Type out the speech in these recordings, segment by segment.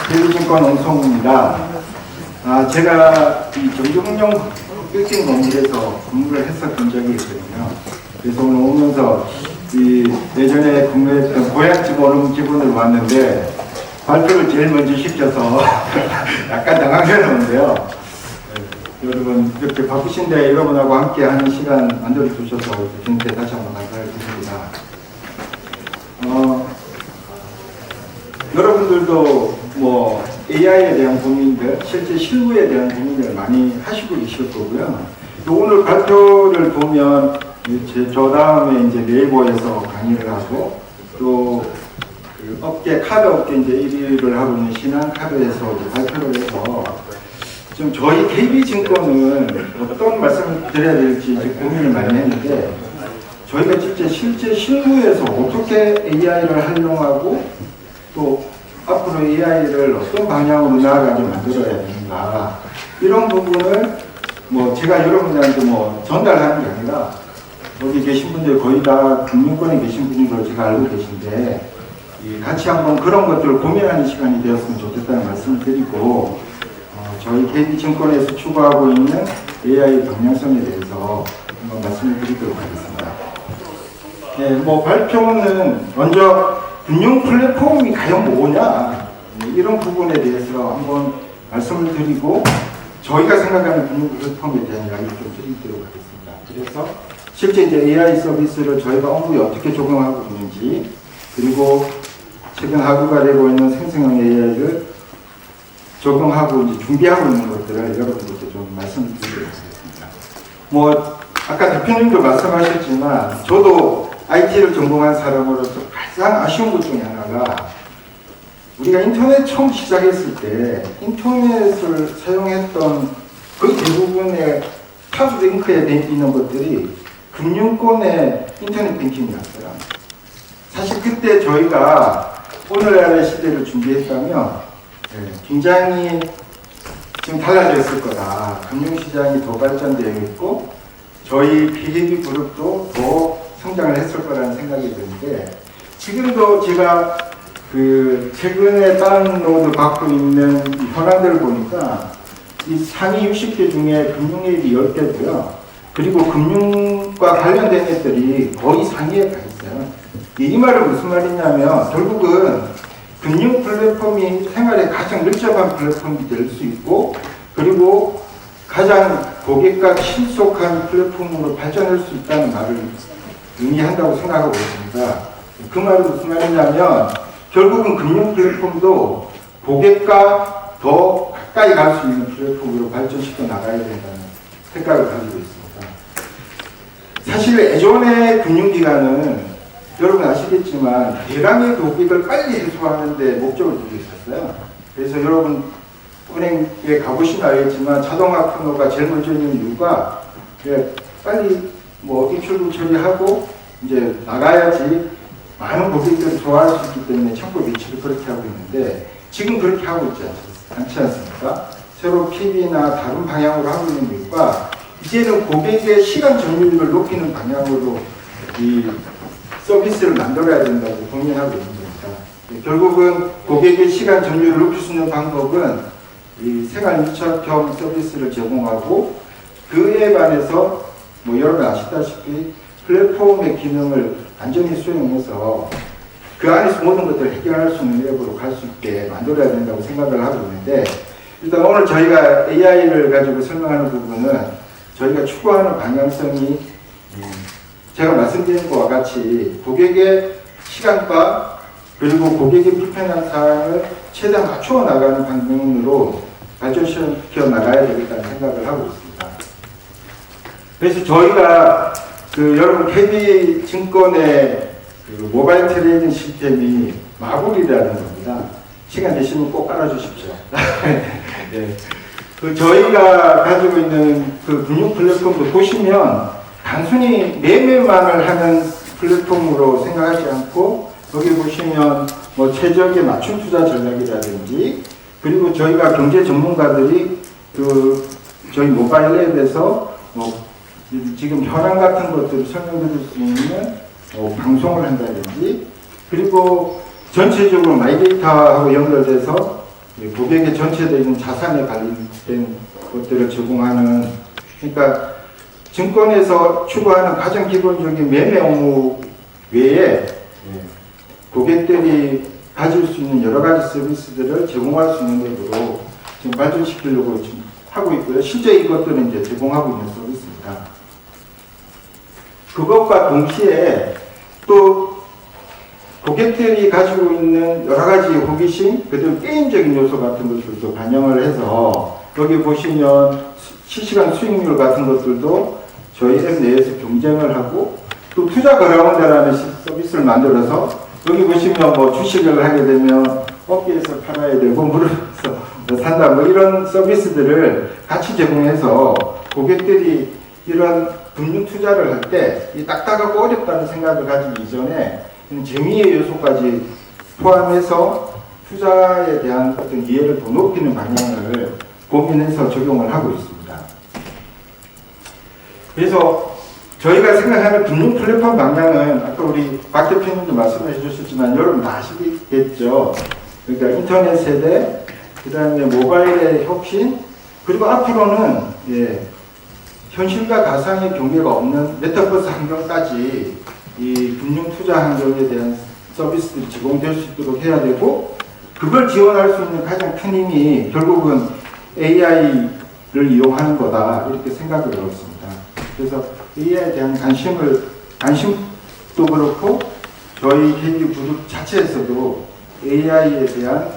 대리증권 옹성우입니다. 제가 이 정경영 빌딩 건물에서 근무를 했었던 적이 있거든요. 그래서 오늘 오면서 예전에 근무했던 고향집 오는 기분으로 왔는데 발표를 제일 먼저 시켜서 약간 당황스러운데요. 여러분 이렇게 바쁘신데 여러분하고 함께 하는 시간 만들어 주셔서 저한테 다시 한번 감사를 드립니다. 여러분들도 뭐 AI에 대한 고민들, 실제 실무에 대한 고민을 많이 하시고 계실 거고요. 오늘 발표를 보면 저 다음에 이제 네이버에서 강의를 하고 또 그 업계 카드 업계 이제 1위를 하고 있는 신한카드에서 이제 발표를 해서 지금 저희 KB증권은 어떤 말씀을 드려야 될지 고민을 많이 했는데 저희가 진짜 실제 실무에서 어떻게 AI를 활용하고 또 앞으로 AI를 어떤 방향으로 나아가게 만들어야 되는가 이런 부분을 뭐 제가 여러분들한테 뭐 전달하는 게 아니라 여기 계신 분들 거의 다 금융권에 계신 분들로 제가 알고 계신데 같이 한번 그런 것들을 고민하는 시간이 되었으면 좋겠다는 말씀을 드리고 저희 KB증권에서 추구하고 있는 AI 방향성에 대해서 한번 말씀을 드리도록 하겠습니다. 네, 뭐 발표는 먼저 금융 플랫폼이 과연 뭐냐 이런 부분에 대해서 한번 말씀을 드리고 저희가 생각하는 금융 플랫폼에 대한 이야기를 좀 드리도록 하겠습니다. 그래서 실제 이제 AI 서비스를 저희가 업무에 어떻게 적용하고 있는지 그리고 최근 하부가 되고 있는 생성형 AI를 적용하고 이제 준비하고 있는 것들을 여러분들께 좀 말씀을 드리도록 하겠습니다. 뭐 아까 대표님도 말씀하셨지만 저도 IT를 전공한 사람으로서 가장 아쉬운 것 중에 하나가 우리가 인터넷 처음 시작했을 때 인터넷을 사용했던 거의 대부분의 탑 링크에 있는 것들이 금융권의 인터넷 뱅킹이었어요. 사실 그때 저희가 오늘날의 시대를 준비했다면 굉장히 지금 달라졌을 거다. 금융시장이 더 발전되어 있고 저희 PDB 그룹도 더 성장을 했을 거라는 생각이 드는데 지금도 제가 그 최근에 다운로드 받고 있는 현황들을 보니까 이 상위 60개 중에 금융앱이 10개고요. 그리고 금융과 관련된 애들이 거의 상위에 가 있어요. 이 말은 무슨 말이냐면 결국은 금융 플랫폼이 생활에 가장 밀접한 플랫폼이 될 수 있고 그리고 가장 고객과 신속한 플랫폼으로 발전할 수 있다는 말을 의미한다고 생각하고 있습니다. 그 말은 무슨 말이냐면 결국은 금융 플랫폼도 고객과 더 가까이 갈 수 있는 플랫폼으로 발전시켜 나가야 된다는 생각을 가지고 있습니다. 사실 예전의 금융기관은 여러분 아시겠지만 대량의 고객을 빨리 해소하는 데 목적을 두고 있었어요. 그래서 여러분 은행에 가보시면 알겠지만 자동화 코너가 제일 먼저 있는 이유가 빨리 뭐 입출금 처리하고 이제 나가야지 많은 고객들이 좋아할 수 있기 때문에 창구 배치를 그렇게 하고 있는데 지금 그렇게 하고 있지 않지 않습니까? 새로 PB나 다른 방향으로 하고 있는 이유가 이제는 고객의 시간 점유율을 높이는 방향으로 이 서비스를 만들어야 된다고 고민하고 있는 겁니다. 결국은 고객의 시간 점유율을 높일 수 있는 방법은 이 생활 밀착형 서비스를 제공하고 그에 반해서 뭐 여러분 아시다시피 플랫폼의 기능을 완전히 수용해서 그 안에서 모든 것들을 해결할 수 있는 앱으로 갈 수 있게 만들어야 된다고 생각을 하고 있는데 일단 오늘 저희가 AI를 가지고 설명하는 부분은 저희가 추구하는 방향성이 제가 말씀드린 것과 같이 고객의 시간과 그리고 고객의 불편한 사항을 최대한 맞추어 나가는 방향으로 발전시켜 나가야 되겠다는 생각을 하고 있습니다. 그래서 저희가 여러분 KB증권의 모바일 트레이딩 시스템이 마블이라는 겁니다. 시간 되시면 꼭 깔아주십시오. 네. 저희가 가지고 있는 그 금융 플랫폼도 보시면 단순히 매매만을 하는 플랫폼으로 생각하지 않고 여기 보시면 뭐 최적의 맞춤 투자 전략이라든지 그리고 저희가 경제 전문가들이 저희 모바일 앱에서 지금 현황 같은 것들을 설명드릴 수 있는 방송을 한다든지 그리고 전체적으로 마이데이터하고 연결돼서 고객의 전체적인 자산에 관련된 것들을 제공하는, 그러니까 증권에서 추구하는 가장 기본적인 매매 업무 외에 고객들이 가질 수 있는 여러 가지 서비스들을 제공할 수 있는 것으로 지금 발전시키려고 지금 하고 있고요. 실제 이것들은 이제 제공하고 있는 서비스입니다. 그것과 동시에 또 고객들이 가지고 있는 여러 가지 호기심, 그리고 게임적인 요소 같은 것들도 반영을 해서 여기 보시면 실시간 수익률 같은 것들도 저희 앱 내에서 경쟁을 하고 또 투자 거래원대라는 서비스를 만들어서 여기 보시면 뭐 주식을 하게 되면 업계에서 팔아야 되고 물어서 산다 뭐 이런 서비스들을 같이 제공해서 고객들이 이런 금융 투자를 할 때 이 딱딱하고 어렵다는 생각을 가지기 이전에 재미의 요소까지 포함해서 투자에 대한 어떤 이해를 더 높이는 방향을 고민해서 적용을 하고 있습니다. 그래서 저희가 생각하는 금융 플랫폼 방향은 아까 우리 박 대표님도 말씀해 주셨지만 여러분 다 아시겠죠. 그러니까 인터넷 세대, 그 다음에 모바일의 혁신, 그리고 앞으로는 현실과 가상의 경계가 없는 메타버스 환경까지 이 금융 투자 환경에 대한 서비스들이 제공될 수 있도록 해야 되고, 그걸 지원할 수 있는 가장 큰 힘이 결국은 AI를 이용하는 거다 이렇게 생각을 하고 있습니다. 그래서 AI에 대한 관심도 그렇고 저희 KB 그룹 자체에서도 AI에 대한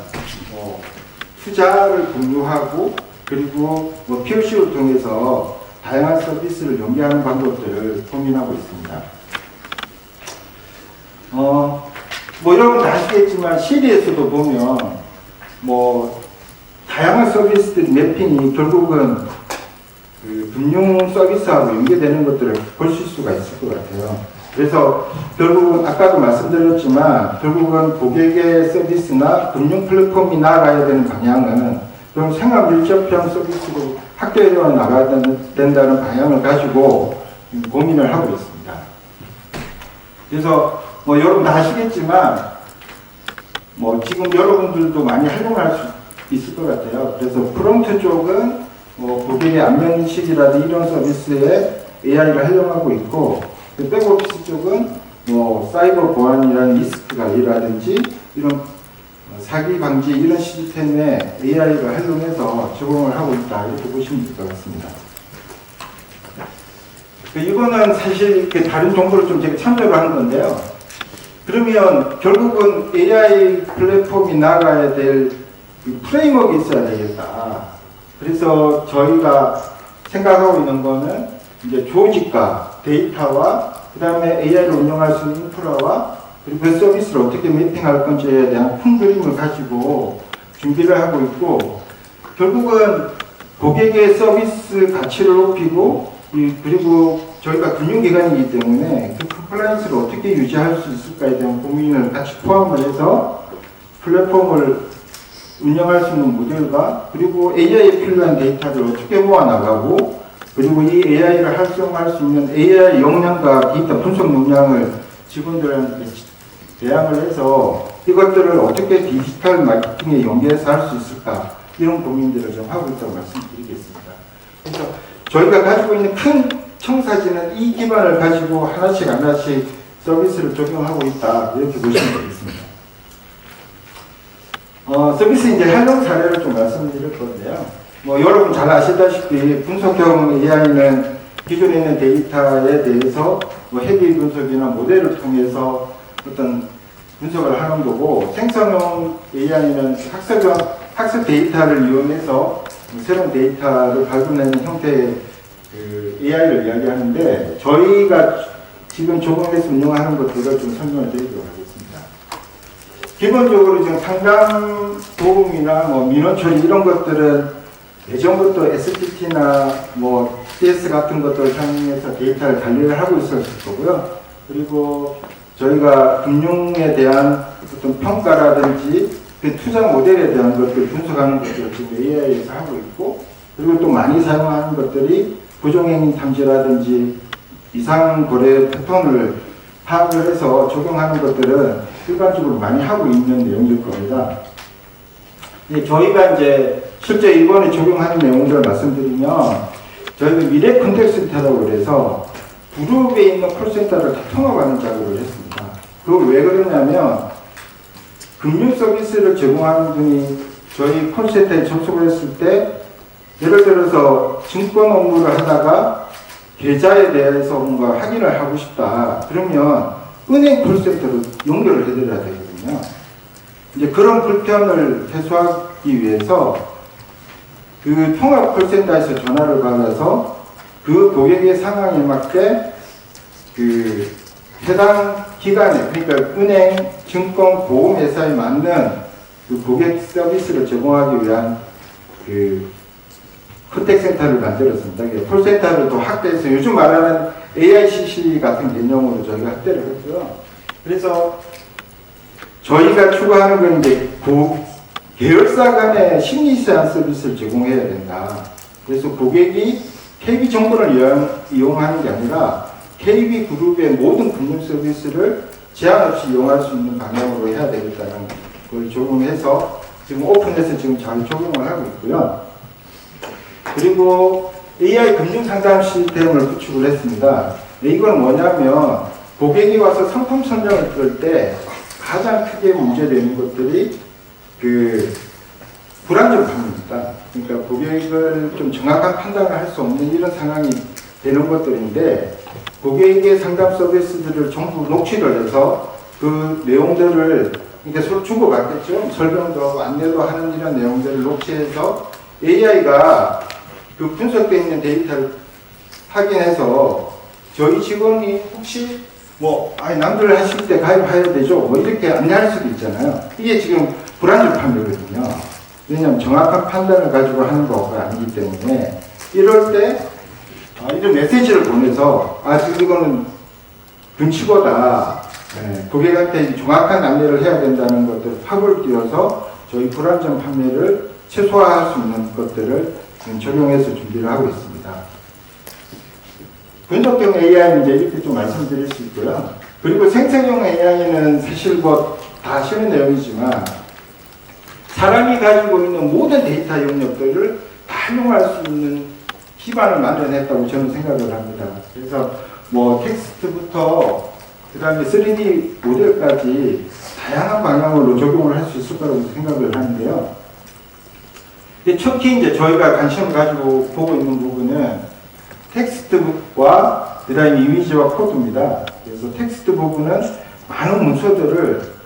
투자를 공유하고 그리고 POC를 통해서 다양한 서비스를 연계하는 방법들을 고민하고 있습니다. 여러분 다 아시겠지만 시리에서도 보면 다양한 서비스들이 매핑이 결국은 그 금융 서비스하고 연계되는 것들을 보실 수가 있을 것 같아요. 그래서 결국은 아까도 말씀드렸지만 결국은 고객의 서비스나 금융 플랫폼이 나아가야 되는 방향은 그럼 생활 밀접형 서비스로 확대되어 나가야 된다는 방향을 가지고 고민을 하고 있습니다. 그래서 여러분 다 아시겠지만 지금 여러분들도 많이 활용할 수 있을 것 같아요. 그래서 프론트 쪽은 고객의 안면인식이라든지 이런 서비스에 AI를 활용하고 있고, 백오피스 쪽은 사이버 보안이라는 리스크 관리라든지 이런 사기 방지 이런 시스템에 AI를 활용해서 제공을 하고 있다 이렇게 보시면 될 것 같습니다. 이거는 사실 이렇게 다른 정보를 좀 제가 참조를 하는 건데요. 그러면 결국은 AI 플랫폼이 나가야 될 프레임워크가 있어야 되겠다. 그래서 저희가 생각하고 있는 거는 이제 조직과 데이터와 그 다음에 AI를 운영할 수 있는 인프라와 그리고 그 서비스를 어떻게 매핑할 건지에 대한 큰 그림을 가지고 준비를 하고 있고, 결국은 고객의 서비스 가치를 높이고 그리고 저희가 금융기관이기 때문에 그 컴플라이언스를 어떻게 유지할 수 있을까에 대한 고민을 같이 포함을 해서 플랫폼을 운영할 수 있는 모델과 그리고 AI에 필요한 데이터를 어떻게 모아나가고 그리고 이 AI를 활성화할 수 있는 AI 역량과 데이터 분석 역량을 직원들한테 대항을 해서 이것들을 어떻게 디지털 마케팅에 연계해서 할 수 있을까 이런 고민들을 좀 하고 있다고 말씀드리겠습니다. 그래서 저희가 가지고 있는 큰 청사진은 이 기반을 가지고 하나씩 서비스를 적용하고 있다 이렇게 보시면 되겠습니다. 서비스 이제 활용 사례를 좀 말씀드릴 건데요. 여러분 잘 아시다시피 분석형 AI는 기존에 있는 데이터에 대해서 헤비 분석이나 모델을 통해서 어떤 분석을 하는 거고, 생성형 AI는 학습 데이터를 이용해서 새로운 데이터를 발견하는 형태의 AI를 이야기하는데, 저희가 지금 적용해서 운영하는 것들을 좀 설명을 드리도록 하겠습니다. 기본적으로 지금 상담 도움이나 민원 처리 이런 것들은 예전부터 SPT나 CS 같은 것들을 사용해서 데이터를 관리를 하고 있었을 거고요. 그리고 저희가 금융에 대한 어떤 평가라든지 그 투자 모델에 대한 것들을 분석하는 것들을 지금 AI에서 하고 있고, 그리고 또 많이 사용하는 것들이 부정행위 탐지라든지 이상 거래 패턴을 파악을 해서 적용하는 것들은 일반적으로 많이 하고 있는 내용일 겁니다. 저희가 이제 실제 이번에 적용하는 내용들을 말씀드리면 저희가 미래 컨택센터라고 그래서 그룹에 있는 콜센터를 다 통합하는 작업을 했습니다. 그걸 왜 그러냐면 금융 서비스를 제공하는 분이 저희 콜센터에 접속을 했을 때 예를 들어서 증권 업무를 하다가 계좌에 대해서 뭔가 확인을 하고 싶다. 그러면 은행 콜센터로 연결을 해드려야 되거든요. 이제 그런 불편을 해소하기 위해서 그 통합 콜센터에서 전화를 받아서 그 고객의 상황에 맞게 그 해당 기관에, 그러니까 은행, 증권, 보험회사에 맞는 그 고객 서비스를 제공하기 위한 그 컨택센터를 만들었습니다. 콜센터를 또 확대해서 요즘 말하는 AICC 같은 개념으로 저희가 확대를 했고요. 그래서 저희가 추구하는 건 이제 계열사 간의 심리 세안 서비스를 제공해야 된다. 그래서 고객이 KB 정보를 이용하는 게 아니라 KB 그룹의 모든 금융 서비스를 제한 없이 이용할 수 있는 방향으로 해야 되겠다는 걸 적용해서 지금 오픈해서 지금 잘 적용을 하고 있고요. 그리고 AI 금융 상담 시스템을 구축을 했습니다. 이건 뭐냐면 고객이 와서 상품 선정을 들을 때 가장 크게 문제되는 것들이 그 불안정함입니다. 그러니까 고객을 좀 정확한 판단을 할 수 없는 이런 상황이 되는 것들인데 고객의 상담 서비스들을 전부 녹취를 해서 그 내용들을 그러니까 서로 주고받겠죠. 설명도 하고 안내도 하는 이런 내용들을 녹취해서 AI가 그 분석되어 있는 데이터를 확인해서 저희 직원이 혹시 남들 하실 때 가입해야 되죠. 뭐 이렇게 안내할 수도 있잖아요. 이게 지금 불안정 판매거든요. 왜냐하면 정확한 판단을 가지고 하는 거가 아니기 때문에 이럴 때 이런 메시지를 보내서 지금 이거는 금치고다. 고객한테 정확한 안내를 해야 된다는 것들을 팝을 띄워서 저희 불안정 판매를 최소화할 수 있는 것들을 적용해서 준비를 하고 있습니다. 분석형 AI는 이제 이렇게 좀 말씀드릴 수 있고요. 그리고 생성형 AI는 사실 다 아시는 내용이지만 사람이 가지고 있는 모든 데이터 영역들을 다 활용할 수 있는 기반을 마련했다고 저는 생각을 합니다. 그래서 텍스트부터 그 다음에 3D 모델까지 다양한 방향으로 적용을 할 수 있을 거라고 생각을 하는데요. 특히 이제 저희가 관심을 가지고 보고 있는 부분은 텍스트와 그 다음에 이미지와 코드입니다. 그래서 텍스트 부분은 많은 문서들을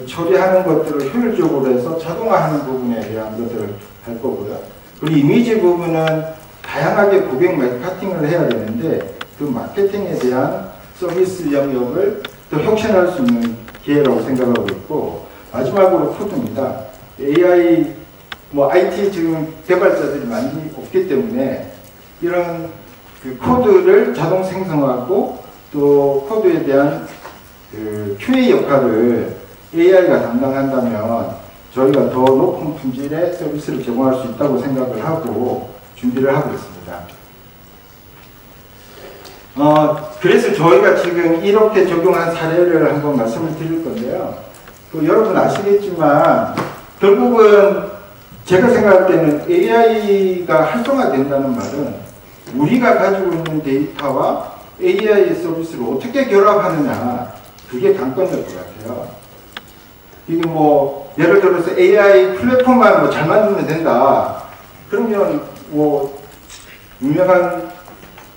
처리하는 것들을 효율적으로 해서 자동화하는 부분에 대한 것들을 할 거고요. 그리고 이미지 부분은 다양하게 고객 마케팅을 해야 되는데 그 마케팅에 대한 서비스 영역을 또 혁신할 수 있는 기회라고 생각하고 있고 마지막으로 코드입니다. AI IT 지금 개발자들이 많이 없기 때문에 이런 그 코드를 자동 생성하고 또 코드에 대한 그 QA 역할을 AI가 담당한다면 저희가 더 높은 품질의 서비스를 제공할 수 있다고 생각을 하고 준비를 하고 있습니다. 그래서 저희가 지금 이렇게 적용한 사례를 한번 말씀을 드릴 건데요. 여러분 아시겠지만 결국은 제가 생각할 때는 AI가 활성화된다는 말은 우리가 가지고 있는 데이터와 AI 서비스를 어떻게 결합하느냐 그게 관건일 것 같아요. 이게 예를 들어서 AI 플랫폼만 잘 만들면 된다. 그러면 유명한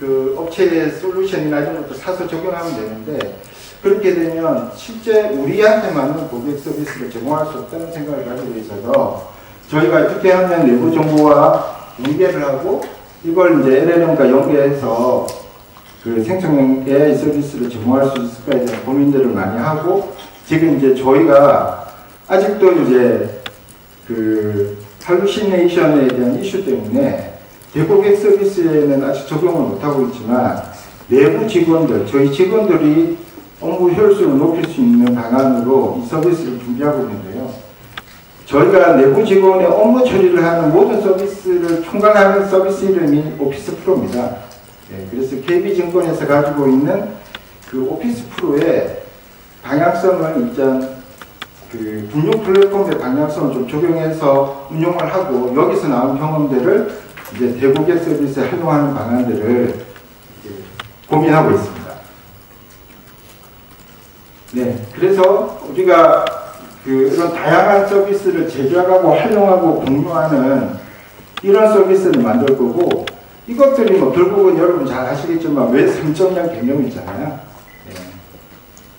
그 업체의 솔루션이나 이런 것도 사서 적용하면 되는데 그렇게 되면 실제 우리한테 맞는 고객 서비스를 제공할 수 없다는 생각을 가지고 있어서 저희가 어떻게 하면 내부 정보와 연계를 하고 이걸 이제 LLM과 연계해서 그 생성형 AI 서비스를 제공할 수 있을까에 대한 고민들을 많이 하고 지금 이제 저희가 아직도 이제 그 할루시네이션에 대한 이슈 때문에 대고객 서비스에는 아직 적용을 못하고 있지만 내부 직원들, 저희 직원들이 업무 효율성을 높일 수 있는 방안으로 이 서비스를 준비하고 있는데요. 저희가 내부 직원의 업무 처리를 하는 모든 서비스를 총괄하는 서비스 이름이 오피스 프로입니다. 그래서 KB증권에서 가지고 있는 그 오피스 프로에 방향성을 일단 그 금융 플랫폼의 방향성을 좀 적용해서 운용을 하고 여기서 나온 경험들을 이제 대고객 서비스에 활용하는 방안들을 고민하고 있습니다. 네, 그래서 우리가 이런 다양한 서비스를 제작하고 활용하고 공유하는 이런 서비스를 만들 거고, 이것들이 뭐 결국은 여러분 잘 아시겠지만 왜 3.0 개념이 있잖아요. 네.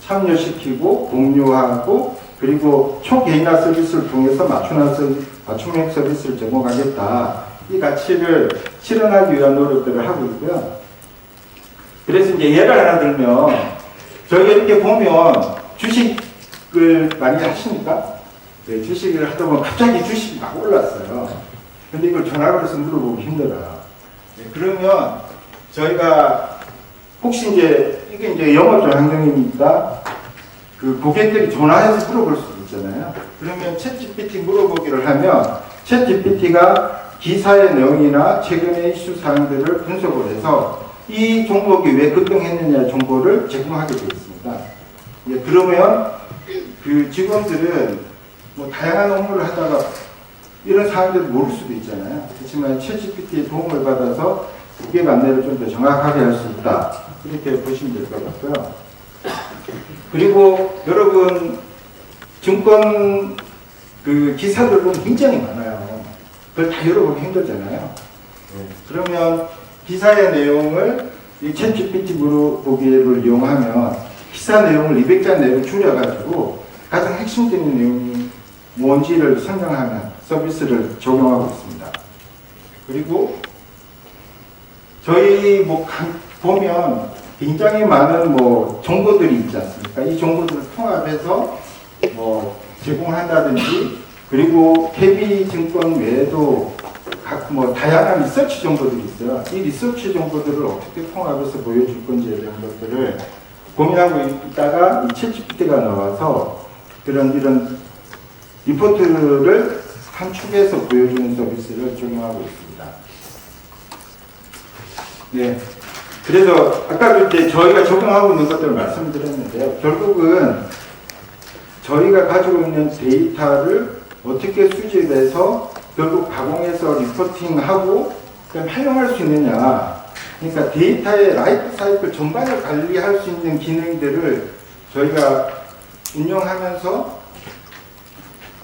참여시키고 공유하고 그리고 초개인화 서비스를 통해서 맞춤형 서비스를 제공하겠다. 이 가치를 실현하기 위한 노력들을 하고 있고요. 그래서 이제 예를 하나 들면 저희가 이렇게 보면 주식을 많이 하십니까? 네, 주식을 하다 보면 갑자기 주식이 막 올랐어요. 근데 이걸 전화로 해서 물어보기 힘들어요. 네, 그러면 저희가 혹시 이게 이제 영업적 환경이니까 그 고객들이 전화해서 물어볼 수도 있잖아요. 그러면 챗GPT 물어보기를 하면 챗GPT가 기사의 내용이나 최근의 이슈 사항들을 분석을 해서 이 종목이 왜 급등했느냐 정보를 제공하게 되어 있습니다. 예, 그러면 그 직원들은 뭐 다양한 업무를 하다가 이런 사항들을 모를 수도 있잖아요. 그렇지만 챗GPT의 도움을 받아서 고객 안내를 좀 더 정확하게 할 수 있다. 이렇게 보시면 될 것 같고요. 그리고 여러분 증권 그 기사들 보면 굉장히 많아요. 그걸 다 열어보기 힘들잖아요. 네. 그러면 기사의 내용을 이 챗GPT 물어보기를 이용하면 기사 내용을 200자 내로 줄여가지고 가장 핵심적인 내용이 뭔지를 설명하는 서비스를 적용하고 있습니다. 그리고 저희 보면 굉장히 많은 정보들이 있지 않습니까? 이 정보들을 통합해서 제공한다든지 그리고 KB증권 외에도 다양한 리서치 정보들이 있어요. 이 리서치 정보들을 어떻게 통합해서 보여줄 건지에 대한 것들을 고민하고 있다가 이 챗GPT가 나와서 이런 리포트를 함축해서 보여주는 서비스를 적용하고 있습니다. 네. 그래서 아까도 이제 저희가 적용하고 있는 것들을 말씀드렸는데요. 결국은 저희가 가지고 있는 데이터를 어떻게 수집해서 결국 가공해서 리포팅하고 그다음 활용할 수 있느냐. 그러니까 데이터의 라이프 사이클 전반을 관리할 수 있는 기능들을 저희가 운영하면서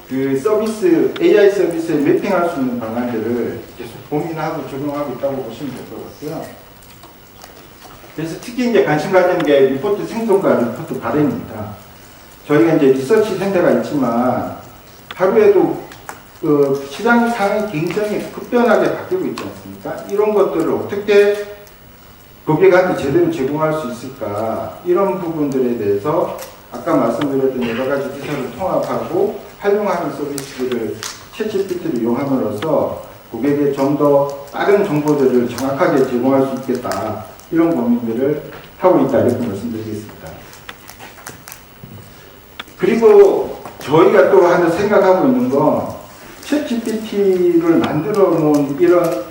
그 서비스, AI 서비스에 매핑할 수 있는 방안들을 계속 고민하고 적용하고 있다고 보시면 될 것 같고요. 그래서 특히 이제 관심 가지는 게 리포트 생성과 리포트 발행입니다. 저희가 이제 리서치 센터가 있지만 하루에도 그 시장 상황이 굉장히 급변하게 바뀌고 있지 않습니까? 이런 것들을 어떻게 고객한테 제대로 제공할 수 있을까? 이런 부분들에 대해서 아까 말씀드렸던 여러 가지 기사를 통합하고 활용하는 서비스들을 챗GPT를 이용함으로써 고객에 좀 더 빠른 정보들을 정확하게 제공할 수 있겠다. 이런 고민들을 하고 있다. 이렇게 말씀드리겠습니다. 그리고 저희가 또 하나 생각하고 있는 건 챗GPT를 만들어 놓은 이런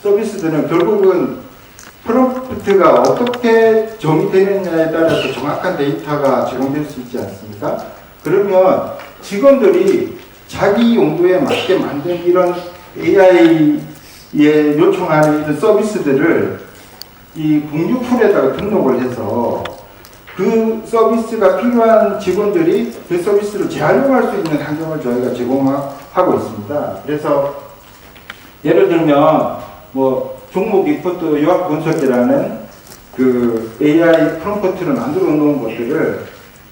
서비스들은 결국은 프롬프트가 어떻게 정의되느냐에 따라서 정확한 데이터가 제공될 수 있지 않습니까? 그러면 직원들이 자기 용도에 맞게 만든 이런 AI에 요청하는 이런 서비스들을 이 공유풀에다가 등록을 해서 그 서비스가 필요한 직원들이 그 서비스를 재활용할 수 있는 환경을 저희가 제공하고 있습니다. 그래서 예를 들면 종목 리포트 요약 분석이라는 그 AI 프롬프트를 만들어 놓은 것들을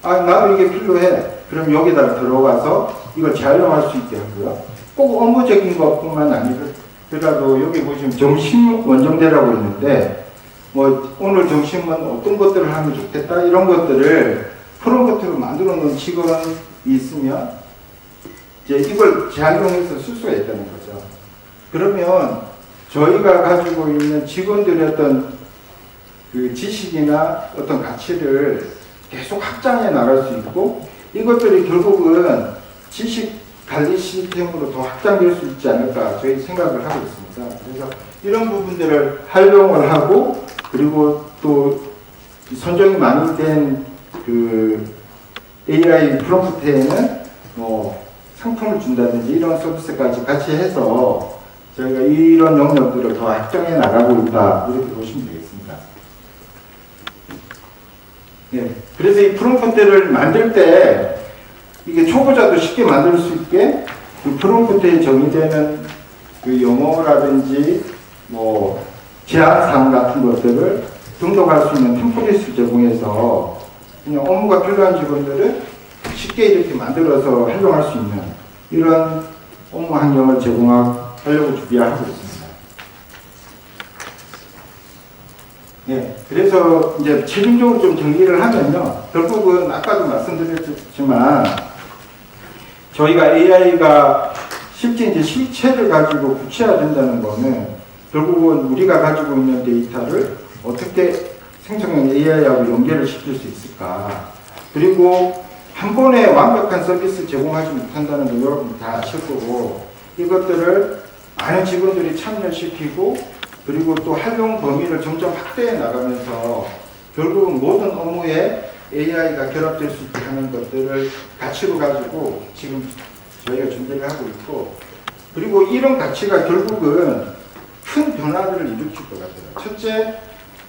나도 이게 필요해. 그럼 여기다 들어가서 이걸 재활용할 수 있게 하고요. 꼭 업무적인 것뿐만 아니더라도 여기 보시면 점심 원정대라고 있는데 오늘 점심은 어떤 것들을 하면 좋겠다 이런 것들을 프롬프트로 만들어 놓은 직원이 있으면 이제 이걸 재활용해서 쓸 수가 있다는 거죠. 그러면 저희가 가지고 있는 직원들의 어떤 그 지식이나 어떤 가치를 계속 확장해 나갈 수 있고 이것들이 결국은 지식 관리 시스템으로 더 확장될 수 있지 않을까 저희 생각을 하고 있습니다. 그래서 이런 부분들을 활용을 하고 그리고 또 선정이 많이 된 그 AI 프롬프트에는 뭐 상품을 준다든지 이런 서비스까지 같이 해서 저희가 이런 영역들을 더 확장해 나가고 있다 이렇게 보시면 되겠습니다. 네, 그래서 이 프롬프트를 만들 때 이게 초보자도 쉽게 만들 수 있게 그 프롬프트에 정의되는 그 용어라든지 뭐 제한사항 같은 것들을 등록할 수 있는 템플릿을 제공해서 그냥 업무가 필요한 직원들은 쉽게 이렇게 만들어서 활용할 수 있는 이런 업무 환경을 제공하려고 준비하고 있습니다. 네, 그래서 이제 최종적으로 좀 정리를 하면요. 결국은 아까도 말씀드렸지만 저희가 AI가 실제 이제 실체를 가지고 구체화된다는 거는 결국은 우리가 가지고 있는 데이터를 어떻게 생성형 AI하고 연결을 시킬 수 있을까. 그리고 한 번에 완벽한 서비스 제공하지 못한다는 거 여러분 다 아실 거고 이것들을 많은 직원들이 참여시키고 그리고 또 활용 범위를 점점 확대해 나가면서 결국은 모든 업무에 AI가 결합될 수 있게 하는 것들을 가치로 가지고 지금 저희가 준비를 하고 있고 그리고 이런 가치가 결국은 큰 변화를 일으킬 것 같아요. 첫째,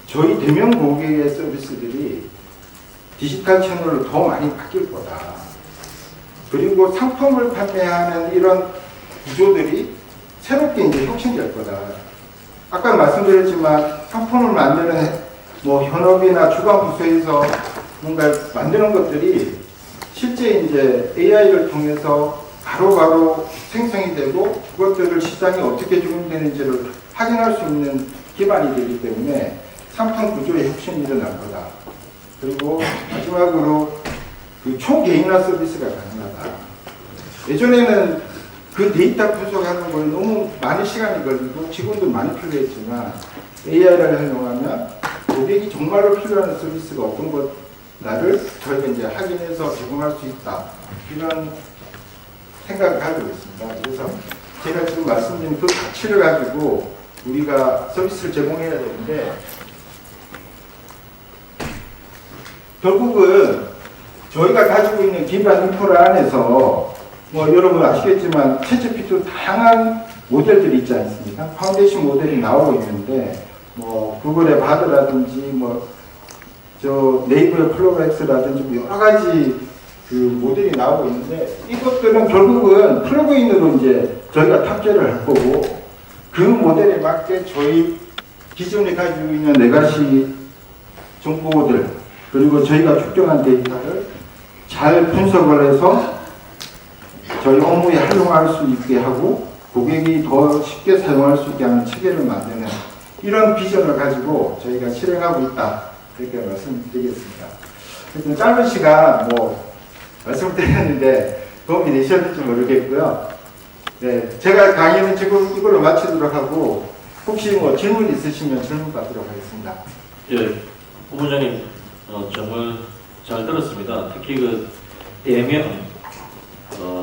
저희 대면 고객의 서비스들이 디지털 채널로 더 많이 바뀔 거다. 그리고 상품을 판매하는 이런 구조들이 새롭게 이제 혁신될 거다. 아까 말씀드렸지만 상품을 만드는 뭐 현업이나 주간 부서에서 뭔가 만드는 것들이 실제 이제 AI를 통해서 바로바로 생성이 되고 그것들을 시장에 어떻게 적용되는지를 확인할 수 있는 기반이 되기 때문에 상품 구조의 혁신이 일어날 거다. 그리고 마지막으로 그 초개인화 서비스가 가능하다. 예전에는 그 데이터 분석하는 거에 너무 많은 시간이 걸리고 직원도 많이 필요했지만 AI를 활용하면 고객이 정말로 필요한 서비스가 어떤 것나를 저희가 이제 확인해서 제공할 수 있다. 이런 생각을 가지고 있습니다. 그래서 제가 지금 말씀드린 그 가치를 가지고 우리가 서비스를 제공해야 되는데 결국은 저희가 가지고 있는 기반 인프라 안에서 뭐 여러분 아시겠지만 챗GPT도 다양한 모델들이 있지 않습니까? 파운데이션 모델이 나오고 있는데 뭐 구글의 바드라든지 뭐 저 네이버의 플로그엑스라든지 뭐 여러 가지 그 모델이 나오고 있는데 이것들은 결국은 플러그인으로 이제 저희가 탑재를 할 거고 그 모델에 맞게 저희 기존에 가지고 있는 레가시 정보들 그리고 저희가 축적한 데이터를 잘 분석을 해서 저희 업무에 활용할 수 있게 하고 고객이 더 쉽게 사용할 수 있게 하는 체계를 만드는 이런 비전을 가지고 저희가 실행하고 있다. 그렇게 말씀드리겠습니다. 하여튼 짧은 시간 뭐 말씀을 드렸는데 도움이 되셨는지 모르겠고요. 네, 제가 강의는 지금 이걸로 마치도록 하고 혹시 뭐 질문 있으시면 질문 받도록 하겠습니다. 예, 본부장님 정말 잘 들었습니다. 특히 그 대면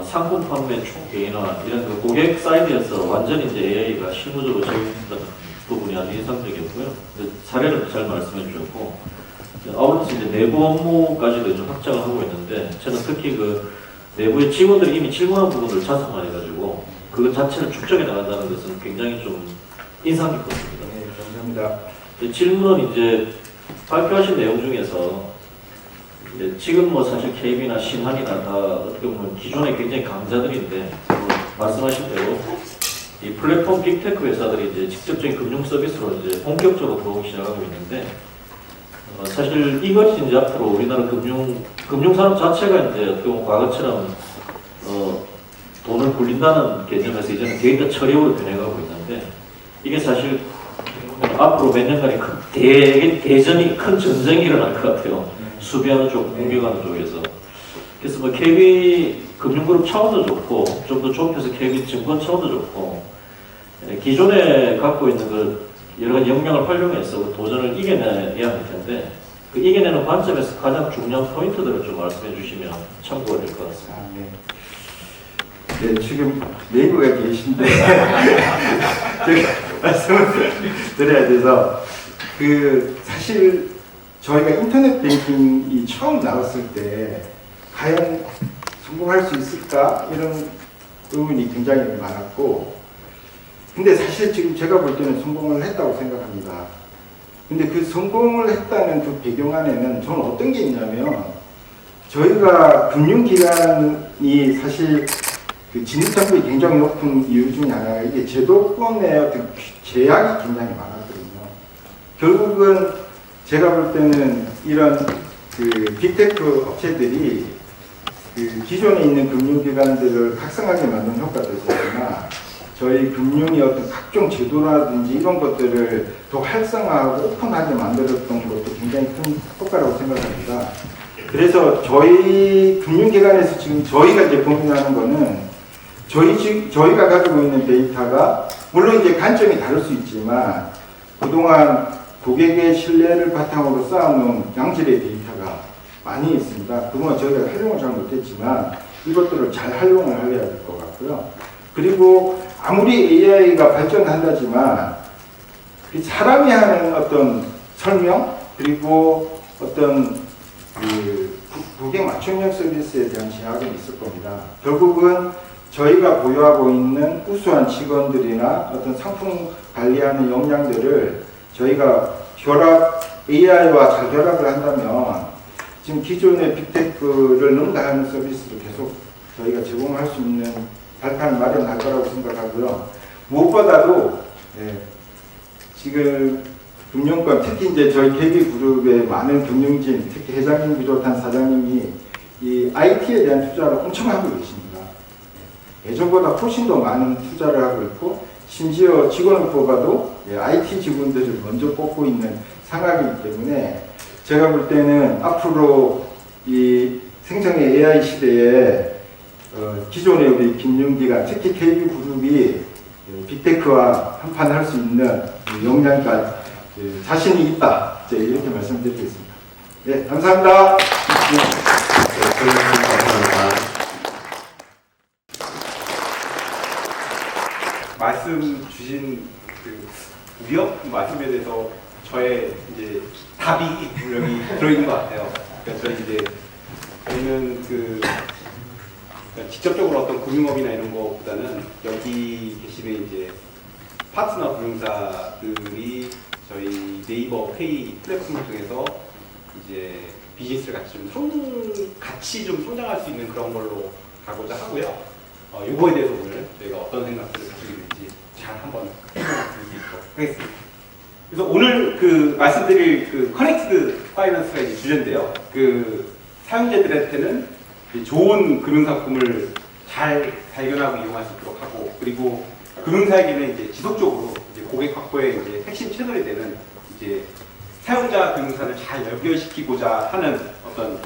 상품 판매 초개인화 이런 그 고객 사이드에서 완전히 이제 AI가 실무적으로 적용된다는 부분이 아주 인상적이었고요. 사례를 잘 말씀해 주셨고 아울러서 이제 내부 업무까지도 좀 확장을 하고 있는데 저는 특히 그 내부의 직원들이 이미 질문한 부분을 자성화해가지고 그것 자체를 축적해 나간다는 것은 굉장히 좀 인상 깊었습니다. 네, 감사합니다. 질문은 이제 발표하신 내용 중에서 이제 지금 뭐 사실 KB나 신한이나 다 어떻게 보면 기존에 굉장히 강자들인데 뭐 말씀하신 대로 이 플랫폼 빅테크 회사들이 이제 직접적인 금융 서비스로 이제 본격적으로 들어오기 시작하고 있는데 사실 이것이 이제 앞으로 우리나라 금융산업 자체가 이제 어떻게 보면 과거처럼 돈을 굴린다는 개념에서 이제는 데이터 처리로 변해가고 있는데 이게 사실 앞으로 몇 년간의 대전이 큰 전쟁이 일어날 것 같아요. 수비하는 쪽, 공격하는 쪽에서. 그래서 뭐 KB 금융그룹 차원도 좋고 좀 더 좁혀서 KB 증권 차원도 좋고 기존에 갖고 있는 그 여러 가지 역량을 활용해서 그 도전을 이겨내야 할 텐데 그 이겨내는 관점에서 가장 중요한 포인트들을 좀 말씀해 주시면 참고가 될 것 같습니다. 네, 지금 네이버가 계신데 제가 말씀을 드려야 돼서 그 사실 저희가 인터넷 뱅킹이 처음 나왔을 때 과연 성공할 수 있을까 이런 의문이 굉장히 많았고, 근데 사실 지금 제가 볼 때는 성공을 했다고 생각합니다. 근데 그 성공을 했다는 그 배경 안에는 저는 어떤 게 있냐면, 저희가 금융기관이 사실 그 진입장벽이 굉장히 높은 이유 중에 하나가 이게 제도권의 어떤 제약이 굉장히 많았거든요. 결국은 제가 볼 때는 이런 그 빅테크 업체들이 그 기존에 있는 금융기관들을 각성하게 만드는 효과도 있었으나, 저희 금융의 어떤 각종 제도라든지 이런 것들을 더 활성화하고 오픈하게 만들었던 것도 굉장히 큰 효과라고 생각합니다. 그래서 저희 금융기관에서 지금 저희가 이제 고민하는 거는, 저희가 가지고 있는 데이터가 물론 이제 관점이 다를 수 있지만 그동안 고객의 신뢰를 바탕으로 쌓아놓은 양질의 데이터가 많이 있습니다. 그동안 저희가 활용을 잘 못했지만 이것들을 잘 활용을 해야 될 것 같고요. 그리고 아무리 AI가 발전한다지만 사람이 하는 어떤 설명, 그리고 어떤 그 고객 맞춤형 서비스에 대한 제약은 있을 겁니다. 결국은 저희가 보유하고 있는 우수한 직원들이나 어떤 상품 관리하는 역량들을 저희가 AI와 잘 결합을 한다면 지금 기존의 빅테크를 능가하는 서비스를 계속 저희가 제공할 수 있는 발판을 마련할 거라고 생각하고요. 무엇보다도 지금 금융권, 특히 이제 저희 KB그룹의 많은 경영진, 특히 회장님 비롯한 사장님이 이 IT에 대한 투자를 엄청 하고 계십니다. 예전보다 훨씬 더 많은 투자를 하고 있고, 심지어 직원을 뽑아도 IT 직원들을 먼저 뽑고 있는 상황이기 때문에 제가 볼 때는 앞으로 이 생성의 AI 시대에 기존의 우리 금융기관, 특히 KB그룹이 빅테크와 한판 할 수 있는 역량과 자신이 있다. 이렇게 말씀드리겠습니다. 네, 감사합니다. 감사합니다. 말씀 주신 그 위협 말씀에 대해서 저의 이제 답이 여기 들어있는 것 같아요. 그러니까 저희는 그러니까 직접적으로 어떤 금융업이나 이런 것보다는 여기 계시는 이제 파트너 금융사들이 저희 네이버 페이 플랫폼을 통해서 이제 비즈니스를 같이 좀 성장할 수 있는 그런 걸로 가고자 하고요. 이거에 대해서 오늘 저희가 어떤 생각들을 가지고 있는지 잘 한번 설명을 드릴 수 있도록 하겠습니다. 그래서 오늘 그 말씀드릴 그 커넥티드 파이낸스가 이제 주제인데요. 그 사용자들한테는 좋은 금융상품을 잘 발견하고 이용할 수 있도록 하고, 그리고 금융사에게는 이제 지속적으로 이제 고객 확보의 이제 핵심 채널이 되는 이제 사용자 금융사를 잘 연결시키고자 하는 어떤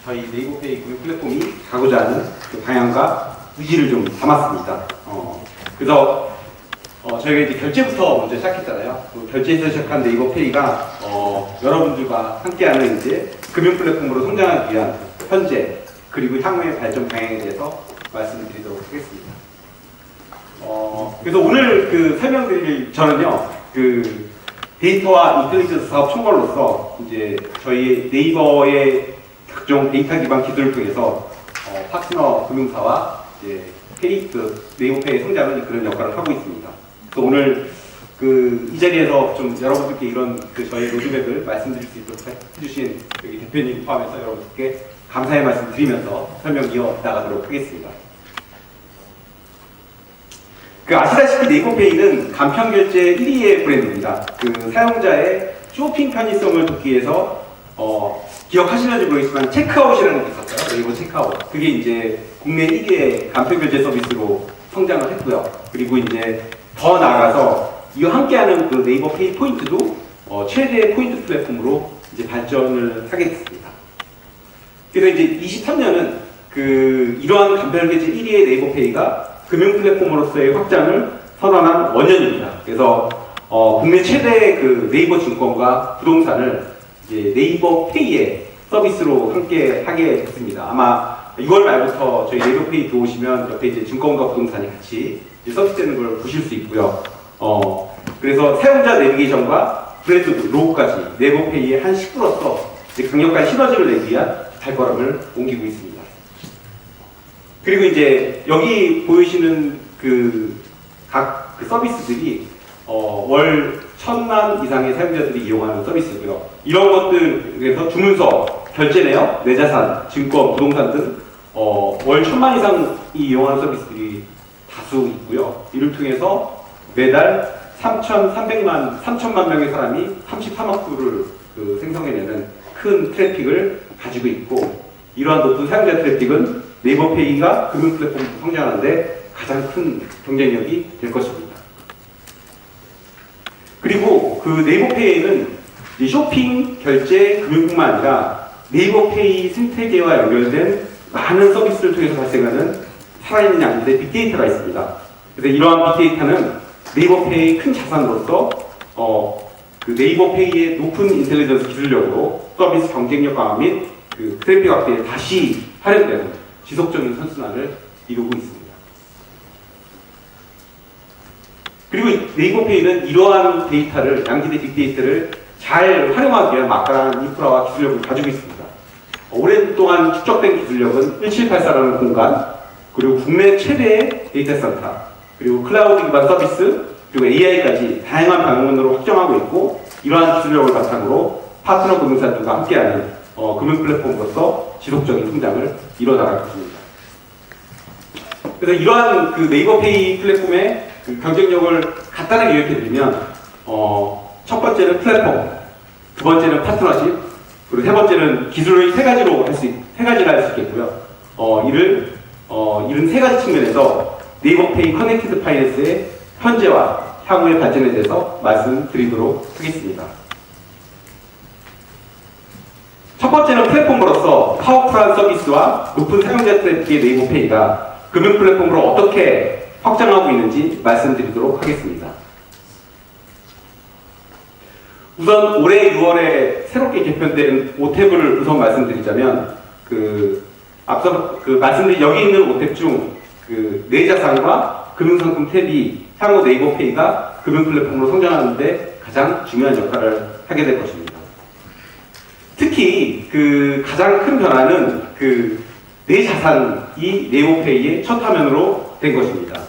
저희 네이버페이 금융 플랫폼이 가고자 하는 그 방향과 의지를 좀 담았습니다. 그래서 저희가 이제 결제부터 먼저 시작했잖아요. 그 결제에서 시작한 네이버페이가 여러분들과 함께하는 이제 금융 플랫폼으로 성장하기 위한 현재 그리고 향후의 발전 방향에 대해서 말씀드리도록 하겠습니다. 그래서 오늘 그 설명드릴 저는요, 그 데이터와 인텔리전스 사업 총괄로서 이제 저희 네이버의 각종 데이터 기반 기술을 통해서 파트너 금융사와 이제 네이버페이의 성장을 이끄는 역할을 하고 있습니다. 그래서 오늘 이 자리에서 좀 여러분들께 이런 저희 로드맵을 말씀드릴 수 있도록 해주신 여기 대표님 포함해서 여러분들께 감사의 말씀 드리면서 설명 이어 나가도록 하겠습니다. 아시다시피 네이버페이는 간편결제 1위의 브랜드입니다. 사용자의 쇼핑 편의성을 돕기 위해서 기억하시는지 모르겠지만 체크아웃이라는 게 있었어요. 네이버 체크아웃. 그게 이제 국내 1위의 간편결제 서비스로 성장을 했고요. 그리고 이제 더 나아가서 이와 함께하는 그 네이버페이 포인트도 최대의 포인트 플랫폼으로 이제 발전을 하게 됐습니다. 그래서 이제 23년은 이러한 간편결제 1위의 네이버페이가 금융 플랫폼으로서의 확장을 선언한 원년입니다. 그래서 국내 최대 네이버 증권과 부동산을 이제 네이버페이의 서비스로 함께 하게 됐습니다. 아마 6월 말부터 저희 네이버페이 들어오시면 옆에 이제 증권과 부동산이 같이 서비스되는 걸 보실 수 있고요. 그래서 사용자 내비게이션과 브랜드 로고까지 네이버페이의 한 식구로서 이제 강력한 시너지를 내기 위한 발걸음을 옮기고 있습니다. 그리고 이제 여기 보이시는 각 서비스들이 월 1000만 이상의 사용자들이 이용하는 서비스고요. 이런 것들에서 주문서, 결제 내역, 내자산, 증권, 부동산 등 월 1000만 이상이 이용하는 서비스들이 다수 있고요. 이를 통해서 매달 3천만 명의 사람이 33억 불을 생성해내는 큰 트래픽을 가지고 있고, 이러한 높은 사용자 트래픽은 네이버페이가 금융 플랫폼 성장하는데 가장 큰 경쟁력이 될 것입니다. 그리고 그 네이버페이에는 쇼핑, 결제, 금융뿐만 아니라 네이버페이 생태계와 연결된 많은 서비스를 통해서 발생하는 살아있는 양질의 빅데이터가 있습니다. 그래서 이러한 빅데이터는 네이버페이의 큰 자산으로서 그 네이버페이의 높은 인텔리전스 기술력으로 서비스 경쟁력 강화 및 트래픽 확대에 다시 활용되는 지속적인 선순환을 이루고 있습니다. 그리고 네이버페이는 이러한 데이터를, 양질의 빅데이터를 잘 활용하기 위한 막강한 인프라와 기술력을 가지고 있습니다. 오랜동안 축적된 기술력은 1784라는 공간, 그리고 국내 최대의 데이터 센터, 그리고 클라우드 기반 서비스, 그리고 AI까지 다양한 방면으로 확장하고 있고, 이러한 기술력을 바탕으로 파트너 금융사들과 함께하는 금융 플랫폼으로서 지속적인 성장을 이뤄나갈 것입니다. 그래서 이러한 그 네이버페이 플랫폼의 경쟁력을 간단하게 요약해드리면, 첫 번째는 플랫폼, 두 번째는 파트너십, 그리고 세 번째는 기술을 세 가지를 할 수 있겠고요. 이런 세 가지 측면에서 네이버페이 커넥티드 파이낸스의 현재와 향후의 발전에 대해서 말씀드리도록 하겠습니다. 첫 번째는 플랫폼으로서 파워풀한 서비스와 높은 사용자 트래픽의 네이버페이가 금융 플랫폼으로 어떻게 확장하고 있는지 말씀드리도록 하겠습니다. 우선 올해 6월에 새롭게 개편된 오탭을 우선 말씀드리자면, 앞서 말씀드린 여기 있는 오탭 중 내자산과 금융상품 탭이 향후 네이버페이가 금융 플랫폼으로 성장하는데 가장 중요한 역할을 하게 될 것입니다. 특히 가장 큰 변화는 내자산이 네이버페이의 첫 화면으로 된 것입니다.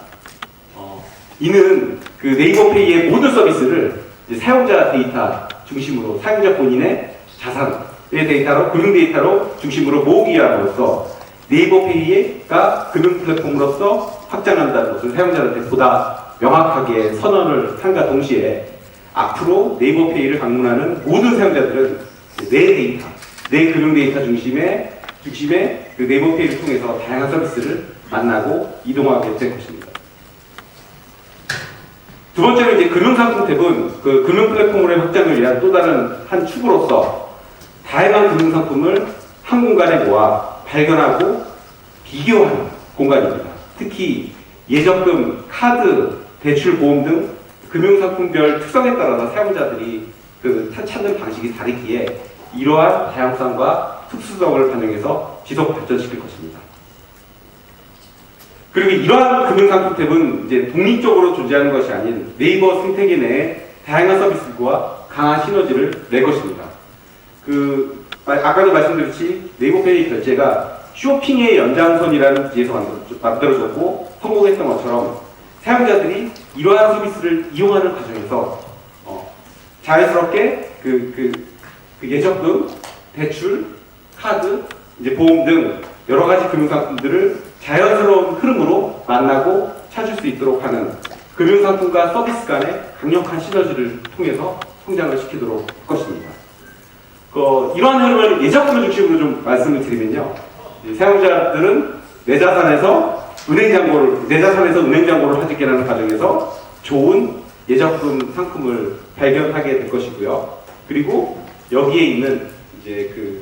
이는 네이버페이의 모든 서비스를 사용자 데이터 중심으로, 사용자 본인의 자산의 데이터로, 금융 데이터로 중심으로 모으기 위함으로써 네이버페이가 금융 플랫폼으로서 확장한다는 것을 사용자들한테 보다 명확하게 선언을 함과 동시에, 앞으로 네이버페이를 방문하는 모든 사용자들은 내 데이터, 내 금융 데이터 중심의 네이버페이를 통해서 다양한 서비스를 만나고 이동하게 될 것입니다. 두 번째는 이제 금융상품 탭은 금융 플랫폼으로의 확장을 위한 또 다른 한 축으로서 다양한 금융상품을 한 공간에 모아 발견하고 비교하는 공간입니다. 특히 예적금, 카드, 대출, 보험 등 금융상품별 특성에 따라서 사용자들이 찾는 방식이 다르기에 이러한 다양성과 특수성을 반영해서 지속 발전시킬 것입니다. 그리고 이러한 금융상품 탭은 이제 독립적으로 존재하는 것이 아닌 네이버 생태계 내에 다양한 서비스와 강한 시너지를 낼 것입니다. 아까도 말씀드렸듯이 네이버페이 결제가 쇼핑의 연장선이라는 지에서 만들어졌고 성공했던 것처럼, 사용자들이 이러한 서비스를 이용하는 과정에서 자연스럽게 예적금, 대출, 카드, 이제 보험 등 여러 가지 금융상품들을 자연스러운 흐름으로 만나고 찾을 수 있도록 하는 금융상품과 서비스 간의 강력한 시너지를 통해서 성장을 시키도록 할 것입니다. 이러한 흐름을 예적금을 중심으로 좀 말씀을 드리면요, 사용자들은 내자산에서 은행 잔고를 하직하는 과정에서 좋은 예적금 상품을 발견하게 될 것이고요. 그리고 여기에 있는 이제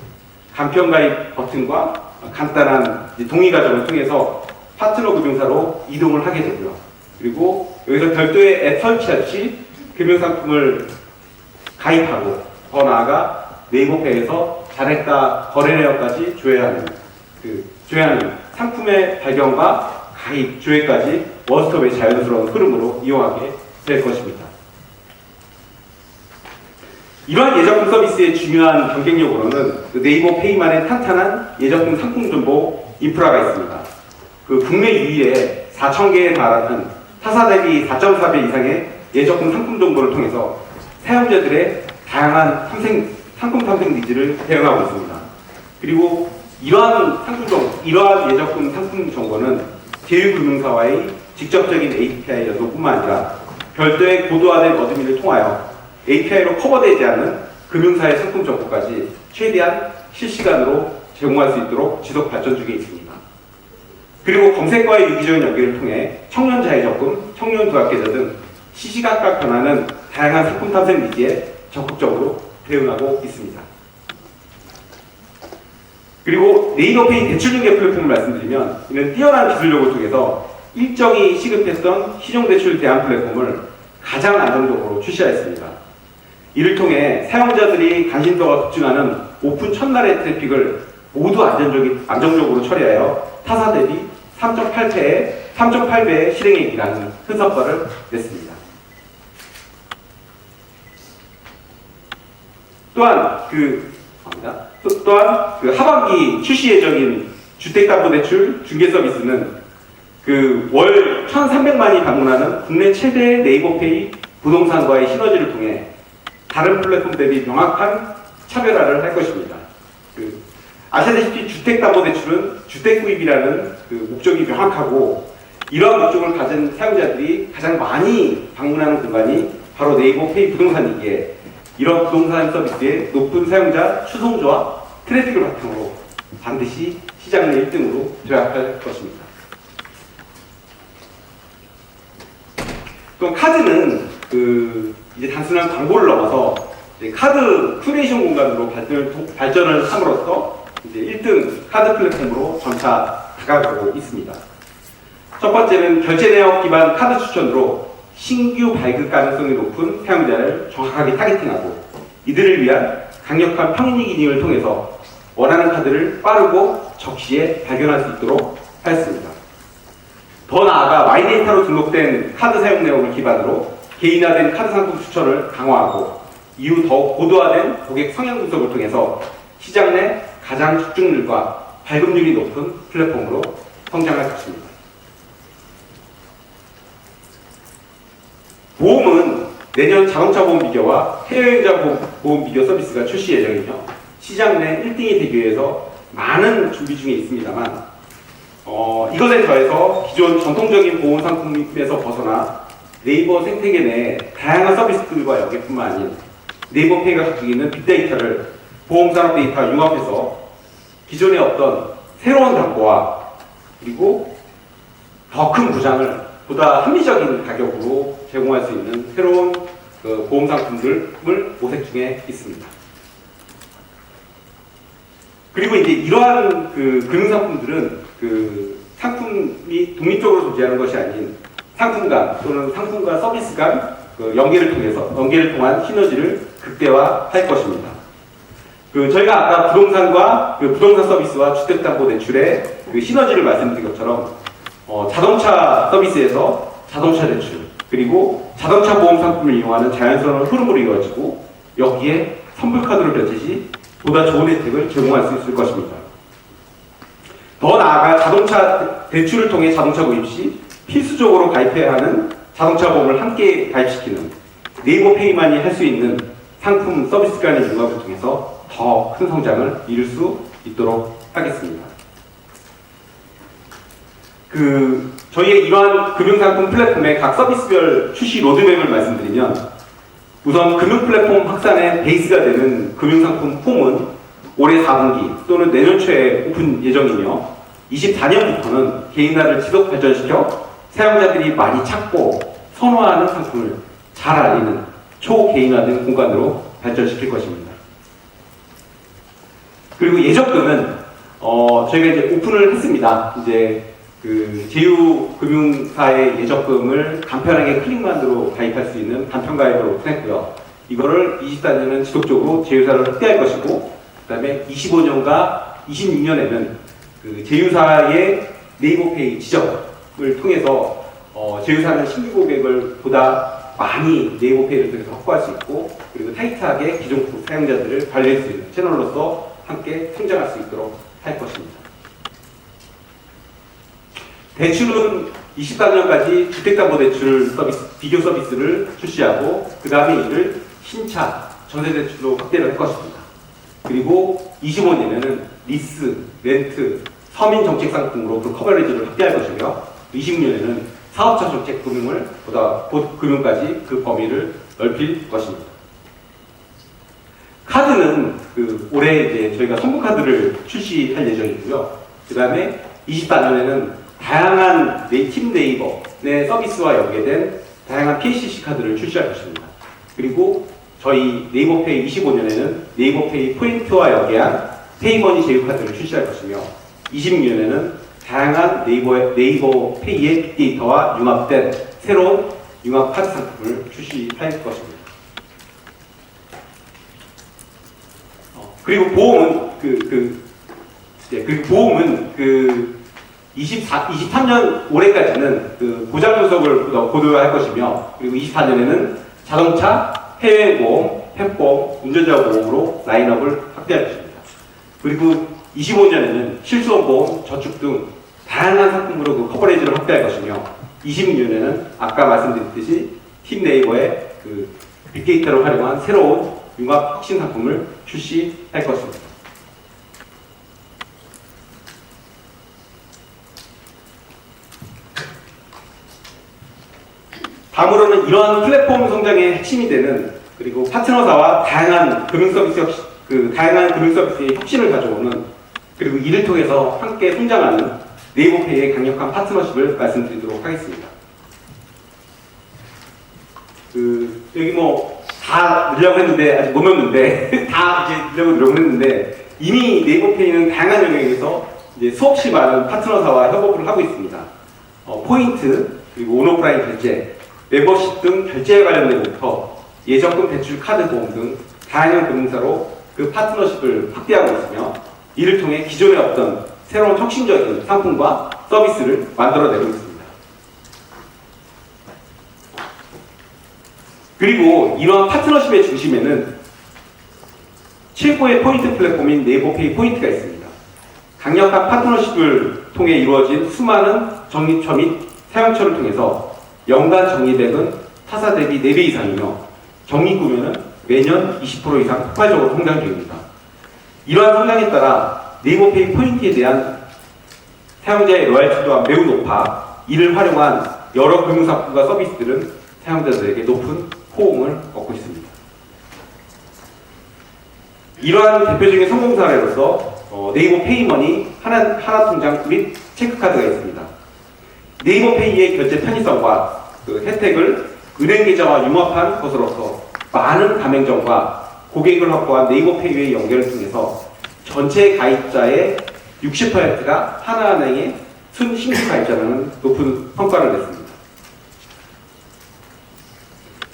간편 가입 버튼과 간단한 동의 과정을 통해서 파트너 금융사로 이동을 하게 되고요. 그리고 여기서 별도의 앱 설치 없이 금융상품을 가입하고, 더 나아가 네이버페이에서 잔액과 거래 내역까지 조회하는 상품의 발견과 가입, 조회까지 원스톱의 자연스러운 흐름으로 이용하게 될 것입니다. 이러한 예적금 서비스의 중요한 경쟁력으로는 네이버페이만의 탄탄한 예적금 상품 정보 인프라가 있습니다. 그 국내 유일의 4,000개에 달하는 타사 대비 4.4배 이상의 예적금 상품 정보를 통해서 사용자들의 다양한 상품 탐색 니즈를 대응하고 있습니다. 그리고 이러한 예적금 상품 정보는 제휴금융사와의 직접적인 API 연동뿐만 아니라 별도의 고도화된 어드민을 통하여 API로 커버되지 않는 금융사의 상품 정보까지 최대한 실시간으로 제공할 수 있도록 지속 발전 중에 있습니다. 그리고 검색과의 유기적인 연계를 통해 청년 자해적금, 청년 두학계좌 등 시시각각 변하는 다양한 상품 탐색 니즈에 적극적으로 대응하고 있습니다. 그리고 네이버페이 대출중개 플랫폼을 말씀드리면 이는 뛰어난 기술력을 통해서 일정이 시급했던 신용대출 대안 플랫폼을 가장 안정적으로 출시하였습니다. 이를 통해 사용자들이 관심도가 급증하는 오픈 첫날의 트래픽을 모두 안정적으로 처리하여 타사 대비 3.8배의 실행액이라는 큰 성과를 냈습니다. 또한 하반기 출시 예정인 주택담보대출 중개 서비스는 월 1,300만이 방문하는 국내 최대의 네이버페이 부동산과의 시너지를 통해 다른 플랫폼 대비 명확한 차별화를 할 것입니다. 아시다시피 주택담보대출은 주택구입이라는 목적이 명확하고 이러한 목적을 가진 사용자들이 가장 많이 방문하는 공간이 바로 네이버페이 부동산이기에 이런 부동산 서비스의 높은 사용자 추송조와 트래픽을 바탕으로 반드시 시장 내 1등으로 도약할 것입니다. 또 카드는 이제 단순한 광고를 넘어서 카드 큐레이션 공간으로 발전을 함으로써 이제 1등 카드 플랫폼으로 점차 다가가고 있습니다. 첫 번째는 결제 내역 기반 카드 추천으로 신규 발급 가능성이 높은 사용자를 정확하게 타겟팅하고 이들을 위한 강력한 평인익 기능을 통해서 원하는 카드를 빠르고 적시에 발견할 수 있도록 하였습니다. 더 나아가 마이데이터로 등록된 카드 사용 내역을 기반으로 개인화된 카드 상품 추천을 강화하고 이후 더욱 고도화된 고객 성향 분석을 통해서 시장 내 가장 집중률과 발급률이 높은 플랫폼으로 성장할 것입니다. 보험은 내년 자동차 보험 비교와 해외여행자 보험 비교 서비스가 출시 예정이며 시장 내 1등이 되기 위해서 많은 준비 중에 있습니다만 이것에 더해서 기존 전통적인 보험 상품에서 벗어나 네이버 생태계 내 다양한 서비스들과 연계뿐만 아닌 네이버페이가 가지고 있는 빅데이터를 보험산업 데이터와 융합해서 기존에 없던 새로운 담보와 그리고 더 큰 보장을 보다 합리적인 가격으로 제공할 수 있는 새로운 보험 상품들을 모색 중에 있습니다. 그리고 이제 이러한 금융상품들은 상품이 독립적으로 존재하는 것이 아닌 상품 간 또는 상품과 서비스 간 연계를 통한 시너지를 극대화할 것입니다. 저희가 아까 부동산과 부동산 서비스와 주택담보대출의 시너지를 말씀드린 것처럼 자동차 서비스에서 자동차 대출 그리고 자동차 보험 상품을 이용하는 자연스러운 흐름으로 이루어지고 여기에 선불카드를 곁이시 보다 좋은 혜택을 제공할 수 있을 것입니다. 더 나아가 자동차 대출을 통해 자동차 구입 시 필수적으로 가입해야 하는 자동차 보험을 함께 가입시키는 네이버페이만이 할 수 있는 상품 서비스 간의 융합을 통해서 더 큰 성장을 이룰 수 있도록 하겠습니다. 저희의 이러한 금융상품 플랫폼의 각 서비스별 출시 로드맵을 말씀드리면 우선 금융 플랫폼 확산의 베이스가 되는 금융상품 폼은 올해 4분기 또는 내년 초에 오픈 예정이며 24년부터는 개인화를 지속 발전시켜 사용자들이 많이 찾고 선호하는 상품을 잘 알리는 초개인화된 공간으로 발전시킬 것입니다. 그리고 예적금은 저희가 이제 오픈을 했습니다. 이제 제휴금융사의 예적금을 간편하게 클릭만으로 가입할 수 있는 간편 가입을 오픈했고요. 이거를 24년은 지속적으로 제휴사를 확대할 것이고, 그다음에 25년과 26년에는 제휴사의 네이버페이 지점을 통해서 제휴사는 신규 고객을 보다 많이 네이버페이를 통해서 확보할 수 있고, 그리고 타이트하게 기존 사용자들을 관리할 수 있는 채널로서 함께 성장할 수 있도록 할 것입니다. 대출은 24년까지 주택담보대출 서비스, 비교 서비스를 출시하고 그 다음에 이를 신차, 전세대출로 확대를 할 것입니다. 그리고 25년에는 리스, 렌트, 서민정책상품으로 그 커버리지를 확대할 것이며 26년에는 사업자 정책 금융을 보다 곧 금융까지 그 범위를 넓힐 것입니다. 카드는 올해 이제 저희가 선불카드를 출시할 예정이고요. 그 다음에 24년에는 다양한 팀 네이버 내 서비스와 연계된 다양한 PCC 카드를 출시할 것입니다. 그리고 저희 네이버페이 25년에는 네이버페이 포인트와 연계한 페이머니 제휴카드를 출시할 것이며 26년에는 다양한 네이버페이의 빅데이터와 융합된 새로운 융합 카드 상품을 출시할 것입니다. 그리고 보험은 보험은 23년 올해까지는 보장 분석을 고도화할 것이며 그리고 24년에는 자동차, 해외보험, 펫보험, 운전자 보험으로 라인업을 확대할 것입니다. 그리고 25년에는 실손보험, 저축 등 다양한 상품으로 그 커버리지를 확대할 것이며 26년에는 아까 말씀드렸듯이 팀 네이버의 빅데이터를 활용한 새로운 융합 혁신 상품을 출시할 것입니다. 다음으로는 이러한 플랫폼 성장의 핵심이 되는 그리고 파트너사와 다양한 금융 서비스의 혁신을 가져오는 그리고 이를 통해서 함께 성장하는 네이버페이의 강력한 파트너십을 말씀드리도록 하겠습니다. 여기 다 넣으려고 했는데 아직 못 넣었는데 다 이제 넣으려고 했는데 이미 네이버페이는 다양한 영역에서 이제 수없이 많은 파트너사와 협업을 하고 있습니다. 포인트 그리고 온오프라인 결제, 멤버십 등 결제에 관련된 것부터 예적금 대출 카드 보험 등 다양한 금융사로 그 파트너십을 확대하고 있으며 이를 통해 기존에 없던 새로운 혁신적인 상품과 서비스를 만들어내고 있습니다. 그리고 이러한 파트너십의 중심에는 최고의 포인트 플랫폼인 네이버페이 포인트가 있습니다. 강력한 파트너십을 통해 이루어진 수많은 적립처 및 사용처를 통해서 연간 적립액은 타사 대비 4배 이상이며 적립구매는 매년 20% 이상 폭발적으로 성장 중입니다. 이러한 성장에 따라 네이버페이 포인트에 대한 사용자의 로열티 또한 매우 높아 이를 활용한 여러 금융상품과 서비스들은 사용자들에게 높은 호응을 얻고 있습니다. 이러한 대표적인 성공 사례로서 네이버 페이머니 하나통장 및 체크카드가 있습니다. 네이버페이의 결제 편의성과 그 혜택을 은행 계좌와 융합한 것으로서 많은 가맹점과 고객을 확보한 네이버페이의 연결을 통해서 전체 가입자의 60%가 하나은행의 순신규 가입자라는 높은 성과를 냈습니다.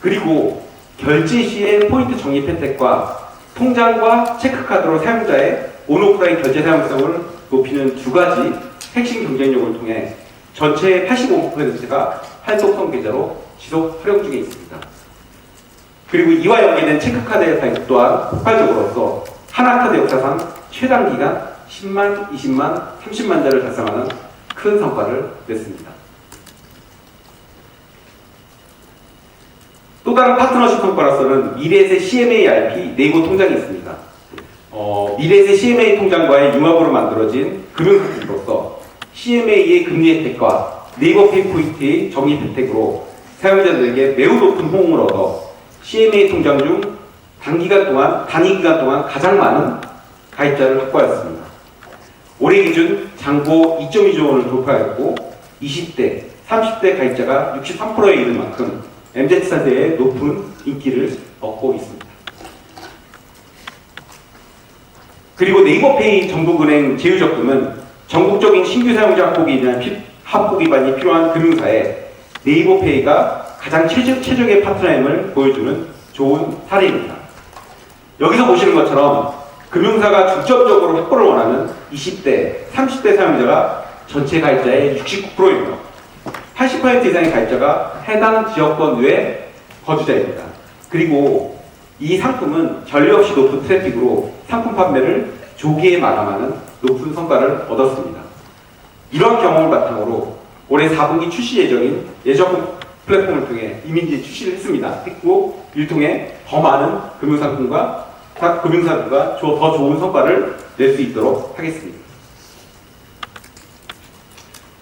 그리고 결제 시의 포인트 적립 혜택과 통장과 체크카드로 사용자의 온오프라인 결제 사용성을 높이는 두 가지 핵심 경쟁력을 통해 전체의 85%가 활동성 계좌로 지속 활용 중에 있습니다. 그리고 이와 연계된 체크카드의 사용 또한 폭발적으로서 하나카드 역사상 최단 기간 10만, 20만, 30만 자를 달성하는 큰 성과를 냈습니다. 또 다른 파트너십 성과로서는 미래에셋 CMA-RP 네이버 통장이 있습니다. 미래에셋 CMA 통장과의 융합으로 만들어진 금융상품으로서 CMA의 금리 혜택과 네이버페이 포인트의 적립 혜택으로 사용자들에게 매우 높은 호응을 얻어 CMA 통장 중 단기 기간 동안 가장 많은 가입자를 확보하였습니다. 올해 기준 잔고 2.2조 원을 돌파했고 20대, 30대 가입자가 63%에 이를 만큼 MZ세대의 높은 인기를 얻고 있습니다. 그리고 네이버페이 전국은행 제휴적금은 전국적인 신규 사용자 확보 기반이 필요한 금융사에 네이버페이가 가장 최적의 파트너임을 보여주는 좋은 사례입니다. 여기서 보시는 것처럼 금융사가 중점적으로 확보를 원하는 20대, 30대 사용자가 전체 가입자의 69%이며 80% 이상의 가입자가 해당 지역권 외 거주자입니다. 그리고 이 상품은 전례 없이 높은 트래픽으로 상품 판매를 조기에 마감하는 높은 성과를 얻었습니다. 이런 경험을 바탕으로 올해 4분기 출시 예정인 예정 플랫폼을 통해 이미 이제 출시를 했고 이를 통해 더 많은 금융상품과 더 좋은 성과를 낼 수 있도록 하겠습니다.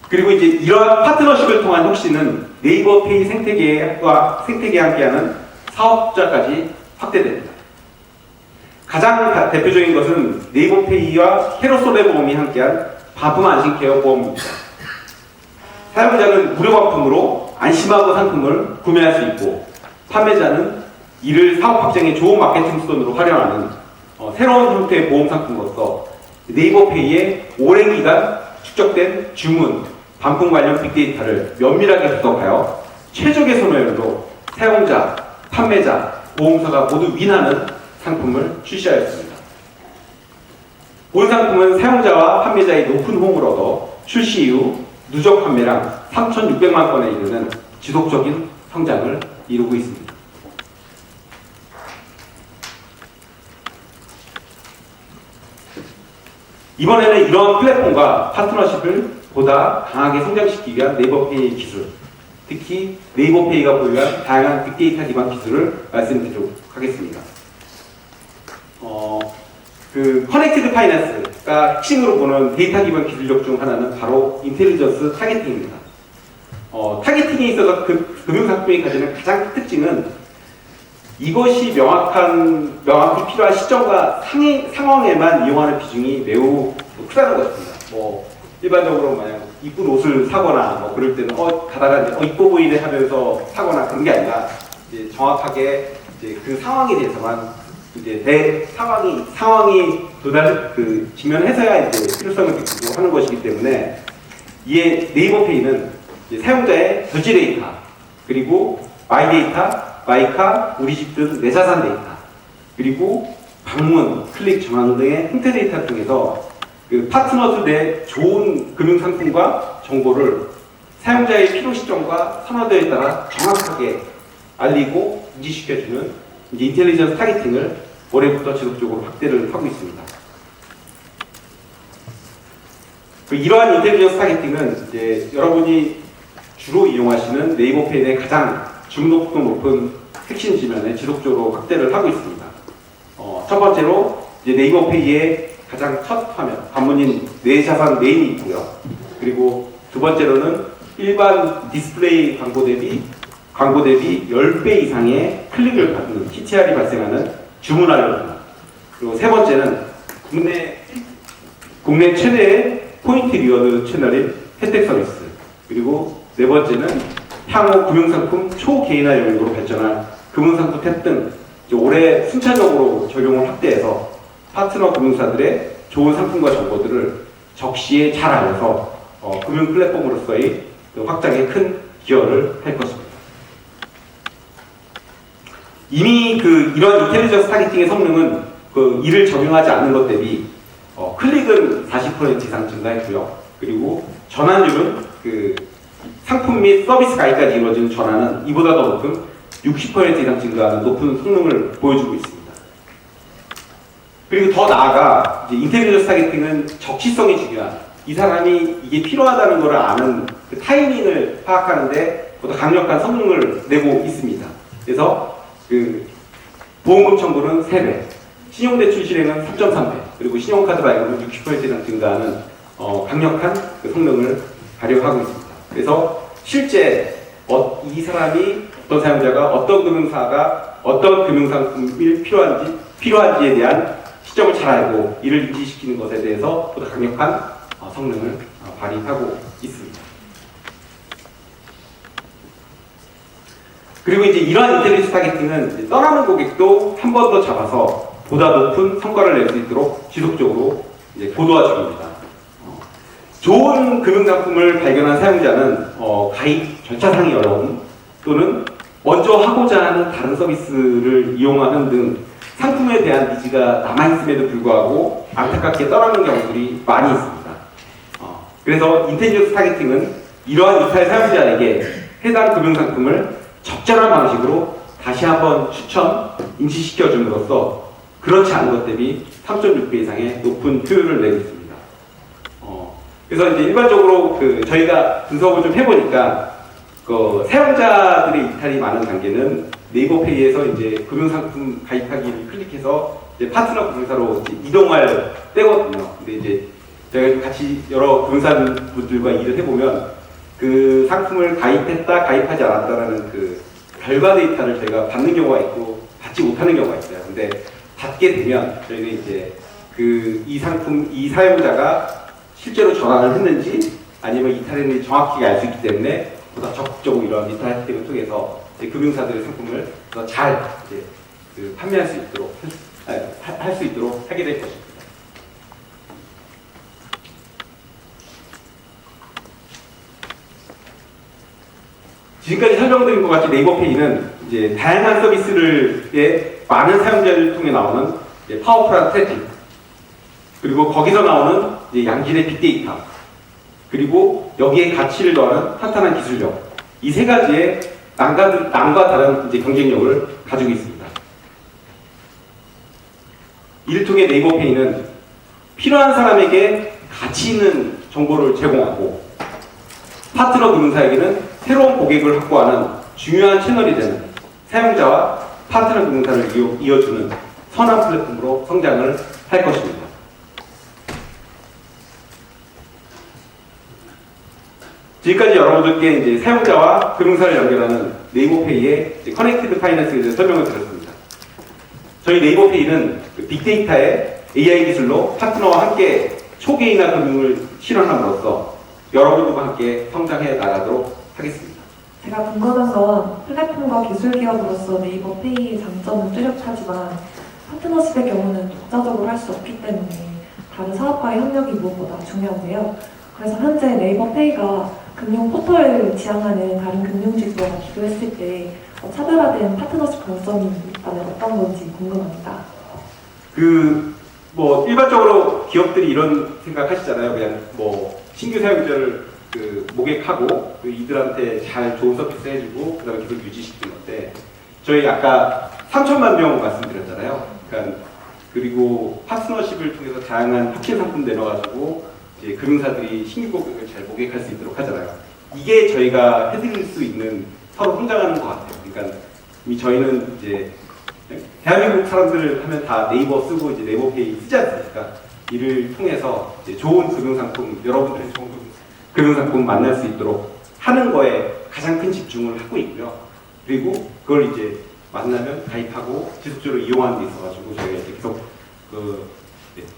그리고 이제 이러한 파트너십을 통한 혁신은 네이버페이 생태계와 함께하는 사업자까지 확대됩니다. 가장 대표적인 것은 네이버페이와 헤로솔레보험이 함께한 바품 안심케어 보험입니다. 사용자는 무료바품으로 안심하고 상품을 구매할 수 있고 판매자는 이를 사업 확장에 좋은 마케팅 수단으로 활용하는 새로운 형태의 보험 상품으로서 네이버페이의 오랜 기간 축적된 주문, 반품 관련 빅데이터를 면밀하게 분석하여 최적의 선호율로 사용자, 판매자, 보험사가 모두 윈하는 상품을 출시하였습니다. 본 상품은 사용자와 판매자의 높은 호응을 얻어 출시 이후 누적 판매량 3,600만 건에 이르는 지속적인 성장을 이루고 있습니다. 이번에는 이러한 플랫폼과 파트너십을 보다 강하게 성장시키기 위한 네이버페이 기술, 특히 네이버페이가 보유한 다양한 빅데이터 기반 기술을 말씀드리도록 하겠습니다. 커넥티드 파이낸스가 핵심으로 보는 데이터 기반 기술력 중 하나는 바로 인텔리전스 타겟팅입니다. 타겟팅에 있어서 금융상품이 가지는 가장 큰 특징은 이것이 명확히 필요한 시점과 상황에만 이용하는 비중이 매우 크다는 것입니다. 일반적으로 만약 이쁜 옷을 사거나 그럴 때는 가다가 이뻐 보이네 하면서 사거나 그런 게 아니라 이제 정확하게 이제 그 상황에 대해서만 이제 내 상황이 직면해서야 이제 필요성을 느끼고 하는 것이기 때문에 이에 네이버페이는 이제 사용자의 결제 데이터 그리고 마이 데이터, 마이카, 우리 집 등 내 자산 데이터 그리고 방문, 클릭 전환 등의 형태 데이터를 통해서 파트너들의 좋은 금융상품과 정보를 사용자의 필요 시점과 선호도에 따라 정확하게 알리고 인지시켜주는 이제 인텔리전스 타겟팅을 올해부터 지속적으로 확대를 하고 있습니다. 이러한 인텔리전스 타겟팅은 이제 여러분이 주로 이용하시는 네이버페이의 가장 중독도 높은 핵심 지면에 지속적으로 확대를 하고 있습니다. 첫 번째로 이제 네이버페이의 가장 첫 화면, 관문인 내 자산 메인이 있고요. 그리고 두 번째로는 일반 디스플레이 광고 대비 10배 이상의 클릭을 받는 TTR이 발생하는 주문 알림. 그리고 세 번째는 국내 최대의 포인트 리워드 채널인 혜택 서비스. 그리고 네 번째는 향후 금융상품 초개인화 영역으로 발전할 금융상품 탭 등 올해 순차적으로 적용을 확대해서 파트너 금융사들의 좋은 상품과 정보들을 적시에 잘 알려서 금융 플랫폼으로서의 확장에 큰 기여를 할 것입니다. 이미 이런 인텔리전스 타겟팅의 성능은 이를 적용하지 않는 것 대비 클릭은 40% 이상 증가했고요. 그리고 전환율은 상품 및 서비스 가입까지 이루어지는 전환은 이보다 더 높은 60% 이상 증가하는 높은 성능을 보여주고 있습니다. 그리고 더 나아가 이제 인텔리전스 타겟팅은 적시성이 중요한 이 사람이 이게 필요하다는 것을 아는 타이밍을 파악하는데 보다 강력한 성능을 내고 있습니다. 그래서 보험금 청구는 3배, 신용대출 실행은 3.3배, 그리고 신용카드 발급은 60% 이상 증가하는 강력한 성능을 발휘하고 있습니다. 그래서 실제 이 사람이 어떤 사용자가 어떤 금융사가 어떤 금융상품이 필요한지에 대한 시점을 잘 알고 이를 인지시키는 것에 대해서 보다 강력한 성능을 발휘하고 있습니다. 그리고 이제 이러한 인텔리전스 타겟팅은 떠나는 고객도 한 번 더 잡아서 보다 높은 성과를 낼 수 있도록 지속적으로 이제 고도화 중입니다. 좋은 금융상품을 발견한 사용자는 가입 절차상의 어려움 또는 먼저 하고자 하는 다른 서비스를 이용하는 등 상품에 대한 니즈가 남아있음에도 불구하고 안타깝게 떠나는 경우들이 많이 있습니다. 그래서 인텔리전스 타겟팅은 이러한 이탈 사용자에게 해당 금융상품을 적절한 방식으로 다시 한번 인지시켜 줌으로써 그렇지 않은 것 대비 3.6배 이상의 높은 효율을 내고 있습니다. 그래서 이제 일반적으로 저희가 분석을 좀 해보니까 사용자들의 이탈이 많은 단계는 네이버페이에서 이제 금융상품 가입하기를 클릭해서 이제 파트너 금융사로 이제 이동할 때거든요. 근데 이제 저희가 같이 여러 금융사분들과 일을 해보면 그 상품을 가입했다, 가입하지 않았다라는 그 결과 데이터를 저희가 받는 경우가 있고 받지 못하는 경우가 있어요. 근데 받게 되면 저희는 이제 이 상품, 이 사용자가 실제로 전환을 했는지 아니면 이탈했는지 정확히 알 수 있기 때문에 보다 적극적으로 이런 이탈 혜택을 통해서 이제 금융사들의 상품을 더 잘 이제 판매할 수 있도록 할 수 있도록 하게 될 것입니다. 지금까지 설명드린 것 같이 네이버페이는 이제 다양한 서비스를 많은 사용자를 통해 나오는 파워풀한 트래픽, 그리고 거기서 나오는 이제 양질의 빅데이터, 그리고 여기에 가치를 더하는 탄탄한 기술력, 이 세 가지의 남과 다른 이제 경쟁력을 가지고 있습니다. 이를 통해 네이버페이는 필요한 사람에게 가치 있는 정보를 제공하고 파트너 금융사에게는 새로운 고객을 확보하는 중요한 채널이 되는 사용자와 파트너 금융사를 이어주는 선한 플랫폼으로 성장을 할 것입니다. 지금까지 여러분들께 이제 사용자와 금융사를 연결하는 네이버페이의 커넥티드 파이낸스에 대해서 설명을 드렸습니다. 저희 네이버페이는 빅데이터의 AI 기술로 파트너와 함께 초개인화 금융을 실현함으로써 여러분들과 함께 성장해 나가도록 하겠습니다. 제가 궁금한 건 플랫폼과 기술 기업으로서 네이버페이의 장점은 뚜렷하지만 파트너십의 경우는 독자적으로 할 수 없기 때문에 다른 사업과의 협력이 무엇보다 중요한데요. 그래서 현재 네이버페이가 금융 포털을 지향하는 다른 금융주주와 비교했을 때 차별화된 파트너십 강점이 있다면 어떤 건지 궁금합니다. 일반적으로 기업들이 이런 생각하시잖아요. 그냥 신규 사용자를 모객하고 이들한테 잘 좋은 서비스 해주고 그다음에 계속 유지시키는 건데, 저희 아까 3천만 명 말씀드렸잖아요. 그러니까 그리고 파트너십을 통해서 다양한 혁신 상품 내놔가지고 이제 금융사들이 신규 고객을 잘 모객할 수 있도록 하잖아요. 이게 저희가 해드릴 수 있는 서로 성장하는 것 같아요. 그러니까 저희는 이제 대한민국 사람들 하면 다 네이버 쓰고 이제 네이버페이 쓰지 않습니까? 이를 통해서 이제 좋은 금융상품, 여러분들의 좋은 금융상품 만날 수 있도록 하는 거에 가장 큰 집중을 하고 있고요. 그리고 그걸 이제 만나면 가입하고 지속적으로 이용하는 데 있어가지고 저희가 이제 계속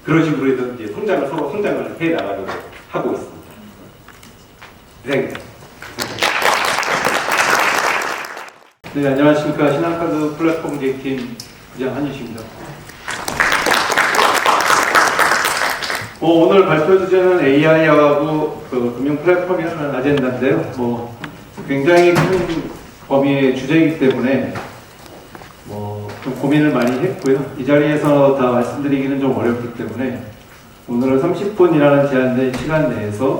그런 식으로 해서 이제 서로 성장을 해 나가려고 하고 있습니다. 이상입니다. 네, 안녕하십니까. 신한카드 플랫폼 기획팀 부장 한유식입니다. 오늘 발표 주제는 AI하고 금융 플랫폼이라는 아젠다인데요. 굉장히 큰 범위의 주제이기 때문에 좀 고민을 많이 했고요. 이 자리에서 다 말씀드리기는 좀 어렵기 때문에 오늘은 30분이라는 제한된 시간 내에서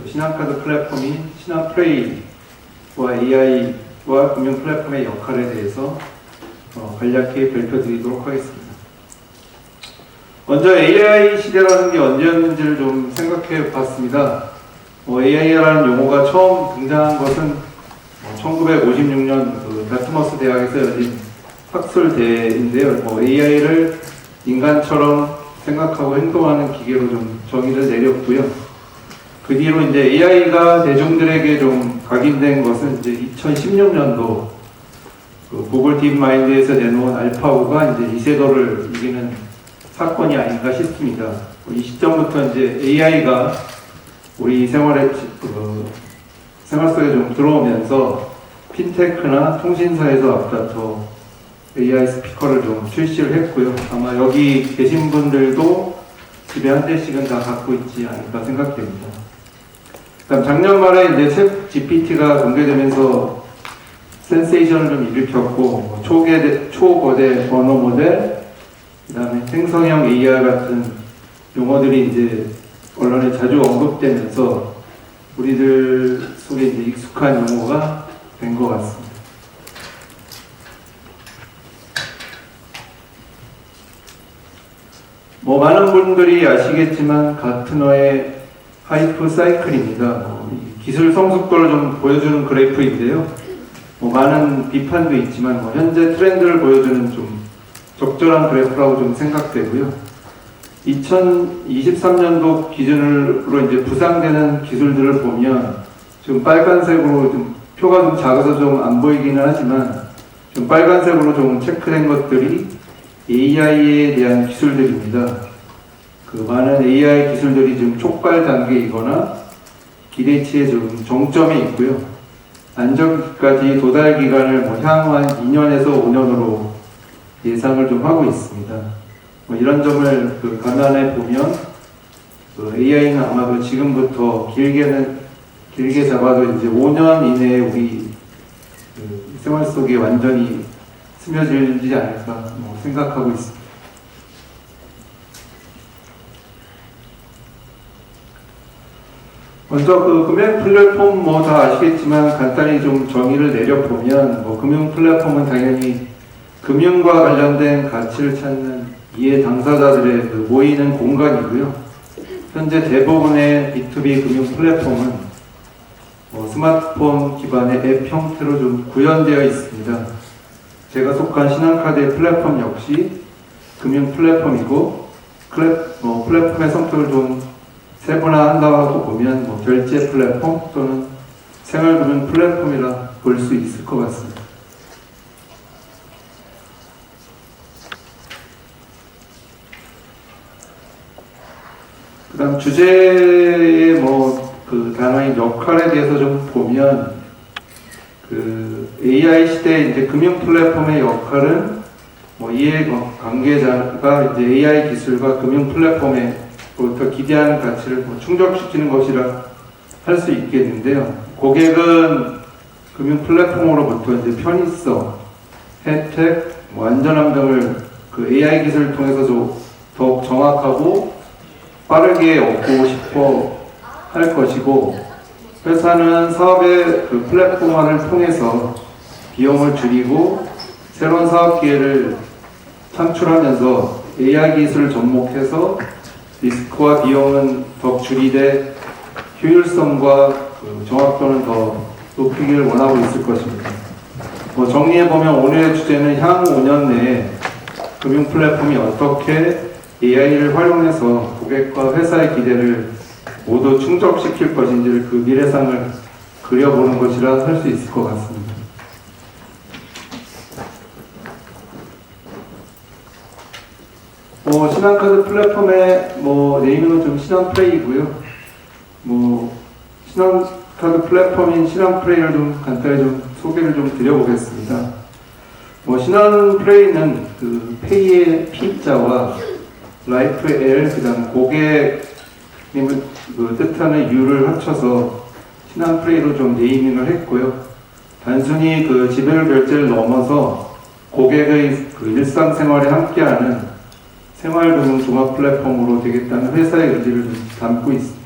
신한카드 플랫폼이 신한플레이와 AI와 금융 플랫폼의 역할에 대해서 간략히 발표드리도록 하겠습니다. 먼저 AI 시대라는 게 언제였는지를 좀 생각해 봤습니다. AI라는 용어가 처음 등장한 것은 1956년 다트머스 대학에서 열린 학술대인데요. AI를 인간처럼 생각하고 행동하는 기계로 좀 정의를 내렸고요. 그 뒤로 이제 AI가 대중들에게 좀 각인된 것은 이제 2016년도 구글 딥마인드에서 내놓은 알파고가 이제 이세돌을 이기는 사건이 아닌가 싶습니다. 이 시점부터 이제 AI가 우리 생활 속에 좀 들어오면서 핀테크나 통신사에서 앞다퉈 AI 스피커를 좀 출시를 했고요. 아마 여기 계신 분들도 집에 한 대씩은 다 갖고 있지 않을까 생각됩니다. 그다음 작년 말에 이제 챗 GPT가 공개되면서 센세이션을 좀 일으켰고, 초거대 언어 모델, 그다음에 생성형 AR 같은 용어들이 이제 언론에 자주 언급되면서 우리들 속에 이제 익숙한 용어가 된 것 같습니다. 많은 분들이 아시겠지만 가트너의 하이프 사이클입니다. 이 기술 성숙도를 좀 보여주는 그래프인데요. 많은 비판도 있지만 현재 트렌드를 보여주는 좀 적절한 그래프라고 좀 생각되고요. 2023년도 기준으로 이제 부상되는 기술들을 보면 지금 빨간색으로 좀 표가 좀 작아서 좀 안 보이기는 하지만 좀 빨간색으로 좀 체크된 것들이 AI에 대한 기술들입니다. 그 많은 AI 기술들이 지금 촉발 단계이거나 기대치의 좀 정점에 있고요. 안정기까지 도달 기간을 향후 한 2년에서 5년으로 예상을 좀 하고 있습니다. 이런 점을 감안해 보면 AI는 아마도 지금부터 길게 잡아도 이제 5년 이내에 우리 생활 속에 완전히 스며들지 않을까 생각하고 있습니다. 먼저 금융 플랫폼 다 아시겠지만 간단히 좀 정의를 내려보면 금융 플랫폼은 당연히 금융과 관련된 가치를 찾는 이해 당사자들의 모이는 공간이고요. 현재 대부분의 B2B 금융 플랫폼은 스마트폰 기반의 앱 형태로 좀 구현되어 있습니다. 제가 속한 신한카드의 플랫폼 역시 금융 플랫폼이고 플랫폼의 성격을 좀 세분화한다고 보면 결제 플랫폼 또는 생활금융 플랫폼이라 볼 수 있을 것 같습니다. 그다음 주제의 단어인 역할에 대해서 좀 보면 AI 시대 이제 금융 플랫폼의 역할은 이해 관계자가 이제 AI 기술과 금융 플랫폼에부터 기대하는 가치를 충족시키는 것이라 할 수 있겠는데요. 고객은 금융 플랫폼으로부터 이제 편의성, 혜택, 안전함 등을 AI 기술을 통해서 더욱 정확하고 빠르게 얻고 싶어 할 것이고, 회사는 사업의 플랫폼화를 통해서 비용을 줄이고 새로운 사업 기회를 창출하면서 AI 기술을 접목해서 리스크와 비용은 더 줄이되 효율성과 정확도는 더 높이기를 원하고 있을 것입니다. 정리해보면 오늘의 주제는 향후 5년 내에 금융 플랫폼이 어떻게 AI를 활용해서 고객과 회사의 기대를 모두 충족시킬 것인지를 미래상을 그려보는 것이라 할 수 있을 것 같습니다. 신한카드 플랫폼의 네이밍은 좀 신한플레이고요. 신한카드 플랫폼인 신한플레이를 좀 간단히 좀 소개를 좀 드려보겠습니다. 신한플레이는 페이의 P자와 라이프의 L, 그다음 고객님을 뜻하는 U를 합쳐서 신한플레이로 좀 네이밍을 했고요. 단순히 지별 결제를 넘어서 고객의 일상생활에 함께하는 생활금융 종합 플랫폼으로 되겠다는 회사의 의지를 좀 담고 있습니다.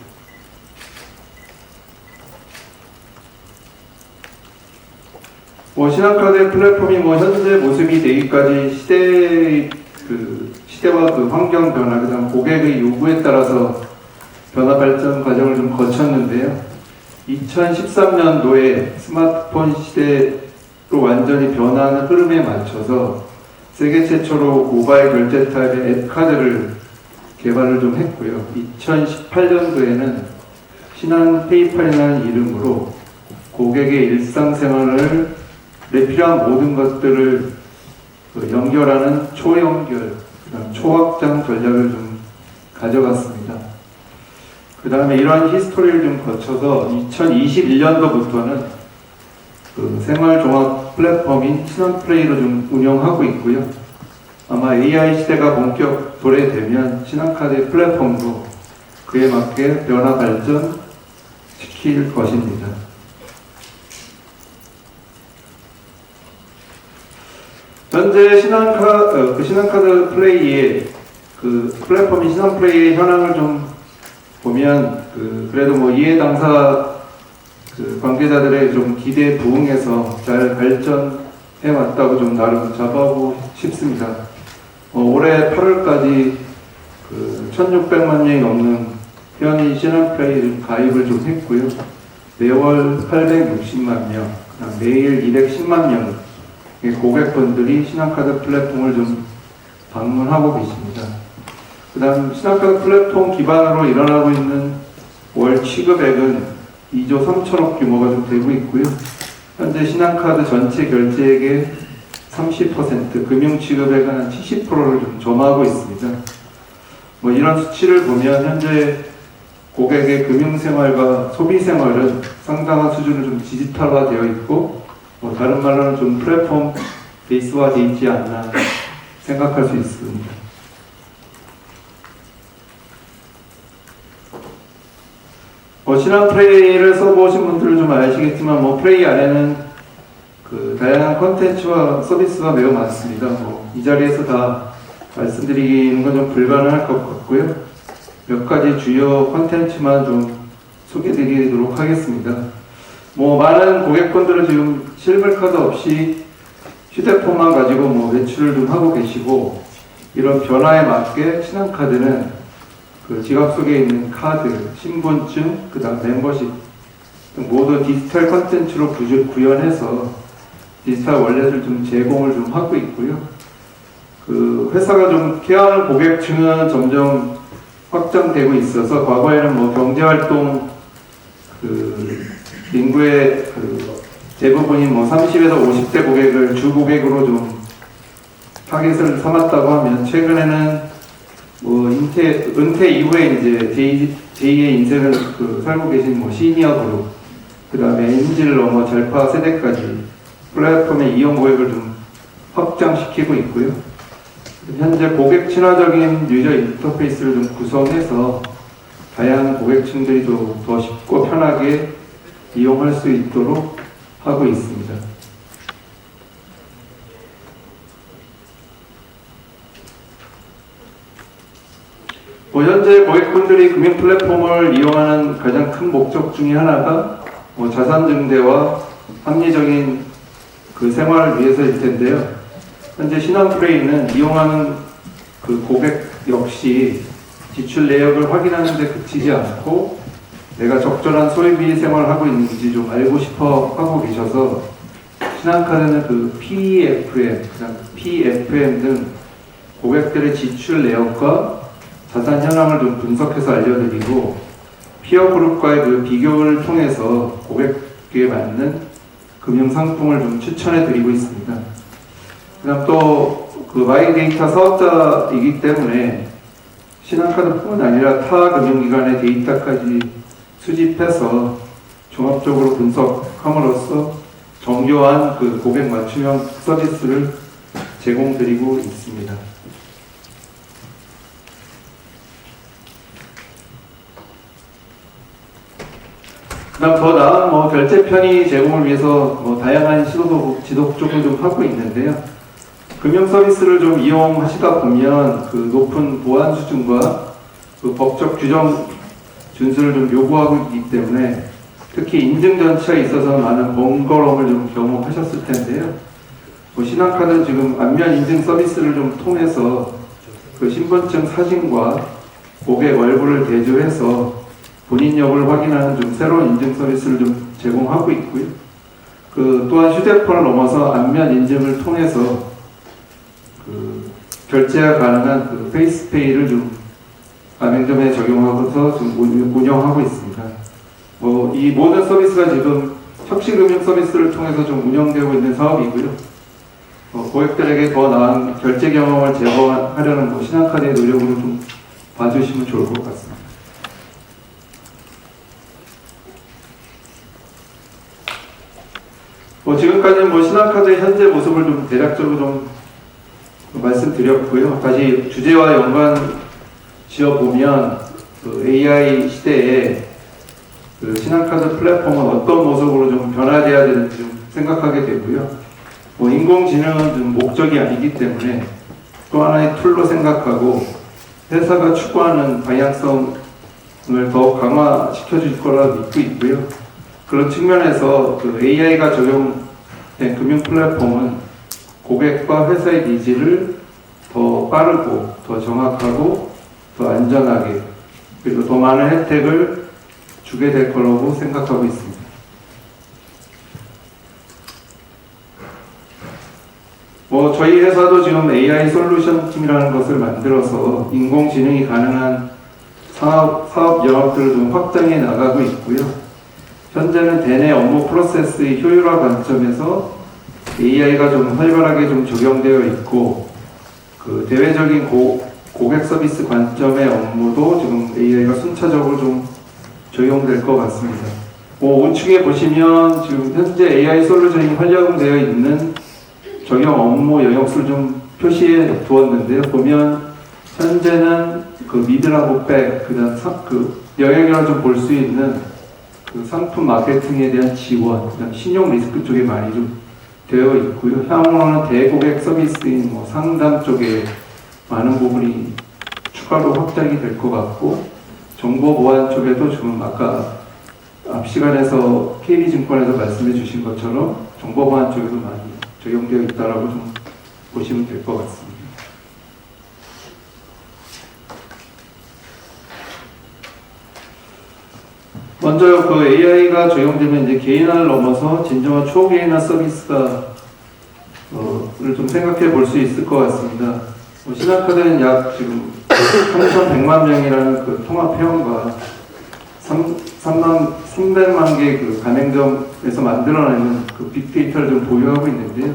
신한카드의 플랫폼이 현재 모습이 되기까지 시대와 환경 변화, 그다음 고객의 요구에 따라서 변화 발전 과정을 좀 거쳤는데요. 2013년도에 스마트폰 시대로 완전히 변화하는 흐름에 맞춰서 세계 최초로 모바일 결제 타입의 앱카드를 개발을 좀 했고요. 2018년도에는 신한 페이팔이라는 이름으로 고객의 일상생활에 필요한 모든 것들을 연결하는 초연결, 초확장 전략을 좀 가져갔습니다. 그 다음에 이러한 히스토리를 좀 거쳐서 2021년도부터는 생활종합 플랫폼인 신한플레이로 좀 운영하고 있고요. 아마 AI 시대가 본격 도래되면 신한카드의 플랫폼도 그에 맞게 변화 발전 시킬 것입니다. 현재 신한카드 플레이의 플랫폼인 신한플레이의 현황을 좀 보면 그래도 이해 당사 관계자들의 좀 기대에 부응해서 잘 발전해 왔다고 좀 나름 자부하고 싶습니다. 올해 8월까지 1,600만 명이 넘는 회원이 신한페이 좀 가입을 좀 했고요. 매월 860만 명, 그다음 매일 210만 명의 고객분들이 신한카드 플랫폼을 좀 방문하고 계십니다. 그다음 신한카드 플랫폼 기반으로 일어나고 있는 월 취급액은 2조 3천억 규모가 좀 되고 있고요. 현재 신한카드 전체 결제액의 30%, 금융 취급액은 한 70%를 좀 점하고 있습니다. 뭐 이런 수치를 보면 현재 고객의 금융생활과 소비생활은 상당한 수준으로 좀 디지털화되어 있고, 뭐 다른 말로는 좀 플랫폼 베이스화되어 있지 않나 생각할 수 있습니다. 신한프레이를 써보신 분들은 좀 아시겠지만, 프레이 안에는 그 다양한 콘텐츠와 서비스가 매우 많습니다. 이 자리에서 다 말씀드리는 건 좀 불가능할 것 같고요. 몇 가지 주요 콘텐츠만 좀 소개드리도록 하겠습니다. 많은 고객분들은 지금 실물카드 없이 휴대폰만 가지고 외출을 좀 하고 계시고, 이런 변화에 맞게 신한카드는 그 지갑 속에 있는 카드, 신분증, 그 다음 멤버십 등 모든 디지털 콘텐츠로 구현해서 디지털 월렛을 좀 제공을 좀 하고 있고요. 그 회사가 좀 케어하는 고객층은 점점 확장되고 있어서, 과거에는 경제활동 그 인구의 그 대부분이 30에서 50대 고객을 주 고객으로 좀 타겟을 삼았다고 하면, 최근에는 은퇴 이후에 이제 제2의 인생을 살고 계신 시니어 그룹, 그 다음에 MZ를 넘어 절파 세대까지 플랫폼의 이용 고객을 좀 확장시키고 있고요. 현재 고객 친화적인 유저 인터페이스를 좀 구성해서 다양한 고객층들이 더 쉽고 편하게 이용할 수 있도록 하고 있습니다. 현재 고객분들이 금융 플랫폼을 이용하는 가장 큰 목적 중에 하나가 자산 증대와 합리적인 그 생활을 위해서일 텐데요. 현재 신한프레이는 이용하는 그 고객 역시 지출 내역을 하긴하는 데 그치지 않고, 내가 적절한 소비 생활을 하고 있는지 좀 알고 싶어 하고 계셔서, 신한카드는 그 PFM, PFM 등 고객들의 지출 내역과 자산 현황을 좀 분석해서 알려드리고, 피어 그룹과의 그 비교를 통해서 고객에게 맞는 금융 상품을 좀 추천해 드리고 있습니다. 그다음 또 그 마이데이터 사업자이기 때문에 신한카드뿐만 아니라 타 금융기관의 데이터까지 수집해서 종합적으로 분석함으로써 정교한 그 고객 맞춤형 서비스를 제공드리고 있습니다. 그다음 더 나은 결제 편의 제공을 위해서 다양한 시도도 지속적으로 좀 하고 있는데요. 금융 서비스를 좀 이용하시다 보면 그 높은 보안 수준과 그 법적 규정 준수를 좀 요구하고 있기 때문에, 특히 인증 절차에 있어서 많은 번거로움을 좀 경험하셨을 텐데요. 신한카드는 지금 안면 인증 서비스를 좀 통해서 그 신분증 사진과 고객 얼굴을 대조해서 본인 여부를 확인하는 좀 새로운 인증 서비스를 좀 제공하고 있고요. 또한 휴대폰을 넘어서 안면 인증을 통해서 그 결제가 가능한 그 페이스페이를 좀 가맹점에 적용하고서 좀 운영하고 있습니다. 이 모든 서비스가 지금 혁신금융 서비스를 통해서 좀 운영되고 있는 사업이고요. 고객들에게 더 나은 결제 경험을 제공하려는 신한카드의 노력으로 좀 봐주시면 좋을 것 같습니다. 지금까지는 신한카드의 현재 모습을 좀 대략적으로 좀 말씀드렸고요. 다시 주제와 연관 지어보면, 그 AI 시대에 그 신한카드 플랫폼은 어떤 모습으로 좀 변화되어야 되는지 좀 생각하게 되고요. 인공지능은 좀 목적이 아니기 때문에 또 하나의 툴로 생각하고, 회사가 추구하는 방향성을 더 강화시켜 줄 거라 믿고 있고요. 그런 측면에서 그 AI가 적용된 금융 플랫폼은 고객과 회사의 니즈를 더 빠르고 더 정확하고 더 안전하게 그리고 더 많은 혜택을 주게 될 거라고 생각하고 있습니다. 저희 회사도 지금 AI 솔루션 팀이라는 것을 만들어서 인공지능이 가능한 사업 영역들을 좀 확장해 나가고 있고요. 현재는 대내 업무 프로세스의 효율화 관점에서 AI가 좀 활발하게 좀 적용되어 있고, 그 대외적인 고객 서비스 관점의 업무도 지금 AI가 순차적으로 좀 적용될 것 같습니다. 우측에 보시면 지금 현재 AI 솔루션이 활용되어 있는 적용 업무 영역수를 좀 표시해 두었는데요. 보면 현재는 그 미드하고 백, 그 영역이라 좀 볼 수 있는 그 상품 마케팅에 대한 지원, 그다음 신용 리스크 쪽에 많이 좀 되어 있고요. 향후로는 대고객 서비스인 상담 쪽에 많은 부분이 추가로 확장이 될 것 같고, 정보 보안 쪽에도 지금 아까 앞 시간에서 KB증권에서 말씀해 주신 것처럼 정보 보안 쪽에도 많이 적용되어 있다라고 좀 보시면 될 것 같습니다. 먼저 그 AI가 적용되면 이제 개인화를 넘어서 진정한 초개인화 서비스가 좀 생각해 볼 수 있을 것 같습니다. 신한카드는 약 지금 3,100만 명이라는 그 통합 회원과 300만 개의 그 가맹점에서 만들어내는 그 빅데이터를 좀 보유하고 있는데요.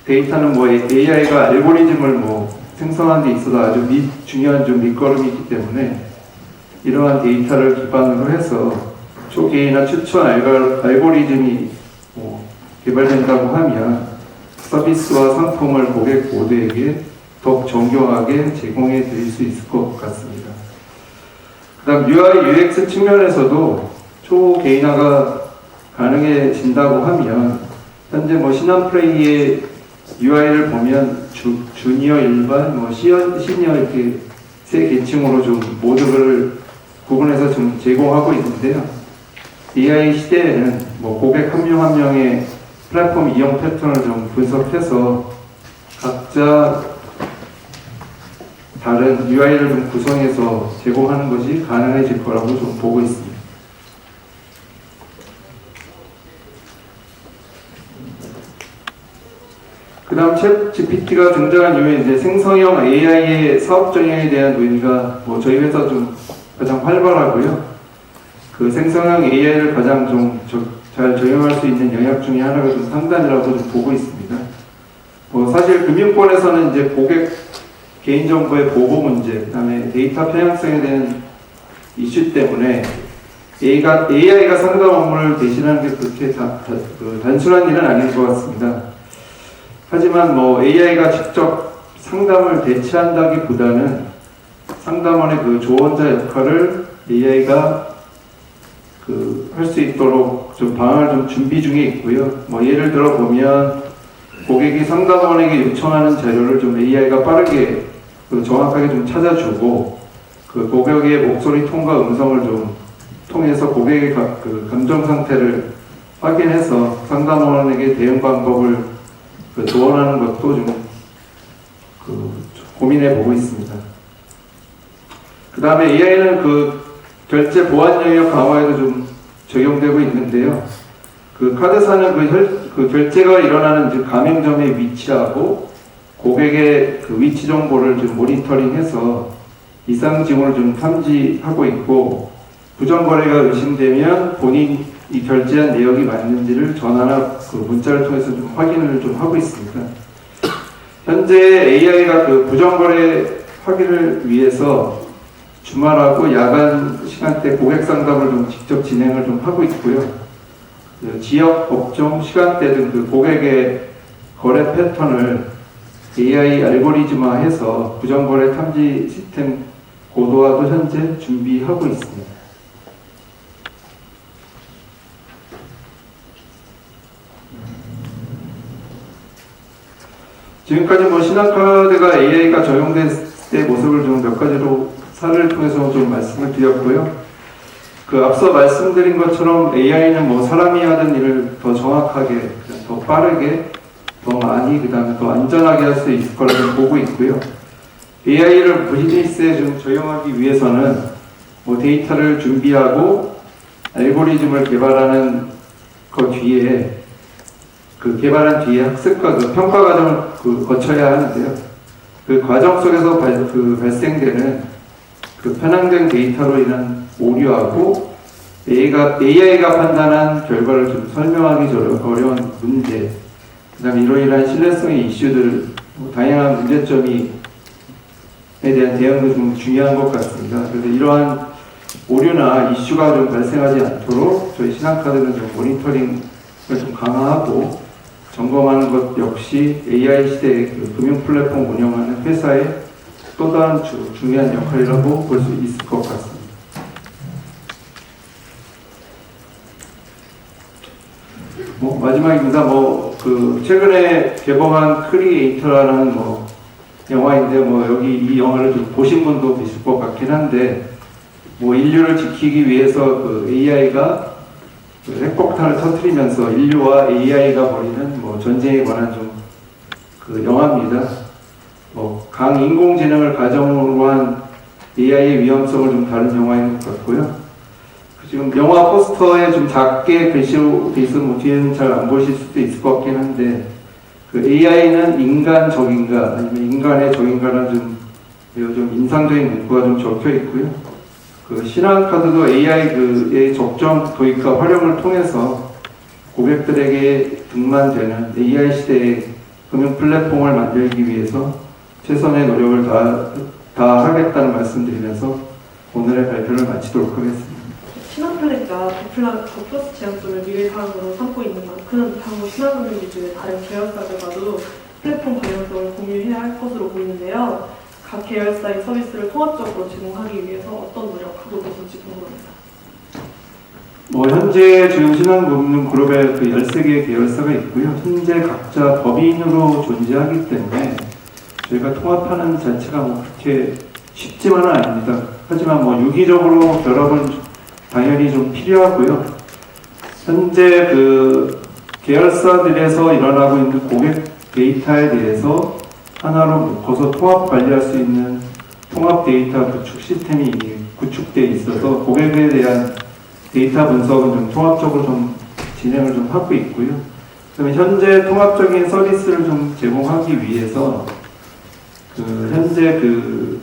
데이터는 AI가 알고리즘을 생성하는 데 있어서 아주 중요한 좀 밑거름이기 때문에 이러한 데이터를 기반으로 해서 초개인화 추천 알고리즘이 개발된다고 하면 서비스와 상품을 고객 모두에게 더욱 정교하게 제공해 드릴 수 있을 것 같습니다. 그 다음 UI, UX 측면에서도 초개인화가 가능해진다고 하면 현재 신한플레이의 UI를 보면 주니어, 일반, 시니어 이렇게 세 계층으로 좀 모두를 구분해서 좀 제공하고 있는데요. AI 시대에는 고객 한 명 한 명의 플랫폼 이용 패턴을 좀 분석해서 각자 다른 UI를 좀 구성해서 제공하는 것이 가능해질 거라고 좀 보고 있습니다. 그 다음 챗 GPT가 등장한 이후에 이제 생성형 AI의 사업 정의에 대한 논의가 저희 회사 좀 가장 활발하고요. 그 생성형 AI를 가장 좀 잘 적용할 수 있는 영역 중에 하나가 좀 상단이라고 좀 보고 있습니다. 사실 금융권에서는 이제 고객 개인정보의 보호 문제, 그다음에 데이터 편향성에 대한 이슈 때문에 AI가 상담 업무를 대신하는 게 그렇게 단순한 일은 아닌 것 같습니다. 하지만 AI가 직접 상담을 대체한다기보다는 상담원의 그 조언자 역할을 AI가 할 수 있도록 좀 방안을 좀 준비 중에 있고요. 예를 들어 보면 고객이 상담원에게 요청하는 자료를 좀 AI가 빠르게 정확하게 좀 찾아주고, 그 고객의 목소리 톤과 음성을 좀 통해서 고객의 그 감정 상태를 확인해서 상담원에게 대응 방법을 조언하는 것도 좀 고민해 보고 있습니다. 그 다음에 AI는 결제 보안 영역 강화에도 좀 적용되고 있는데요. 카드사는 결제가 일어나는 가맹점에 위치하고 고객의 위치 정보를 좀 모니터링해서 이상 징후를 좀 탐지하고 있고, 부정거래가 의심되면 본인이 결제한 내역이 맞는지를 전화나 문자를 통해서 좀 확인을 좀 하고 있습니다. 현재 AI가 부정거래 확인을 위해서 주말하고 야간 시간대 고객 상담을 좀 직접 진행을 좀 하고 있고요. 지역, 업종, 시간대 등 고객의 거래 패턴을 AI 알고리즘화해서 부정거래 탐지 시스템 고도화도 현재 준비하고 있습니다. 지금까지 신한카드가 AI가 적용된 때 모습을 좀 몇 가지로 사례를 통해서 좀 말씀을 드렸고요. 앞서 말씀드린 것처럼 AI는 사람이 하던 일을 더 정확하게, 더 빠르게, 더 많이, 그 다음에 더 안전하게 할 수 있을 거라고 보고 있고요. AI를 비즈니스에 좀 적용하기 위해서는 뭐 데이터를 준비하고 알고리즘을 개발하는 그 뒤에 그 개발한 뒤에 학습과 그 평가 과정을 거쳐야 하는데요. 그 과정 속에서 발생되는 그 편향된 데이터로 인한 오류하고 AI가 판단한 결과를 좀 설명하기 어려운 문제, 그다음에 이로 인한 신뢰성의 이슈들, 다양한 문제점에 대한 대응도 좀 중요한 것 같습니다. 그래서 이러한 오류나 이슈가 좀 발생하지 않도록 저희 신한카드는 좀 모니터링을 좀 강화하고 점검하는 것 역시 AI 시대의 그 금융 플랫폼 운영하는 회사의 또 다른 중요한 역할이라고 볼 수 있을 것 같습니다. 마지막입니다. 최근에 개봉한 크리에이터라는 영화인데 여기 이 영화를 좀 보신 분도 계실 것 같긴 한데 인류를 지키기 위해서 그 AI가 핵폭탄을 터뜨리면서 인류와 AI가 벌이는 전쟁에 관한 그 영화입니다. 강인공지능을 가정으로 한 AI의 위험성을 좀 다룬 영화인 것 같고요. 지금 영화 포스터에 좀 작게 글씨로 돼 있어서 뒤에는 잘 안 보실 수도 있을 것 같긴 한데 그 AI는 인간적인가 아니면 인간의 적인가라는 좀 인상적인 문구가 좀 적혀 있고요. 그 신한카드도 AI의 적정 도입과 활용을 통해서 고객들에게 등만되는 AI 시대의 금융 플랫폼을 만들기 위해서 최선의 노력을 다하겠다는 말씀드리면서 오늘의 발표를 마치도록 하겠습니다. 신한플랫과 더 플러스 제약도를 미래사항으로 삼고 있는 만큼 향후 신한은행 기준의 다른 계열사들과도 플랫폼 방향성을 공유해야 할 것으로 보이는데요. 각 계열사의 서비스를 통합적으로 제공하기 위해서 어떤 노력하고 계신지 궁금합니다. 현재 지금 신한금융그룹에 그 13개의 계열사가 있고요. 현재 각자 법인으로 존재하기 때문에 저희가 통합하는 자체가 그렇게 쉽지만은 아닙니다. 하지만 유기적으로 결합은 당연히 좀 필요하고요. 현재 그 계열사들에서 일어나고 있는 고객 데이터에 대해서 하나로 묶어서 통합 관리할 수 있는 통합 데이터 구축 시스템이 구축되어 있어서 고객에 대한 데이터 분석은 좀 통합적으로 좀 진행을 좀 하고 있고요. 그다음에 현재 통합적인 서비스를 좀 제공하기 위해서 현재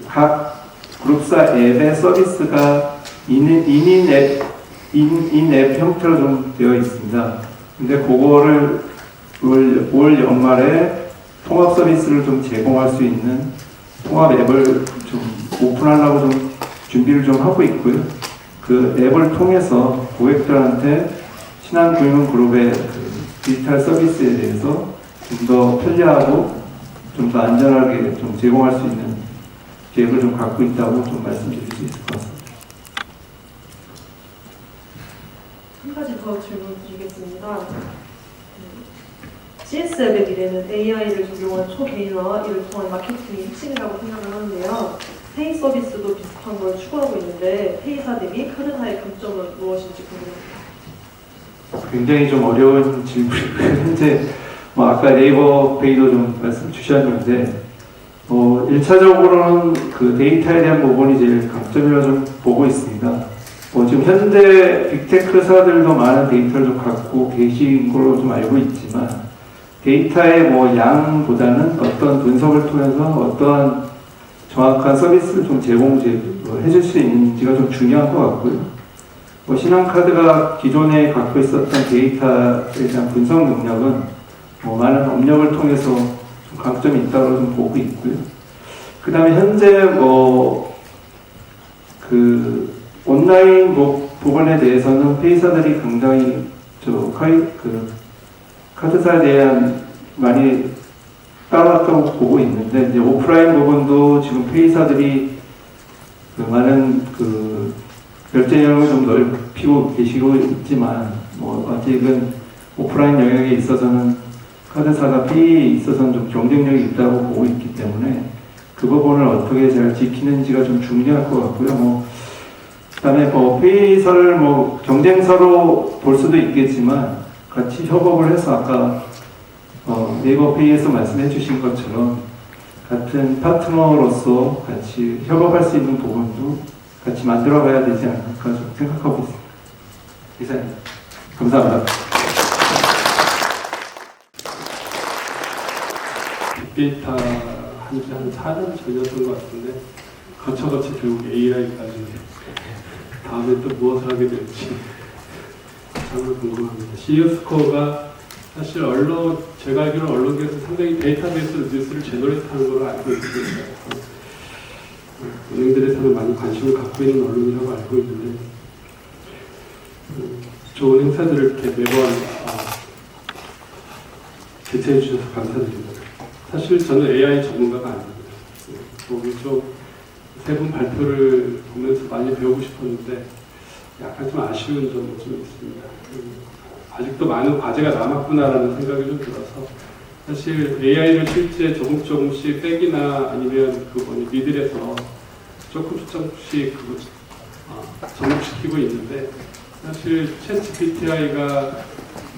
각 그룹사 앱의 서비스가 인앱 형태로 좀 되어 있습니다. 근데 그거를 올 연말에 통합 서비스를 좀 제공할 수 있는 통합 앱을 좀 오픈하려고 좀 준비를 좀 하고 있고요. 그 앱을 통해서 고객들한테 신한금융그룹의 디지털 서비스에 대해서 좀 더 편리하고 좀 더 안전하게 좀 제공할 수 있는 계획을 좀 갖고 있다고 좀 말씀드릴 수 있을 것 같습니다. 한 가지 더 질문 드리겠습니다. CS앱의 미래는 AI를 적용한 초개인화와 이를 통한 마케팅이 핵심이라고 생각을 하는데요. 페이 서비스도 비슷한 걸 추구하고 있는데 페이사 대비 카드사의 강점은 무엇인지 궁금합니다. 굉장히 좀 어려운 질문이고요. 현재 아까 네이버 페이도 좀 말씀 주셨는데 1차적으로는 그 데이터에 대한 부분이 제일 강점이라고 좀 보고 있습니다. 지금 현재 빅테크사들도 많은 데이터를 좀 갖고 계신 걸로 좀 알고 있지만 데이터의 양보다는 어떤 분석을 통해서 어떠한 정확한 서비스를 좀 제공해줄 수 있는지가 좀 중요한 것 같고요. 신한카드가 기존에 갖고 있었던 데이터에 대한 분석 능력은 많은 업력을 통해서 좀 강점이 있다고 좀 보고 있고요. 그 다음에 현재 온라인 부분에 대해서는 페이사들이 굉장히 카드사에 대한 많이 따라왔다고 보고 있는데 이제 오프라인 부분도 지금 페이사들이 많은 결제량을 좀 넓히고 계시고 있지만 아직은 오프라인 영역에 있어서는 카드사가 페이에 있어서는 좀 경쟁력이 있다고 보고 있기 때문에 그 부분을 어떻게 잘 지키는지가 좀 중요할 것 같고요. 그다음에 페이사를 경쟁사로 볼 수도 있겠지만 같이 협업을 해서 아까 네이버 페이에서 말씀해 주신 것처럼 같은 파트너로서 같이 협업할 수 있는 부분도 같이 만들어가야 되지 않을까 좀 생각하고 있습니다. 이상입니다. 감사합니다. 빅데이터 한 4년 전이었던 것 같은데 거쳐거쳐 결국 AI까지 다음에 또 무엇을 하게 될지 정말 궁금합니다. CEO 스코어가 사실 제가 알기로 언론계에서 상당히 데이터베이스 뉴스를 제너레이트하는 걸로 알고 있습니다. 은행들에서는 많이 관심을 갖고 있는 언론이라고 알고 있는데 좋은 행사들을 이렇게 매번 개최해 주셔서 감사드립니다. 사실 저는 AI 전문가가 아닙니다. 거기 세 분 발표를 보면서 많이 배우고 싶었는데 약간 좀 아쉬운 점이 좀 있습니다. 아직도 많은 과제가 남았구나라는 생각이 좀 들어서 사실 AI를 실제 조금씩 백이나 아니면 미들에서 조금씩 접목시키고 있는데 사실 챗 GPT가